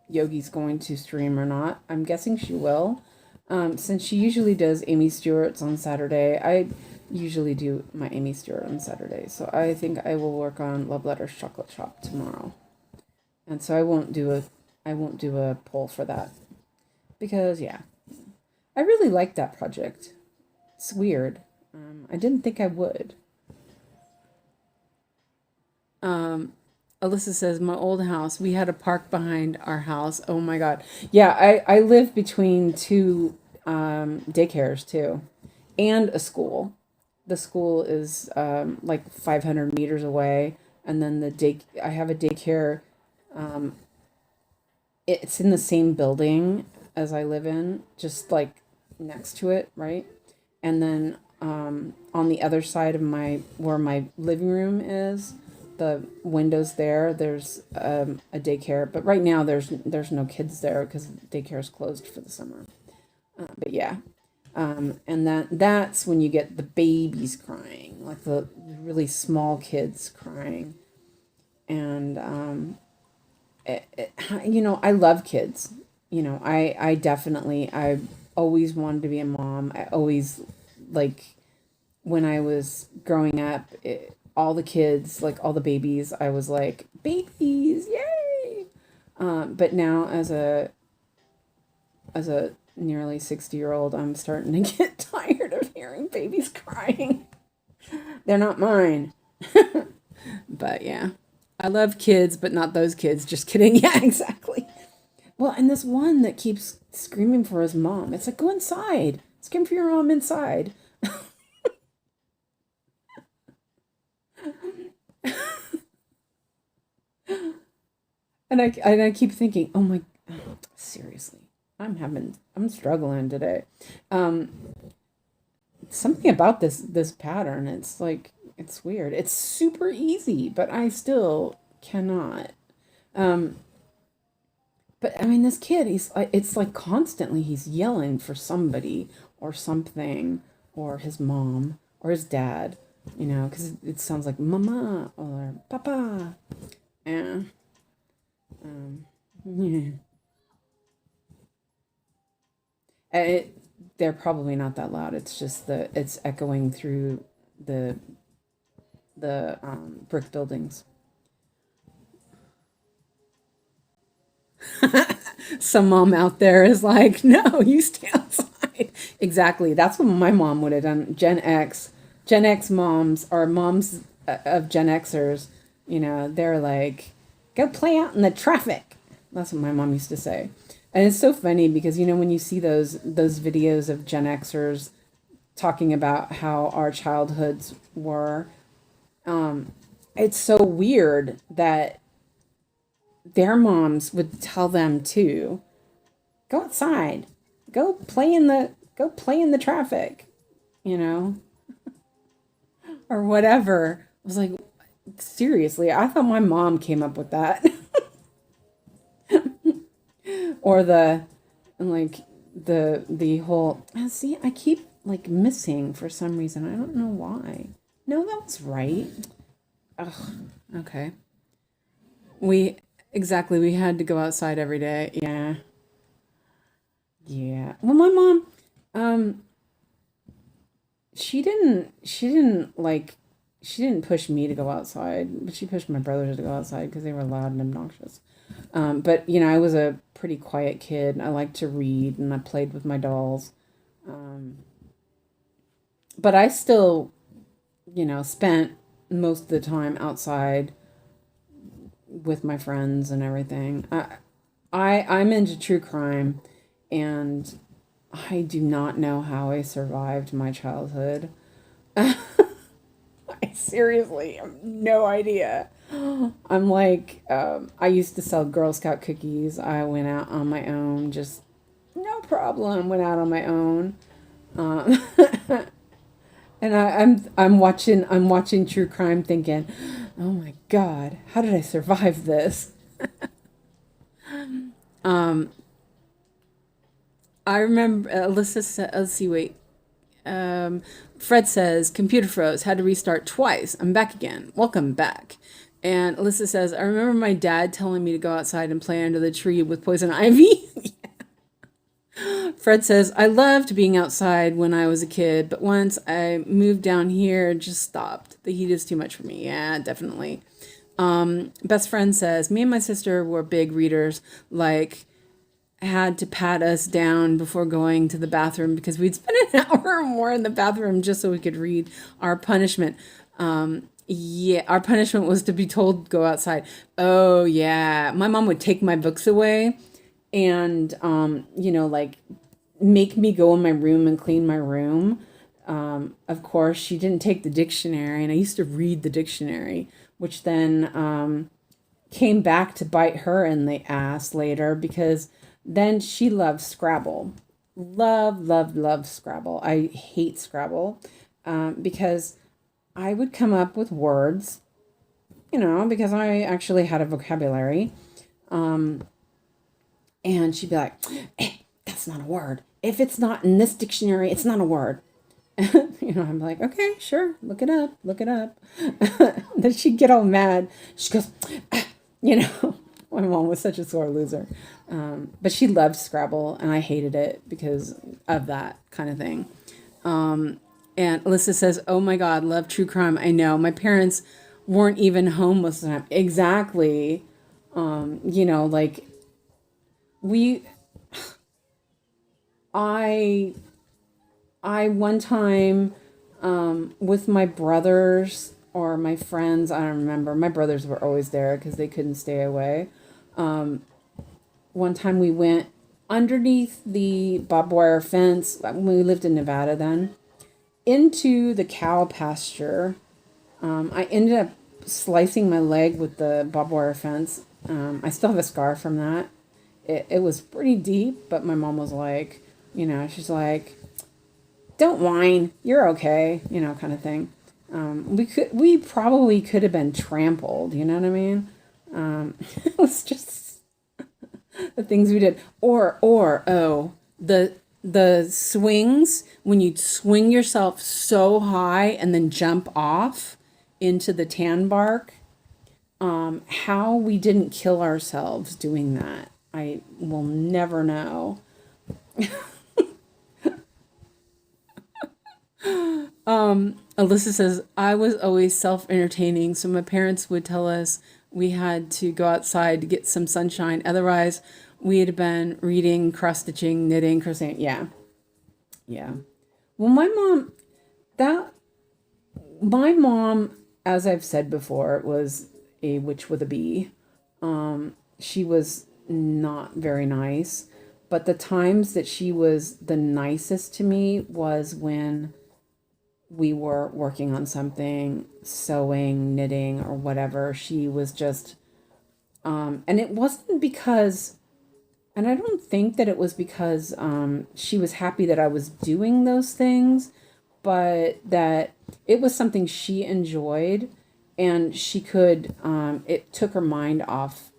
Yogi's going to stream or not. I'm guessing she will. Since she usually does Amy Stewart's on Saturday, I usually do my Amy Stewart on Saturday. So I think I will work on Love Letters Chocolate Shop tomorrow. And so I won't do a poll for that. Because yeah. I really like that project. It's weird. I didn't think I would. Alyssa says, my old house, we had a park behind our house. Oh my God. Yeah, I live between two daycares too, and a school. The school is like 500 meters away. And then I have a daycare. It's in the same building as I live in, just like next to it, right? And then on the other side of where my living room is, the windows there's a daycare, but right now there's no kids there because daycare is closed for the summer. But yeah, and that's when you get the babies crying, like the really small kids crying, and I love kids. I always wanted to be a mom. I always, like, when I was growing up, all the kids, like all the babies, I was like, babies, yay! But now as a nearly 60-year-old, I'm starting to get tired of hearing babies crying. They're not mine. But yeah, I love kids, but not those kids. Just kidding. Yeah, exactly. Well, and this one that keeps screaming for his mom. It's like, go inside. Scream for your mom inside. And I keep thinking, oh my, seriously, I'm struggling today. Something about this pattern, it's like, it's weird. It's super easy, but I still cannot. But I mean, this kid, it's like constantly he's yelling for somebody or something, or his mom or his dad, because it sounds like mama or papa. Yeah. Yeah. They're probably not that loud. It's just it's echoing through the brick buildings. Some mom out there is like, no, you stay outside. Exactly. That's what my mom would have done. Gen X moms are moms of Gen Xers, you know, they're like, go play out in the traffic. That's what my mom used to say. And it's so funny because, you know, when you see those videos of Gen Xers talking about how our childhoods were, it's so weird that their moms would tell them to go outside, go play in the traffic, you know, or whatever. I was like, seriously, I thought my mom came up with that. Or the whole, see, I keep like missing for some reason. I don't know why. No, that was right. Ugh, okay. We had to go outside every day. Yeah. Yeah. Well, my mom, she didn't push me to go outside, but she pushed my brothers to go outside because they were loud and obnoxious. But you know, I was a pretty quiet kid. I liked to read and I played with my dolls. But I still, you know, spent most of the time outside with my friends and everything. I'm into true crime, and I do not know how I survived my childhood. I seriously have no idea. I'm like, I used to sell Girl Scout cookies. I went out on my own, just no problem. Went out on my own, and I'm watching true crime, thinking, oh my God, how did I survive this? I remember Alyssa said, let's see, wait. Fred says, computer froze, had to restart twice. I'm back again. Welcome back. And Alyssa says, I remember my dad telling me to go outside and play under the tree with poison ivy. Fred says, I loved being outside when I was a kid, but once I moved down here, it just stopped. The heat is too much for me. Yeah, definitely. Best friend says, me and my sister were big readers, like had to pat us down before going to the bathroom because we'd spend an hour or more in the bathroom just so we could read. Our punishment, our punishment was to be told to go outside. Oh yeah, my mom would take my books away and you know, like make me go in my room and clean my room. Of course, she didn't take the dictionary, and I used to read the dictionary, which then came back to bite her in the ass later because then she loved Scrabble. Love Scrabble. I hate Scrabble because I would come up with words, you know, because I actually had a vocabulary. And she'd be like, that's not a word. If it's not in this dictionary, it's not a word. You know, I'm like, okay, sure, look it up. Then she'd get all mad. She goes, you know, my mom was such a sore loser. But she loved Scrabble, and I hated it because of that kind of thing. And Alyssa says, oh my God, love true crime. I know. My parents weren't even home most of the time. Exactly. You know, like I one time with my brothers or my friends, I don't remember. My brothers were always there because they couldn't stay away. One time we went underneath the barbed wire fence when we lived in Nevada then into the cow pasture. I ended up slicing my leg with the barbed wire fence. I still have a scar from that. It was pretty deep, but my mom was like, you know, she's like, don't whine, you're okay, you know, kind of thing. We probably could have been trampled, you know what I mean? It was just the things we did. The swings, when you swing yourself so high and then jump off into the tan bark, how we didn't kill ourselves doing that, I will never know. Alyssa says, I was always self-entertaining, so my parents would tell us we had to go outside to get some sunshine. Otherwise, we had been reading, cross-stitching, knitting, crocheting. Yeah. Yeah. Well, my mom as I've said before, it was a witch with a B. She was not very nice, but the times that she was the nicest to me was when we were working on something, sewing, knitting, or whatever. She was just, and it wasn't because, and I don't think that it was because she was happy that I was doing those things, but that it was something she enjoyed, and she could, it took her mind off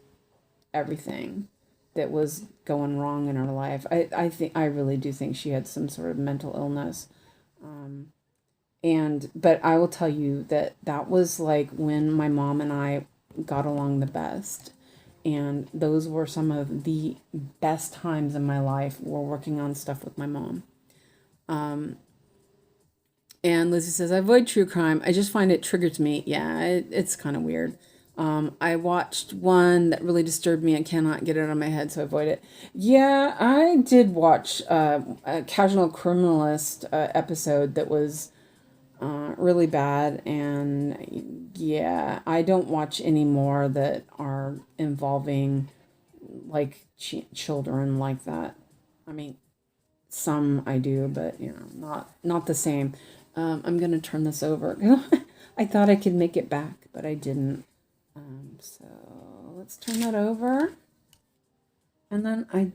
everything that was going wrong in her life. I really do think she had some sort of mental illness. But I will tell you that that was like when my mom and I got along the best. And those were some of the best times in my life, were working on stuff with my mom. And Lizzie says, I avoid true crime. I just find it triggers me. Yeah, it's kind of weird. I watched one that really disturbed me. I cannot get it out of my head, so I avoid it. Yeah, I did watch a Casual Criminalist episode that was really bad. And yeah, I don't watch any more that are involving like children like that. I mean, some I do, but not the same. I'm gonna turn this over. I thought I could make it back, but I didn't. So let's turn that over. And then I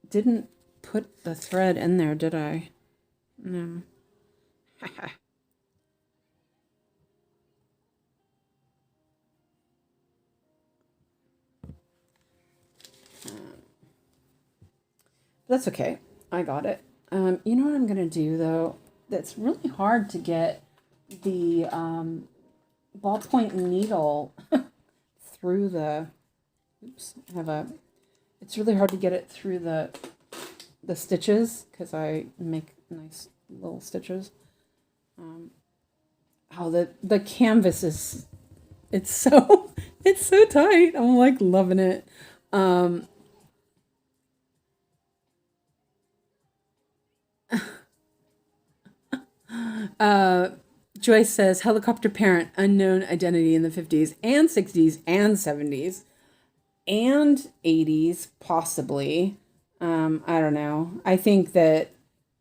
didn't put the thread in there, did I? No. That's okay. I got it. You know what I'm gonna do though? That's really hard to get the ballpoint needle through the. Oops, I have a. It's really hard to get it through the stitches because I make nice little stitches. Oh, the canvas is. It's so it's so tight. I'm like loving it. Joyce says helicopter parent, unknown identity in the 50s and 60s and 70s and 80s, possibly. I don't know. I think that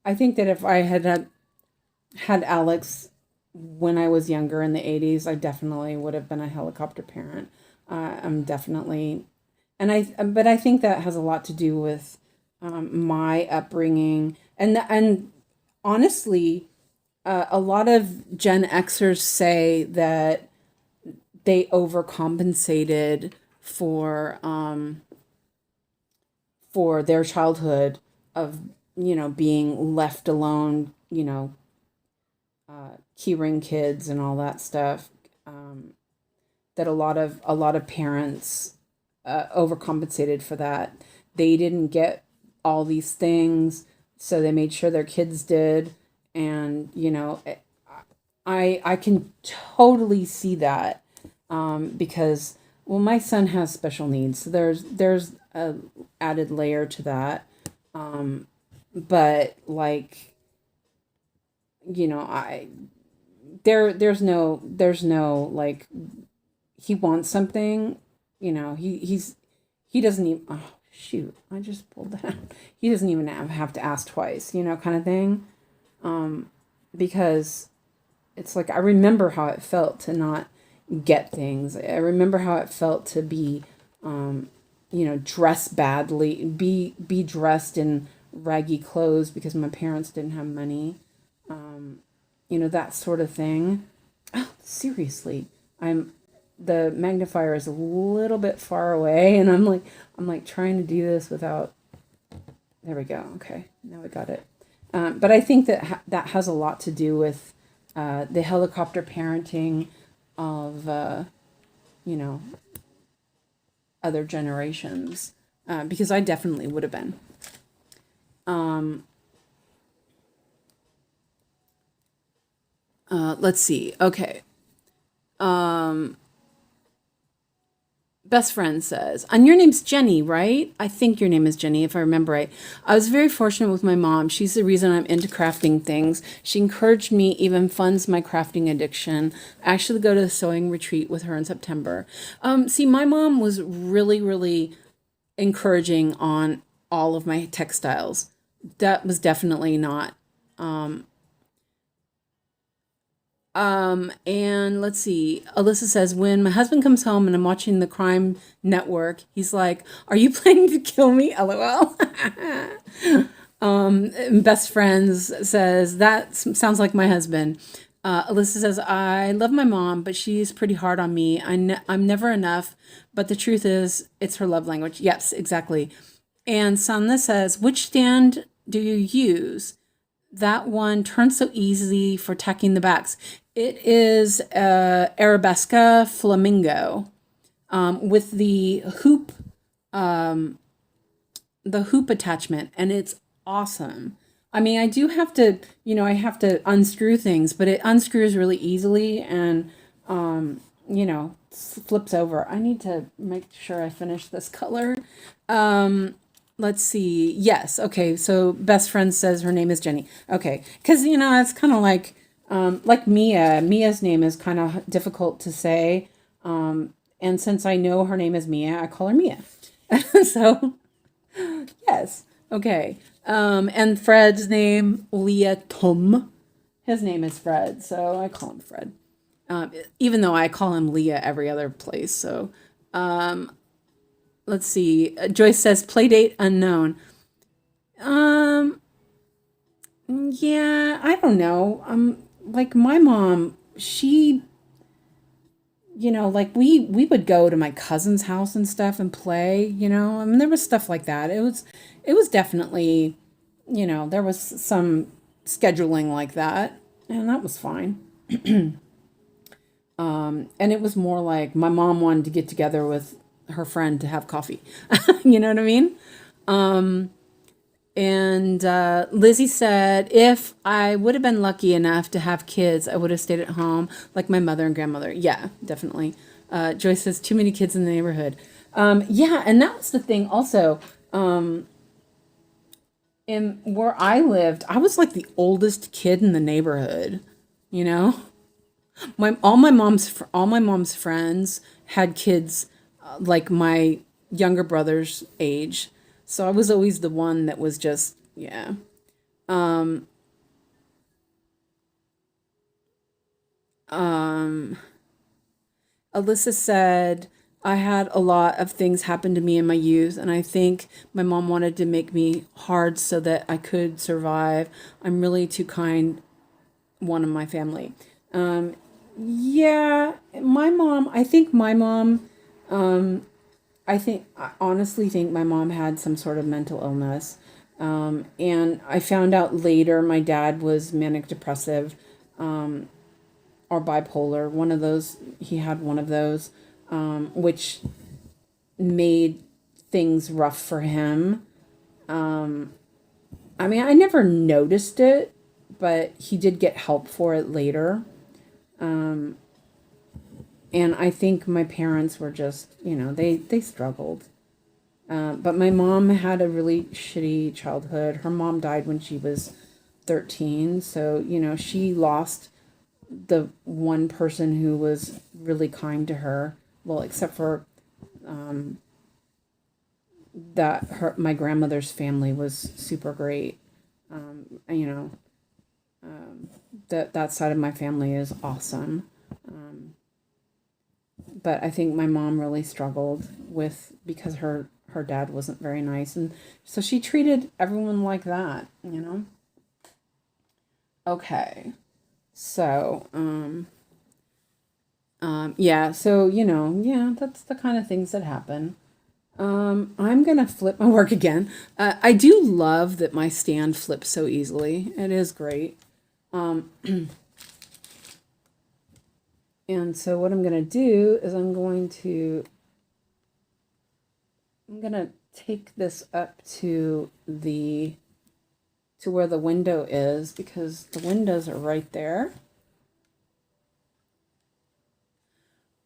if I had Alex when I was younger in the 80s, I definitely would have been a helicopter parent. I'm definitely, but I think that has a lot to do with my upbringing, and honestly, a lot of Gen Xers say that they overcompensated for their childhood of being left alone, keyring kids and all that stuff. That a lot of parents overcompensated for that. They didn't get all these things, so they made sure their kids did. And I can totally see that, because well, my son has special needs, so there's a added layer to that. But like I there's no like, he wants something, he doesn't even, oh shoot, I just pulled that out. He doesn't even have to ask twice, kind of thing. Because it's like I remember how it felt to not get things. I remember how it felt to be, dressed badly, be dressed in raggy clothes because my parents didn't have money. That sort of thing. Oh, seriously, the magnifier is a little bit far away, and I'm like trying to do this without. There we go. Okay, now we got it. But I think that has a lot to do with the helicopter parenting of other generations, because I definitely would have been. Let's see. Okay. Best friend says, and your name's Jenny, right? I think your name is Jenny, if I remember right. I was very fortunate with my mom. She's the reason I'm into crafting things. She encouraged me, even funds my crafting addiction. I actually go to the sewing retreat with her in September. See, my mom was really, really encouraging on all of my textiles. That was definitely not. And let's see. Alyssa says, when my husband comes home and I'm watching the crime network, he's like, are you planning to kill me? LOL. Best friends says, that sounds like my husband. Alyssa says, I love my mom, but she's pretty hard on me. I'm never enough, but the truth is, it's her love language. Yes, exactly. And Sanna says, which stand do you use? That one turns so easily for tacking the backs. It is Arabesca Flamingo with the hoop attachment, and it's awesome. I mean, I do have to, I have to unscrew things, but it unscrews really easily and, flips over. I need to make sure I finish this color. Let's see. Yes. Okay. So best friend says her name is Jenny. Okay. Because, it's kind of like Mia. Mia's name is kind of difficult to say. And since I know her name is Mia, I call her Mia. So, yes. Okay. And Fred's name, Leah Tom. His name is Fred. So I call him Fred. Even though I call him Leah every other place. So, let's see. Joyce says, play date unknown. Yeah, I don't know. Like my mom, she, like we would go to my cousin's house and stuff and play, I mean, there was stuff like that. It was definitely, there was some scheduling like that, and that was fine. And it was more like my mom wanted to get together with her friend to have coffee. You know what I mean? And Lizzie said, if I would have been lucky enough to have kids, I would have stayed at home like my mother and grandmother. Yeah, definitely. Joyce says, too many kids in the neighborhood. Yeah, and that was the thing also. In where I lived, I was like the oldest kid in the neighborhood, all my mom's friends had kids like my younger brother's age. So I was always the one that was just, yeah. Alyssa said, I had a lot of things happen to me in my youth, and I think my mom wanted to make me hard so that I could survive. I'm really too kind, one of my family. Yeah, I honestly think my mom had some sort of mental illness. And I found out later my dad was manic depressive, or bipolar. One of those, he had one of those, which made things rough for him. I mean, I never noticed it, but he did get help for it later. And I think my parents were just, they struggled. But my mom had a really shitty childhood. Her mom died when she was 13. So, she lost the one person who was really kind to her. Well, except for my grandmother's family was super great. That side of my family is awesome. But I think my mom really struggled because her dad wasn't very nice, and so she treated everyone like that. Okay, so yeah, so yeah, that's the kind of things that happen. I'm gonna flip my work again. I do love that my stand flips so easily. It is great. And so what I'm going to do is I'm going to take this up to where the window is, because the windows are right there.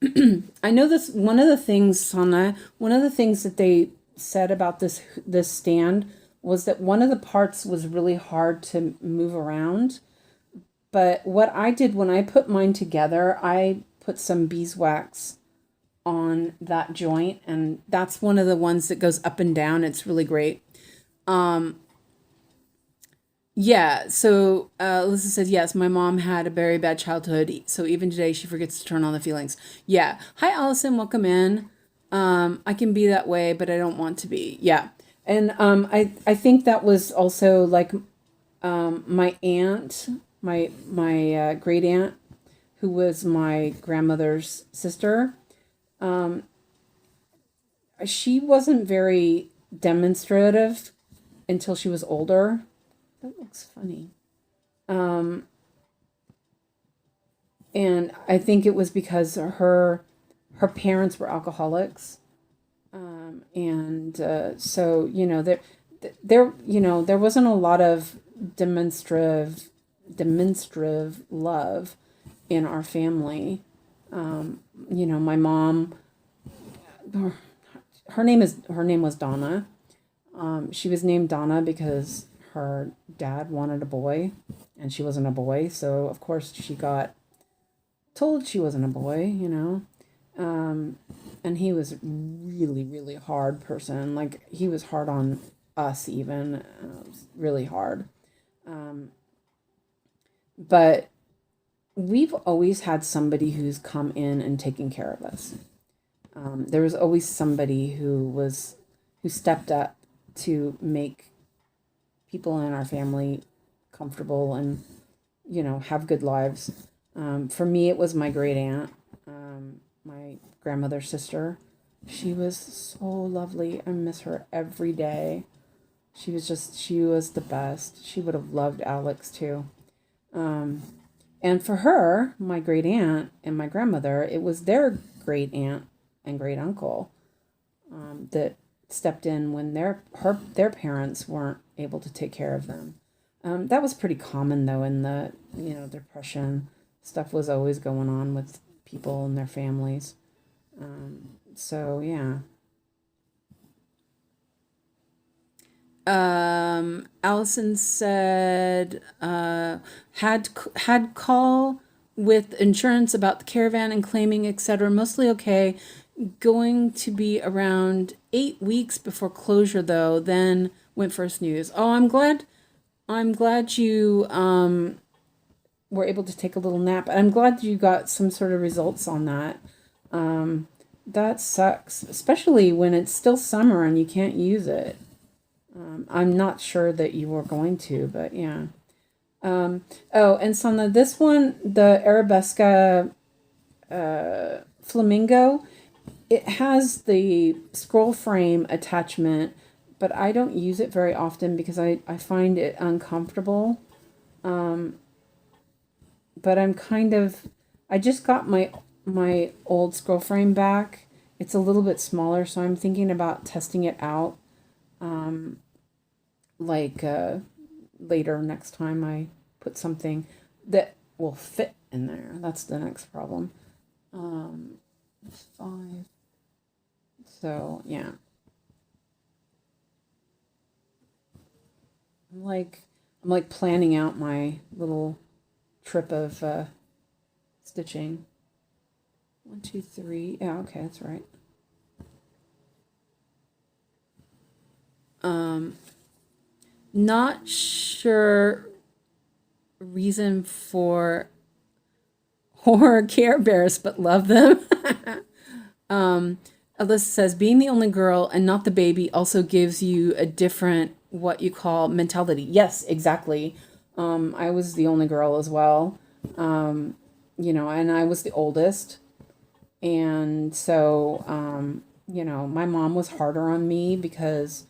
I know this, one of the things, Sana, one of the things that they said about this stand was that one of the parts was really hard to move around. But what I did when I put mine together, I put some beeswax on that joint, and that's one of the ones that goes up and down. It's really great. Yeah, so Alyssa says, yes, my mom had a very bad childhood, so even today she forgets to turn on the feelings. Yeah. Hi, Allison, welcome in. I can be that way, but I don't want to be. Yeah. And I think that was also like my aunt, my great aunt, who was my grandmother's sister. She wasn't very demonstrative until she was older. That looks funny. And I think it was because her parents were alcoholics. And so, you know, there wasn't a lot of demonstrative love in our family. You know, my mom, her name was Donna. She was named Donna because her dad wanted a boy and she wasn't a boy. So of course she got told she wasn't a boy, you know. And he was really, really hard person. Like he was hard on us even. It was really hard. But we've always had somebody who's come in and taken care of us. There was always somebody who stepped up to make people in our family comfortable and, you know, have good lives. For me, it was my great aunt, my grandmother's sister. She was so lovely. I miss her every day. She was the best. She would have loved Alex too. And for her, my great aunt and my grandmother, it was their great aunt and great uncle that stepped in when their parents weren't able to take care of them. That was pretty common though in the, you know, Depression. Stuff was always going on with people and their families. So yeah. Allison said, had call with insurance about the caravan and claiming, etc. Mostly okay. Going to be around 8 weeks before closure though, then went for a snooze. Oh, I'm glad you were able to take a little nap. I'm glad you got some sort of results on that. That sucks, especially when it's still summer and you can't use it. I'm not sure that you were going to, but yeah. Oh, and Sana, this one, the Arabesca Flamingo, it has the scroll frame attachment, but I don't use it very often because I find it uncomfortable. But I just got my old scroll frame back. It's a little bit smaller, so I'm thinking about testing it out. Later next time I put something that will fit in there. That's the next problem. 5. So yeah. I'm like planning out my little trip of stitching. 1, 2, 3. Yeah, okay, that's right. Not sure reason for horror Care Bears, but love them. Alyssa says, being the only girl and not the baby also gives you a different, what you call, mentality. Yes, exactly. I was the only girl as well. You know, and I was the oldest. And so, you know, my mom was harder on me because,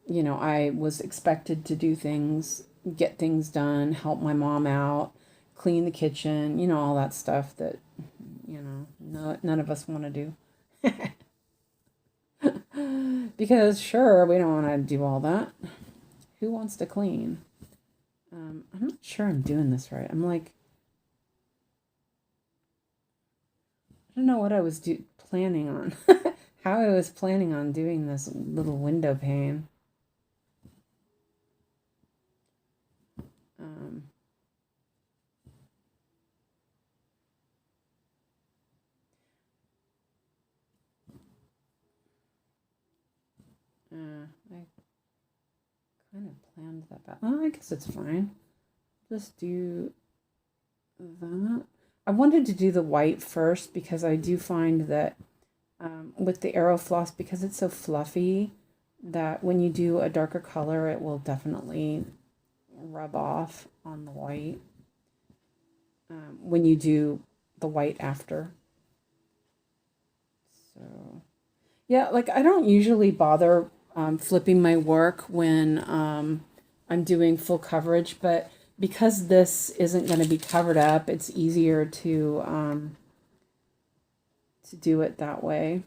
you know, I was expected to do things, get things done, help my mom out, clean the kitchen, you know, all that stuff that, you know, none of us want to do. Because sure, we don't want to do all that. Who wants to clean? I'm not sure I'm doing this right. I'm like, I don't know what I was planning on, how I was planning on doing this little window pane. I kind of planned that back. Oh, I guess it's fine. Just do that. I wanted to do the white first because I do find that with the arrow floss, because it's so fluffy, that when you do a darker color, it will definitely rub off on the white when you do the white after. So, yeah, like I don't usually bother flipping my work when I'm doing full coverage, but because this isn't going to be covered up, it's easier to do it that way.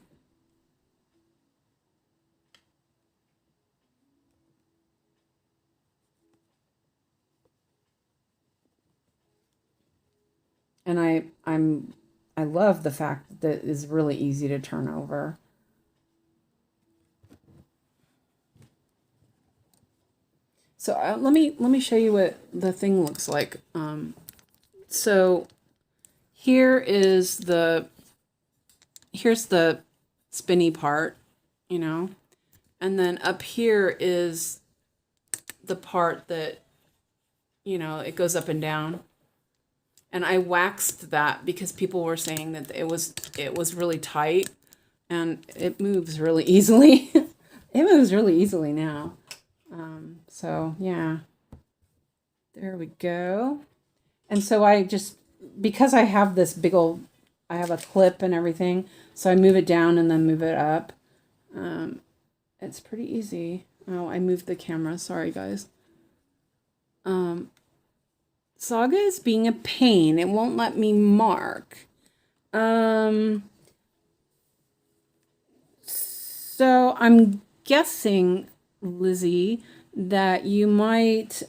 And I love the fact that it's really easy to turn over. So let me show you what the thing looks like. So here's the spinny part, you know, and then up here is the part that, you know, it goes up and down. And I waxed that because people were saying that it was really tight, and it moves really easily. It moves really easily now. So yeah, there we go. And so I just, because I have this big old, I have a clip and everything, so I move it down and then move it up. It's pretty easy. Oh, I moved the camera. Sorry, guys. Saga is being a pain. It won't let me mark. So I'm guessing, Lizzie, that you might,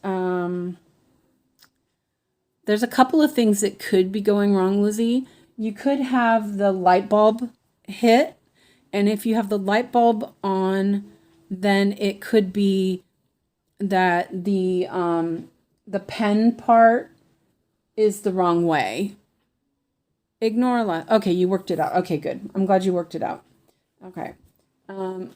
there's a couple of things that could be going wrong, Lizzie. You could have the light bulb hit, and if you have the light bulb on, then it could be that the pen part is the wrong way. Ignore okay, you worked it out. Okay, good. I'm glad you worked it out. Okay.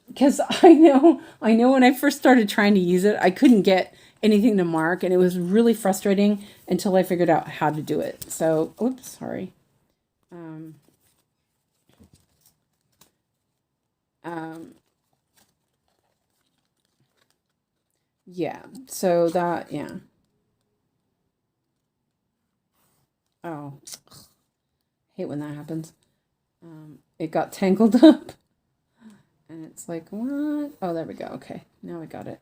Because I know when I first started trying to use it, I couldn't get anything to mark, and it was really frustrating until I figured out how to do it. So, oops, sorry. Yeah, so that, yeah. Oh, hate when that happens. It got tangled up. And it's like, what? Oh, there we go. Okay, now we got it.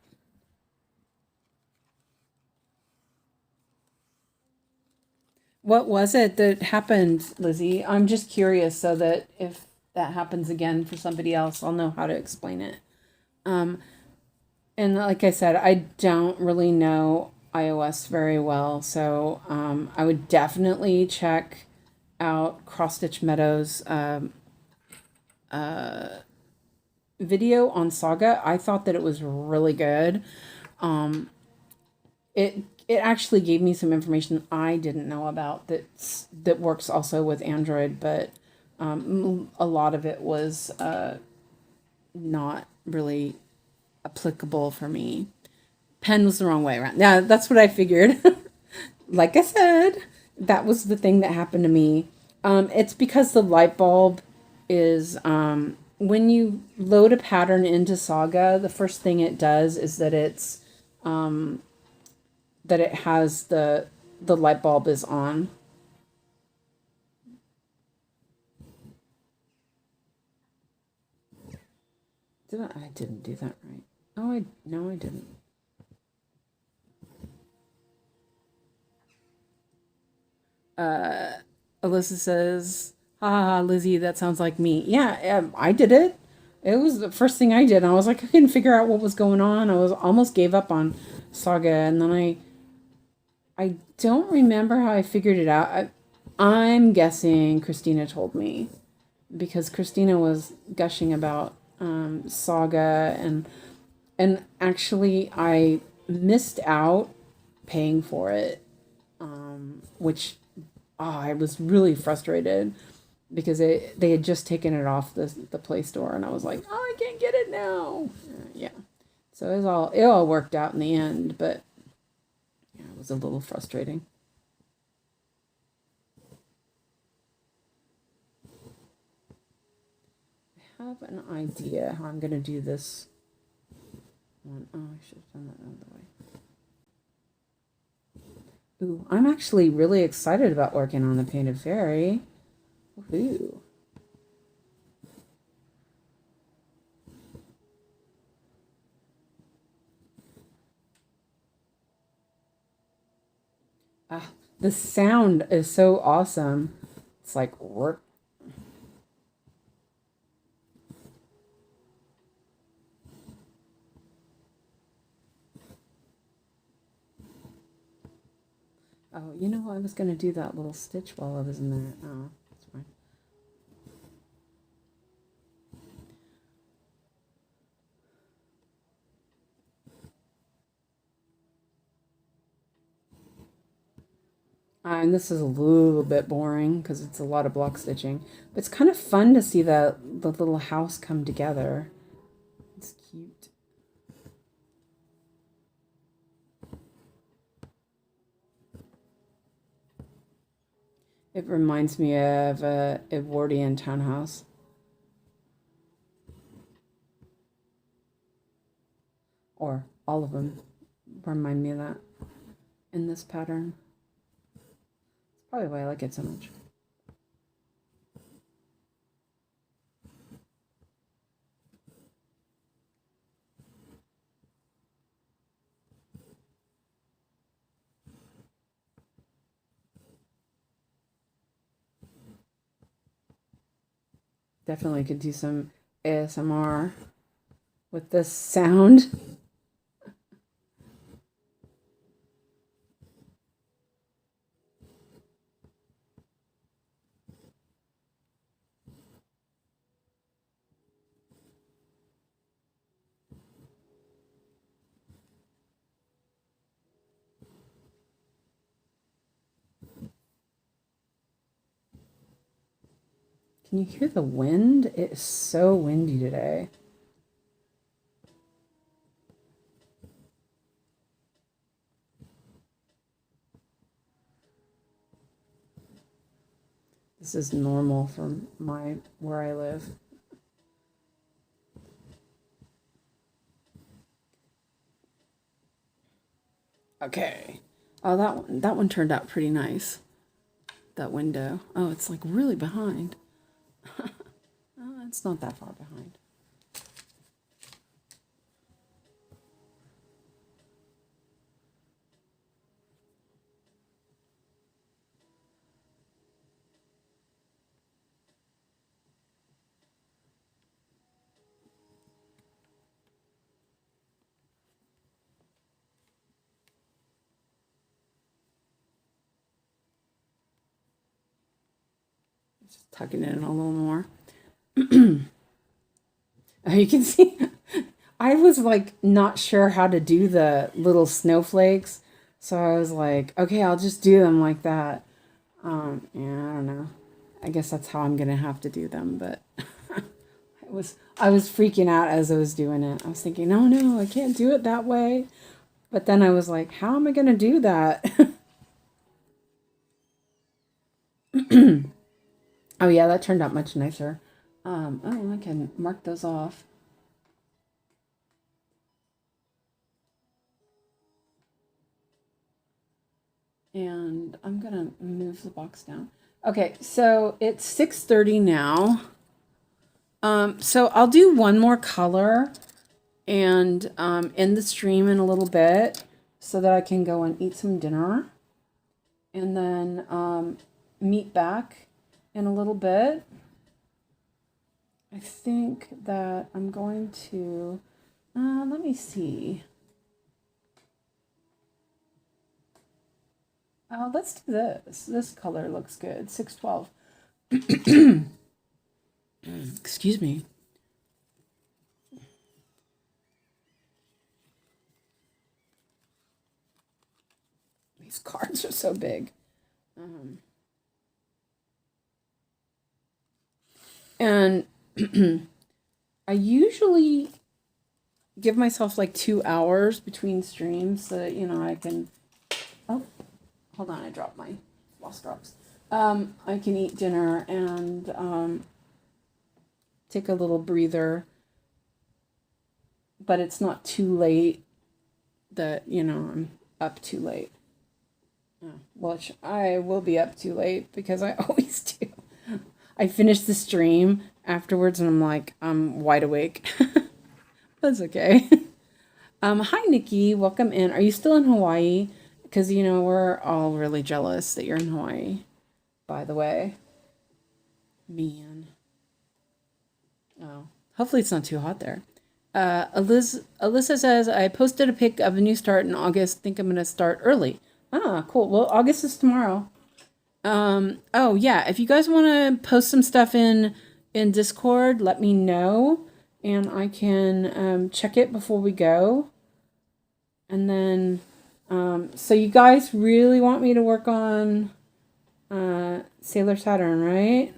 What was it that happened, Lizzie? I'm just curious so that if that happens again for somebody else, I'll know how to explain it. And like I said, I don't really know iOS very well, so I would definitely check out Cross Stitch Meadows' video on Saga. I thought that it was really good. It actually gave me some information I didn't know about that works also with Android, but a lot of it was not really applicable for me. Pen was the wrong way around. Yeah, that's what I figured. Like I said, that was the thing that happened to me. It's because the light bulb is when you load a pattern into Saga, the first thing it does is that it's that it has the light bulb is on. I didn't do that right. Oh, no, I didn't. Alyssa says, "Ha, Lizzie, that sounds like me." Yeah, I did it. It was the first thing I did. I was like, I couldn't figure out what was going on. I was almost gave up on Saga, and then I don't remember how I figured it out. I'm guessing Christina told me. because Christina was gushing about Saga, and actually I missed out paying for it, which I was really frustrated because they had just taken it off the Play Store, and I was like, oh, I can't get it now. Yeah, so it all worked out in the end, but yeah, it was a little frustrating. I have an idea how I'm gonna do this one. Oh, I should have done that another way. Ooh, I'm actually really excited about working on the painted fairy. Woohoo. Ah, the sound is so awesome. It's like work. Oh, you know, I was going to do that little stitch while I was in there. Oh, that's fine. And this is a little bit boring because it's a lot of block stitching. But it's kind of fun to see the little house come together. It's cute. It reminds me of a Edwardian townhouse. Or all of them remind me of that in this pattern. It's probably why I like it so much. Definitely could do some ASMR with this sound. Can you hear the wind? It is so windy today. This is normal for where I live. Okay. Oh, that one turned out pretty nice. That window. Oh, it's like really behind. Oh, it's not that far behind. Just tucking it in a little more. Oh, you can see I was like not sure how to do the little snowflakes. So I was like, okay, I'll just do them like that. Yeah, I don't know. I guess that's how I'm gonna have to do them, but I was freaking out as I was doing it. I was thinking, oh no, I can't do it that way. But then I was like, how am I gonna do that? Oh yeah, that turned out much nicer. Oh, I can mark those off. And I'm gonna move the box down. Okay, so it's 6:30 now. So I'll do one more color and end the stream in a little bit so that I can go and eat some dinner, and then meet back in a little bit. I think that I'm going to, let me see. Let's do this. This color looks good. 612. Excuse me. These cards are so big. And I usually give myself like 2 hours between streams so that, you know, I can, oh, hold on, I dropped my floss drops. I can eat dinner and take a little breather, but it's not too late that, you know, I'm up too late. Which I will be up too late because I always do. I finish the stream afterwards and I'm like, I'm wide awake. That's okay. Hi, Nikki. Welcome in. Are you still in Hawaii? Because, you know, we're all really jealous that you're in Hawaii, by the way. Man. Oh, hopefully it's not too hot there. Alyssa says, I posted a pic of a new start in August. Think I'm going to start early. Ah, cool. Well, August is tomorrow. Oh yeah, if you guys want to post some stuff in Discord, let me know and I can check it before we go. And then so you guys really want me to work on Sailor Saturn, right?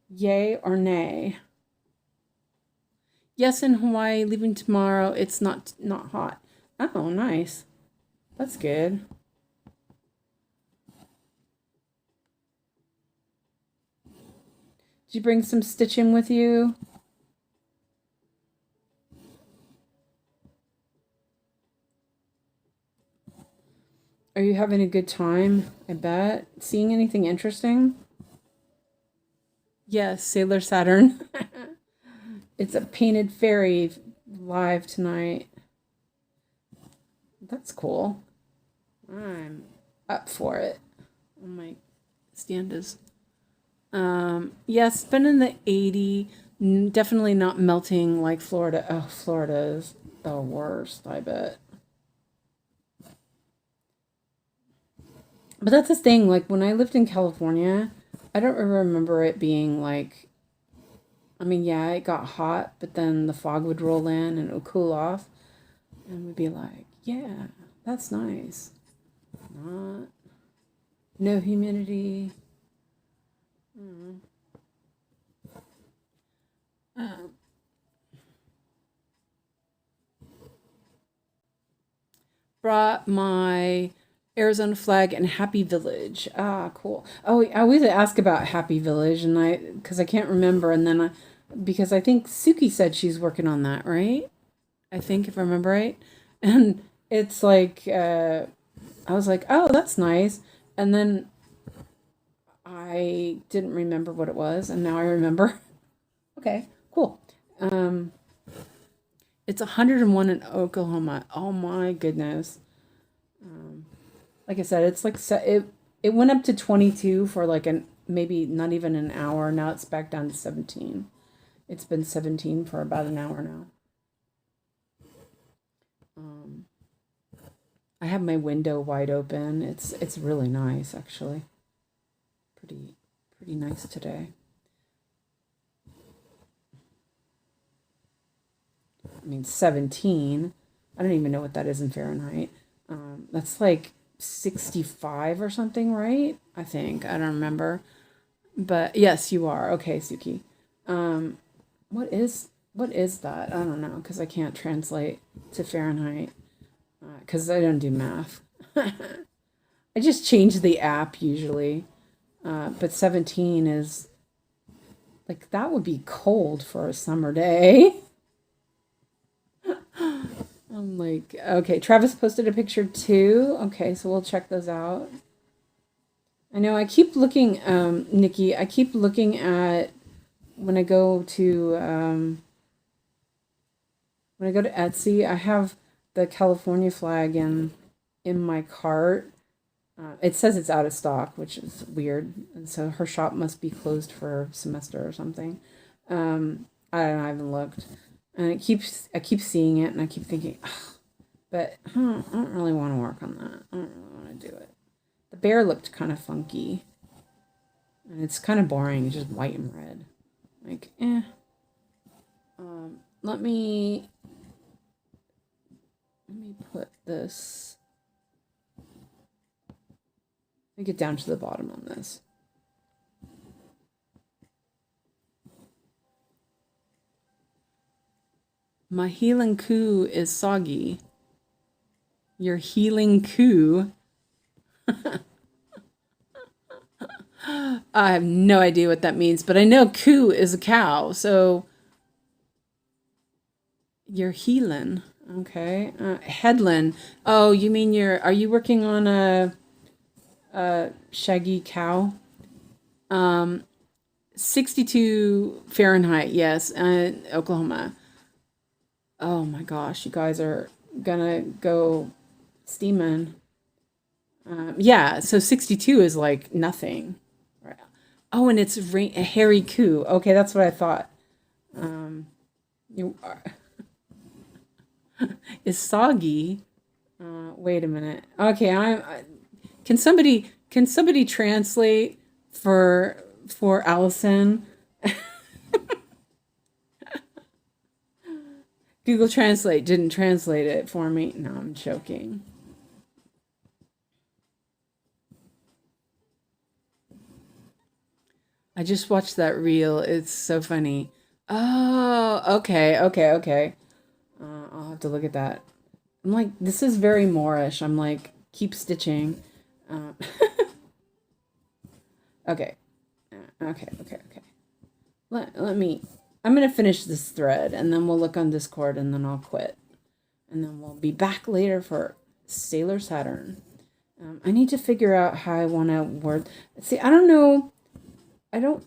Yay or nay? Yes, in Hawaii, leaving tomorrow. It's not hot. Oh, nice. That's good. Did you bring some stitching with you? Are you having a good time? I bet. Seeing anything interesting? Yes, Sailor Saturn. It's a painted fairy live tonight. That's cool. I'm up for it. Oh, my stand is. Yes, been in the 80. Definitely not melting like Florida. Oh, Florida is the worst, I bet. But that's the thing. Like when I lived in California, I don't remember it being like, I mean, yeah, it got hot, but then the fog would roll in and it would cool off. And we'd be like, yeah, that's nice. Not, no humidity. Brought my Arizona flag and Happy Village. Ah, cool. Oh, I always ask about Happy Village, and because I can't remember, and then because I think Suki said she's working on that, right? I think if I remember right, and it's like I was like, oh, that's nice, and then I didn't remember what it was, and now I remember. Okay, cool. It's 101 in Oklahoma. Oh my goodness. Like I said, it's like it went up to 22 for like maybe not even an hour. Now it's back down to 17. It's been 17 for about an hour now. I have my window wide open. It's really nice actually. Pretty nice today. I mean 17. I don't even know what that is in Fahrenheit. That's like 65 or something, right? I think. I don't remember. But yes, you are. Okay, Suki. What is that? I don't know because I can't translate to Fahrenheit because I don't do math. I just change the app usually. But 17 is like that would be cold for a summer day. I'm like, okay, Travis posted a picture too. Okay, so we'll check those out. I know I keep looking, Nikki, I keep looking at when I go to Etsy, I have the California flag in my cart. It says it's out of stock, which is weird. And so her shop must be closed for a semester or something. I don't know, I haven't looked. And I keep seeing it and I keep thinking, oh, but I don't really want to work on that. I don't really want to do it. The bear looked kind of funky. And it's kind of boring. It's just white and red. Like, eh. Let me put this. Let me get down to the bottom on this. My healing coup is soggy. Your healing coup. I have no idea what that means, but I know coup is a cow, so you're healing. Okay. Headland. Oh, you mean are you working on a shaggy cow? 62 Fahrenheit, yes, Oklahoma. Oh my gosh, you guys are gonna go steaming. Yeah, so 62 is like nothing. Right. Oh, and it's a hairy coup. Okay, that's what I thought. You are is soggy. Wait a minute. Okay, can somebody translate for Allison? Google Translate didn't translate it for me. No, I'm joking. I just watched that reel. It's so funny. Oh, okay. I'll have to look at that. I'm like, this is very Moorish. I'm like, keep stitching. Okay. Okay. Let me, I'm going to finish this thread and then we'll look on Discord and then I'll quit. And then we'll be back later for Sailor Saturn. I need to figure out how I want to word. See, I don't know. I don't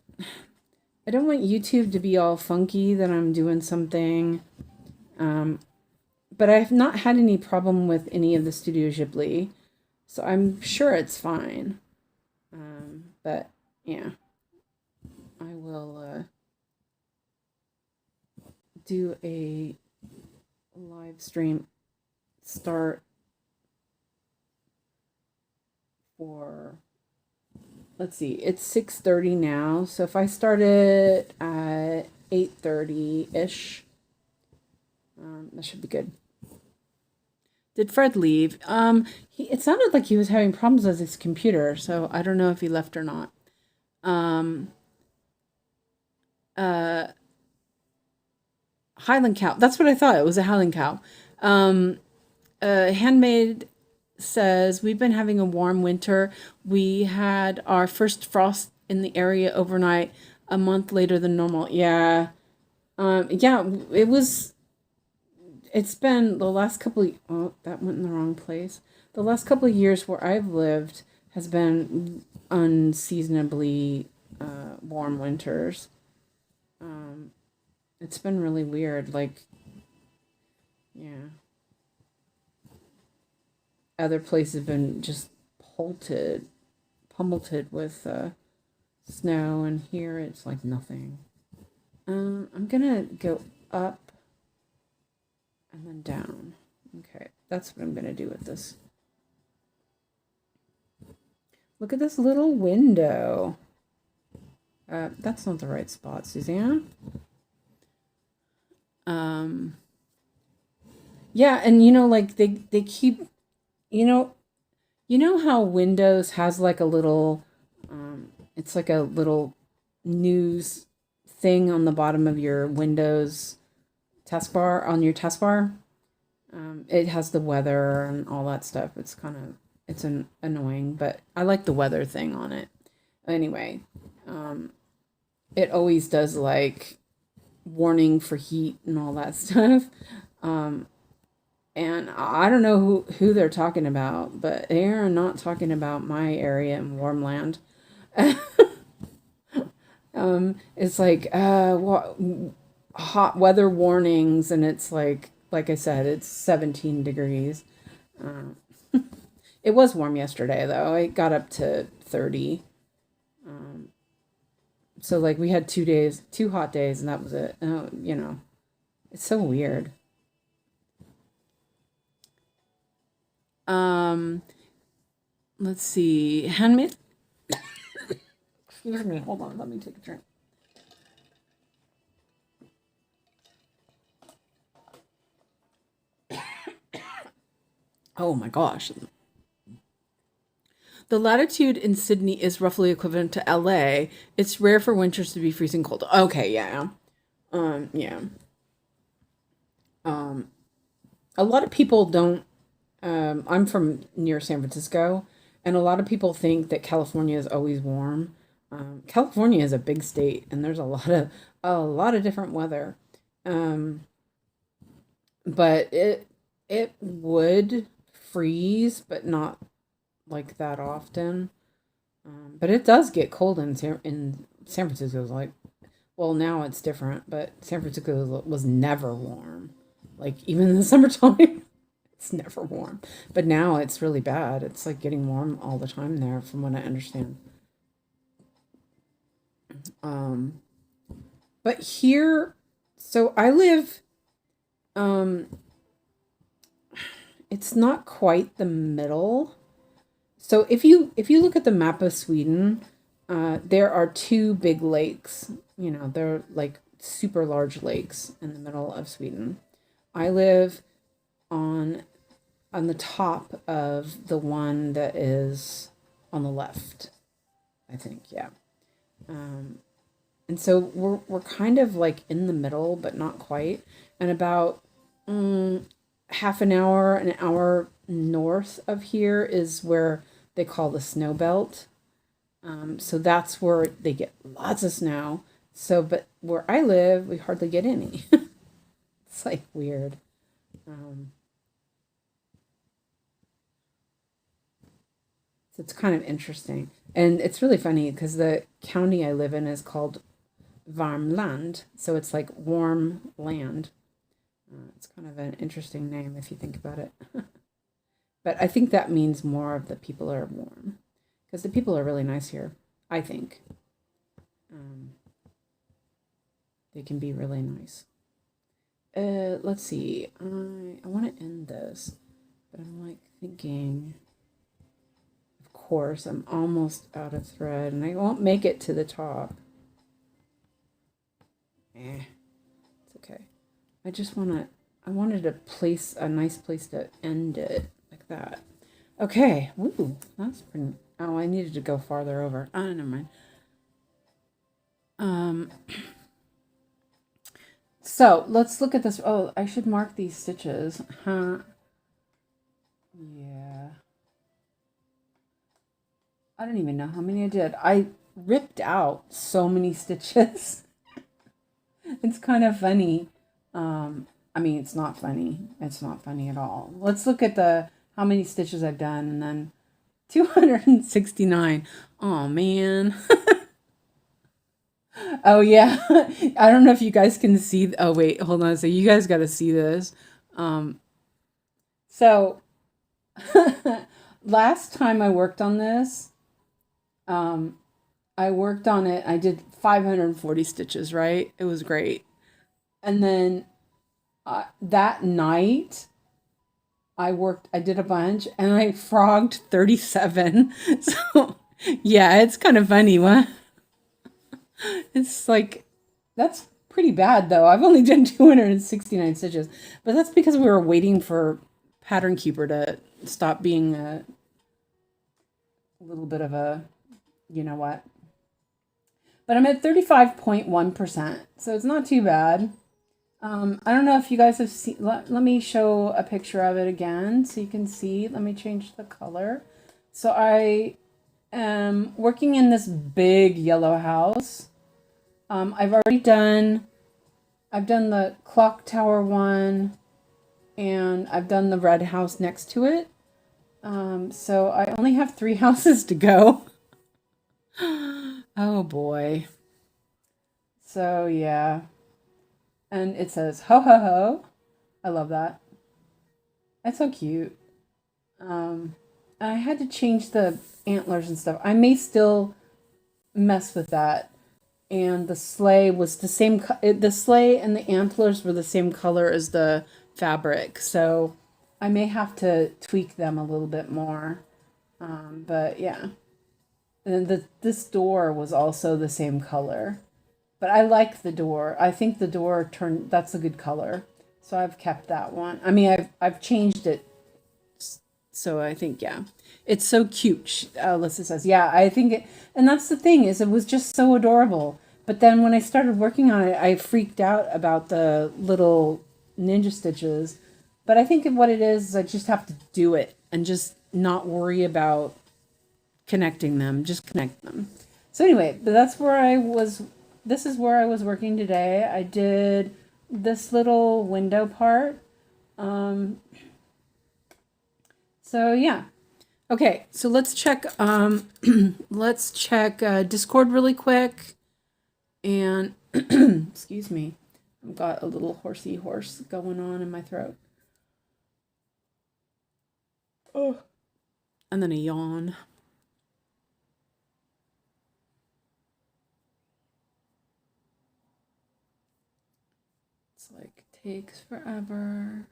want YouTube to be all funky that I'm doing something. But I've not had any problem with any of the Studio Ghibli. So I'm sure it's fine. But yeah, I will do a live stream start for, let's see, it's 6:30 now. So if I started at 8:30-ish, that should be good. Did Fred leave? It sounded like he was having problems with his computer, so I don't know if he left or not. Highland cow. That's what I thought. It was a Highland cow. Handmade says, we've been having a warm winter. We had our first frost in the area overnight a month later than normal. Yeah. Yeah, it's been the last couple of, oh, that went in the wrong place. The last couple of years where I've lived has been unseasonably warm winters. It's been really weird. Like, yeah. Other places have been just pummeled with snow, and here it's like nothing. I'm gonna go up and then down. Okay, that's what I'm gonna do with this. Look at this little window. That's not the right spot, Susanna. Yeah, and you know, like they keep, you know how Windows has like a little, it's like a little news thing on the bottom of your Windows taskbar, on your taskbar. It has the weather and all that stuff. It's annoying, but I like the weather thing on it. Anyway, it always does like warning for heat and all that stuff. And I don't know who they're talking about, but they are not talking about my area in Warmland. It's like hot weather warnings, and it's like I said, it's 17 degrees. It was warm yesterday though. It got up to 30. So like we had 2 hot days, and that was it. You know, it's so weird. let's see, handmade. Excuse me, hold on, let me take a drink. Oh my gosh. The latitude in Sydney is roughly equivalent to LA. It's rare for winters to be freezing cold. Okay, yeah. Yeah. A lot of people don't I'm from near San Francisco, and a lot of people think that California is always warm. California is a big state, and there's a lot of different weather. Um, but it would freeze, but not like that often. But it does get cold in San Francisco. Is like, well, now it's different, but San Francisco was never warm. Like even in the summertime, it's never warm. But now it's really bad. It's like getting warm all the time there, from what I understand. Um, but here, so I live. Um, it's not quite the middle. So if you look at the map of Sweden, there are two big lakes. They're like super large lakes in the middle of Sweden. I live on on the top of the one that is on the left, I think. Yeah. Um, and so we're kind of like in the middle, but not quite. And about mm, half an hour north of here is where they call the snow belt. So that's where they get lots of snow. So, but where I live, we hardly get any. It's like weird. Um, so it's kind of interesting. And it's really funny because the county I live in is called Varmland. So it's like warm land. It's kind of an interesting name if you think about it. But I think that means more of the people are warm because the people are really nice here, I think. Um, they can be really nice. Let's see. I want to end this, but I'm like thinking, of course, I'm almost out of thread and I won't make it to the top. It's okay. I wanted to place a nice place to end it like that. Okay. Woo, that's pretty. Oh, I needed to go farther over. Oh, never mind. Um, so let's look at this. Oh, I should mark these stitches. Huh. Yeah. I don't even know how many I did. I ripped out so many stitches. It's kind of funny. I mean, it's not funny. It's not funny at all. Let's look at the how many stitches I've done, and then 269. Oh man. Oh yeah. I don't know if you guys can see. Oh wait, hold on. So you guys got to see this. Um, so last time I worked on this, um, I worked on it. I did 540 stitches, right? It was great. And then that night, I did a bunch, and I frogged 37. So, yeah, it's kind of funny. What? It's like, that's pretty bad, though. I've only done 269 stitches, but that's because we were waiting for Pattern Keeper to stop being a little bit of a, you know what. But I'm at 35.1%, so it's not too bad. I don't know if you guys have seen, let me show a picture of it again so you can see. Let me change the color. So I am working in this big yellow house. I've done the clock tower one, and I've done the red house next to it. So I only have 3 houses to go. Oh boy. So yeah. And it says ho ho ho. I love that. That's so cute. I had to change the antlers and stuff. I may still mess with that. And the sleigh was the same. The sleigh and the antlers were the same color as the fabric. So I may have to tweak them a little bit more. But yeah. And this door was also the same color. But I like the door. I think the door that's a good color. So I've kept that one. I mean, I've changed it. So I think, yeah, it's so cute. Alyssa says, yeah, I think it, and that's the thing is it was just so adorable. But then when I started working on it, I freaked out about the little ninja stitches. But I think what it is I just have to do it and just not worry about connecting them, just connect them. So anyway, but that's where I was, this is where I was working today. I did this little window part. So yeah. Okay, so let's check let's check Discord really quick. And excuse me. I've got a little horsey horse going on in my throat. Oh. And then a yawn. It's like takes forever.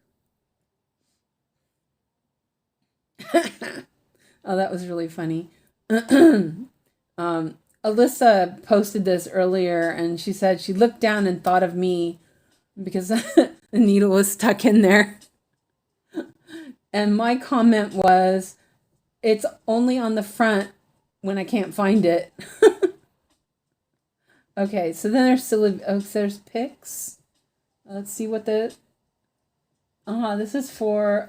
Oh, that was really funny. Alyssa posted this earlier and she said she looked down and thought of me because the needle was stuck in there. And my comment was, it's only on the front when I can't find it. Okay, so then there's silly, oh, there's pics. Let's see what the, this is for,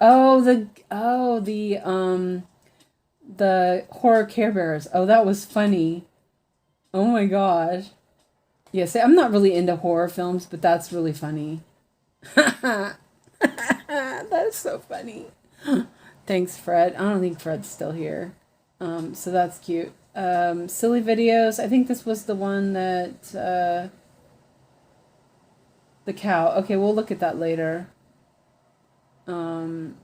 the horror Care Bears. Oh, that was funny. Oh my gosh. Yes, I'm not really into horror films, but that's really funny. That is so funny. Thanks, Fred. I don't think Fred's still here. So that's cute. Silly videos. I think this was the one that, the cow. Okay, we'll look at that later. And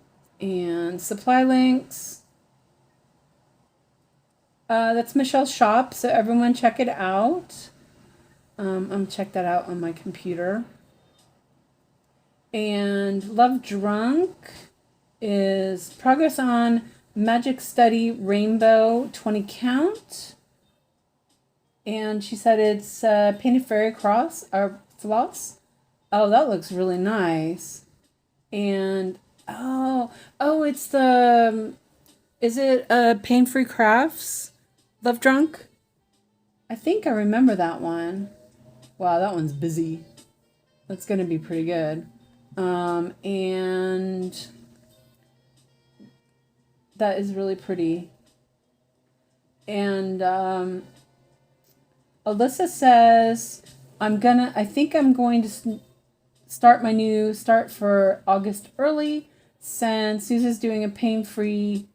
supply links. That's Michelle's shop, so everyone check it out. I'm check that out on my computer. And Love Drunk is progress on Magic Study Rainbow 20 count. And she said it's painted fairy cross or floss. Oh, that looks really nice. And it's the, is it Pain Free Crafts? Love Drunk? I think I remember that one. Wow, that one's busy. That's going to be pretty good. And that is really pretty. And Alyssa says, I think I'm going to start my new start for August early since Susan's doing a pain-free,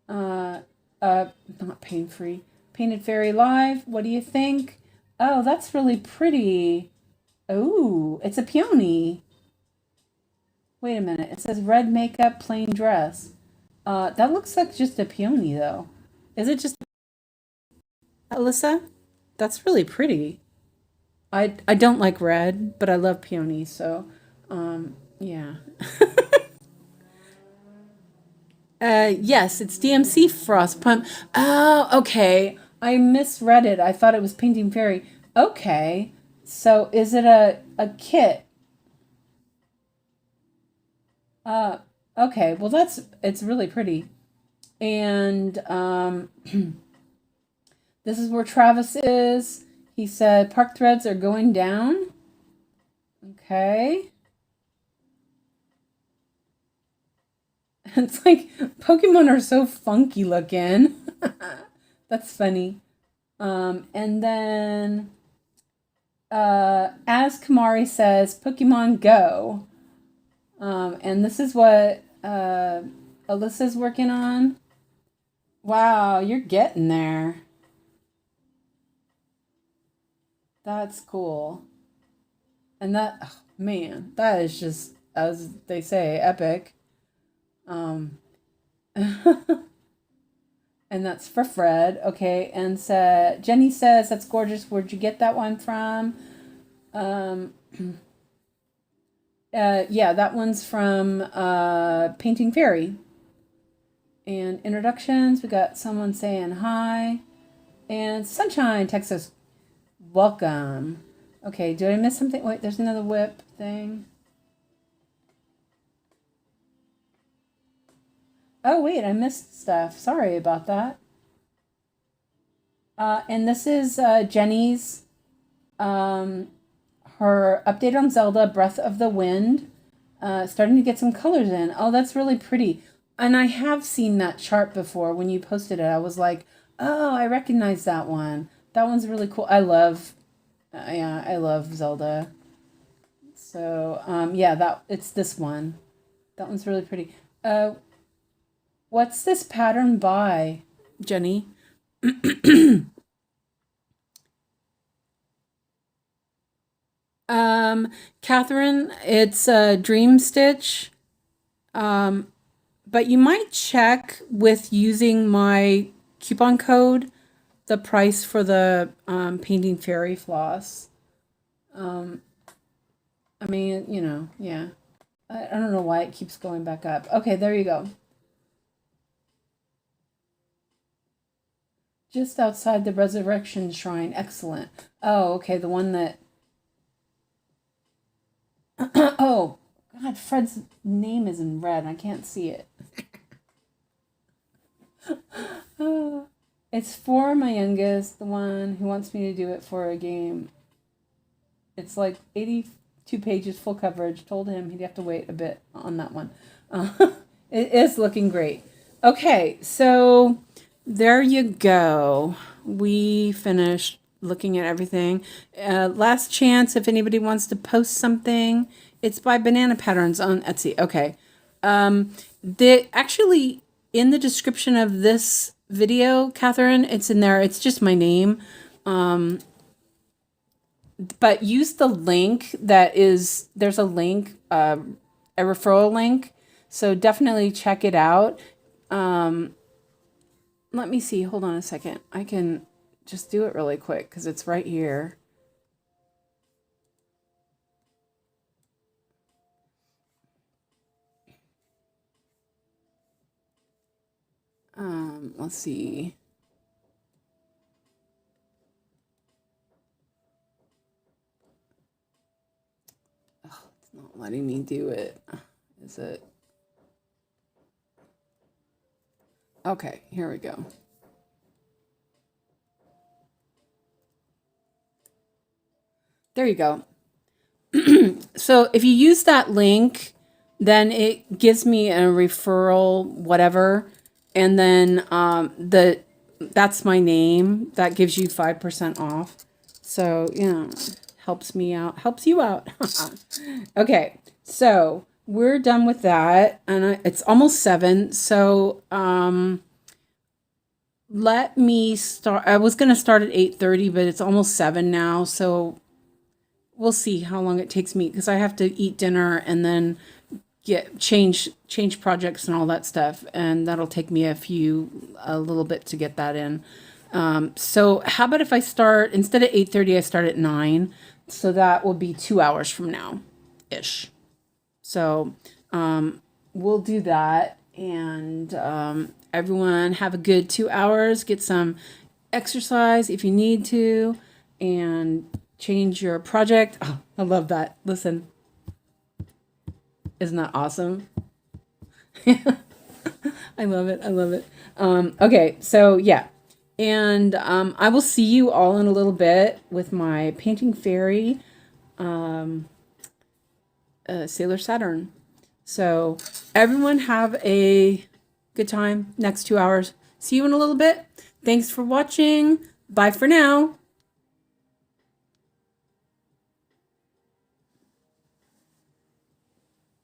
not pain-free, Painted Fairy Live. What do you think? Oh, that's really pretty. Oh, it's a peony. Wait a minute. It says red makeup, plain dress. That looks like just a peony, though. Is it just Alyssa? That's really pretty. I don't like red, but I love peony, so yeah. Yes, it's DMC Frost Pump. Oh, okay. I misread it. I thought it was Painting Fairy. Okay. So is it a kit? Okay. Well, it's really pretty. And this is where Travis is. He said park threads are going down. Okay. It's like Pokemon are so funky looking. That's funny. And then as Kamari says, Pokemon Go. And this is what Alyssa's working on. Wow, you're getting there. That's cool. And that, oh, man, that is just, as they say, epic. And that's for Fred. Okay, and Jenny says, that's gorgeous. Where'd you get that one from? Yeah, that one's from Painting Fairy. And introductions, we got someone saying hi. And Sunshine texts us, welcome. Okay, did I miss something? Wait, there's another whip thing. Oh, wait, I missed stuff. Sorry about that. And this is Jenny's, her update on Zelda Breath of the Wind. Starting to get some colors in. Oh, that's really pretty. And I have seen that chart before. When you posted it, I was like, oh, I recognize that one. That one's really cool. I love Zelda. So, yeah, it's this one. That one's really pretty. What's this pattern by, Jenny? Catherine, it's a Dream Stitch. But you might check with using my coupon code the price for the painting fairy floss. I mean, you know, yeah. I don't know why it keeps going back up. Okay, there you go. Just outside the Resurrection Shrine. Excellent. Oh, okay, the one that... oh, God, Fred's name is in red. I can't see it. It's for my youngest, the one who wants me to do it for a game. It's like 82 pages, full coverage. Told him he'd have to wait a bit on that one. It is looking great. Okay, so there you go. We finished looking at everything. Last chance if anybody wants to post something. It's by Banana Patterns on Etsy. Okay. Actually, in the description of this video, Catherine, it's in there. It's just my name. But use the link there's a link, a referral link. So definitely check it out. Let me see. Hold on a second. I can just do it really quick because it's right here. Let's see. Oh, it's not letting me do it. Is it? Okay, here we go. There you go. So if you use that link, then it gives me a referral, whatever. And then that's my name. That gives you 5% off. So, you know, helps me out, helps you out. Okay, so we're done with that. And it's almost 7. So let me start. I was going to start at 8:30, but it's almost 7 now. So we'll see how long it takes me because I have to eat dinner and then change projects and all that stuff, and that'll take me a little bit to get that in. So how about if I start instead of 8:30, I start at 9, so that will be 2 hours from now ish. So we'll do that, and everyone have a good 2 hours. Get some exercise if you need to, and change your project. Oh, I love that. Listen. Isn't that awesome? I love it. I love it. Okay, so yeah. And I will see you all in a little bit with my Painting Fairy Sailor Saturn. So everyone have a good time next 2 hours. See you in a little bit. Thanks for watching. Bye for now.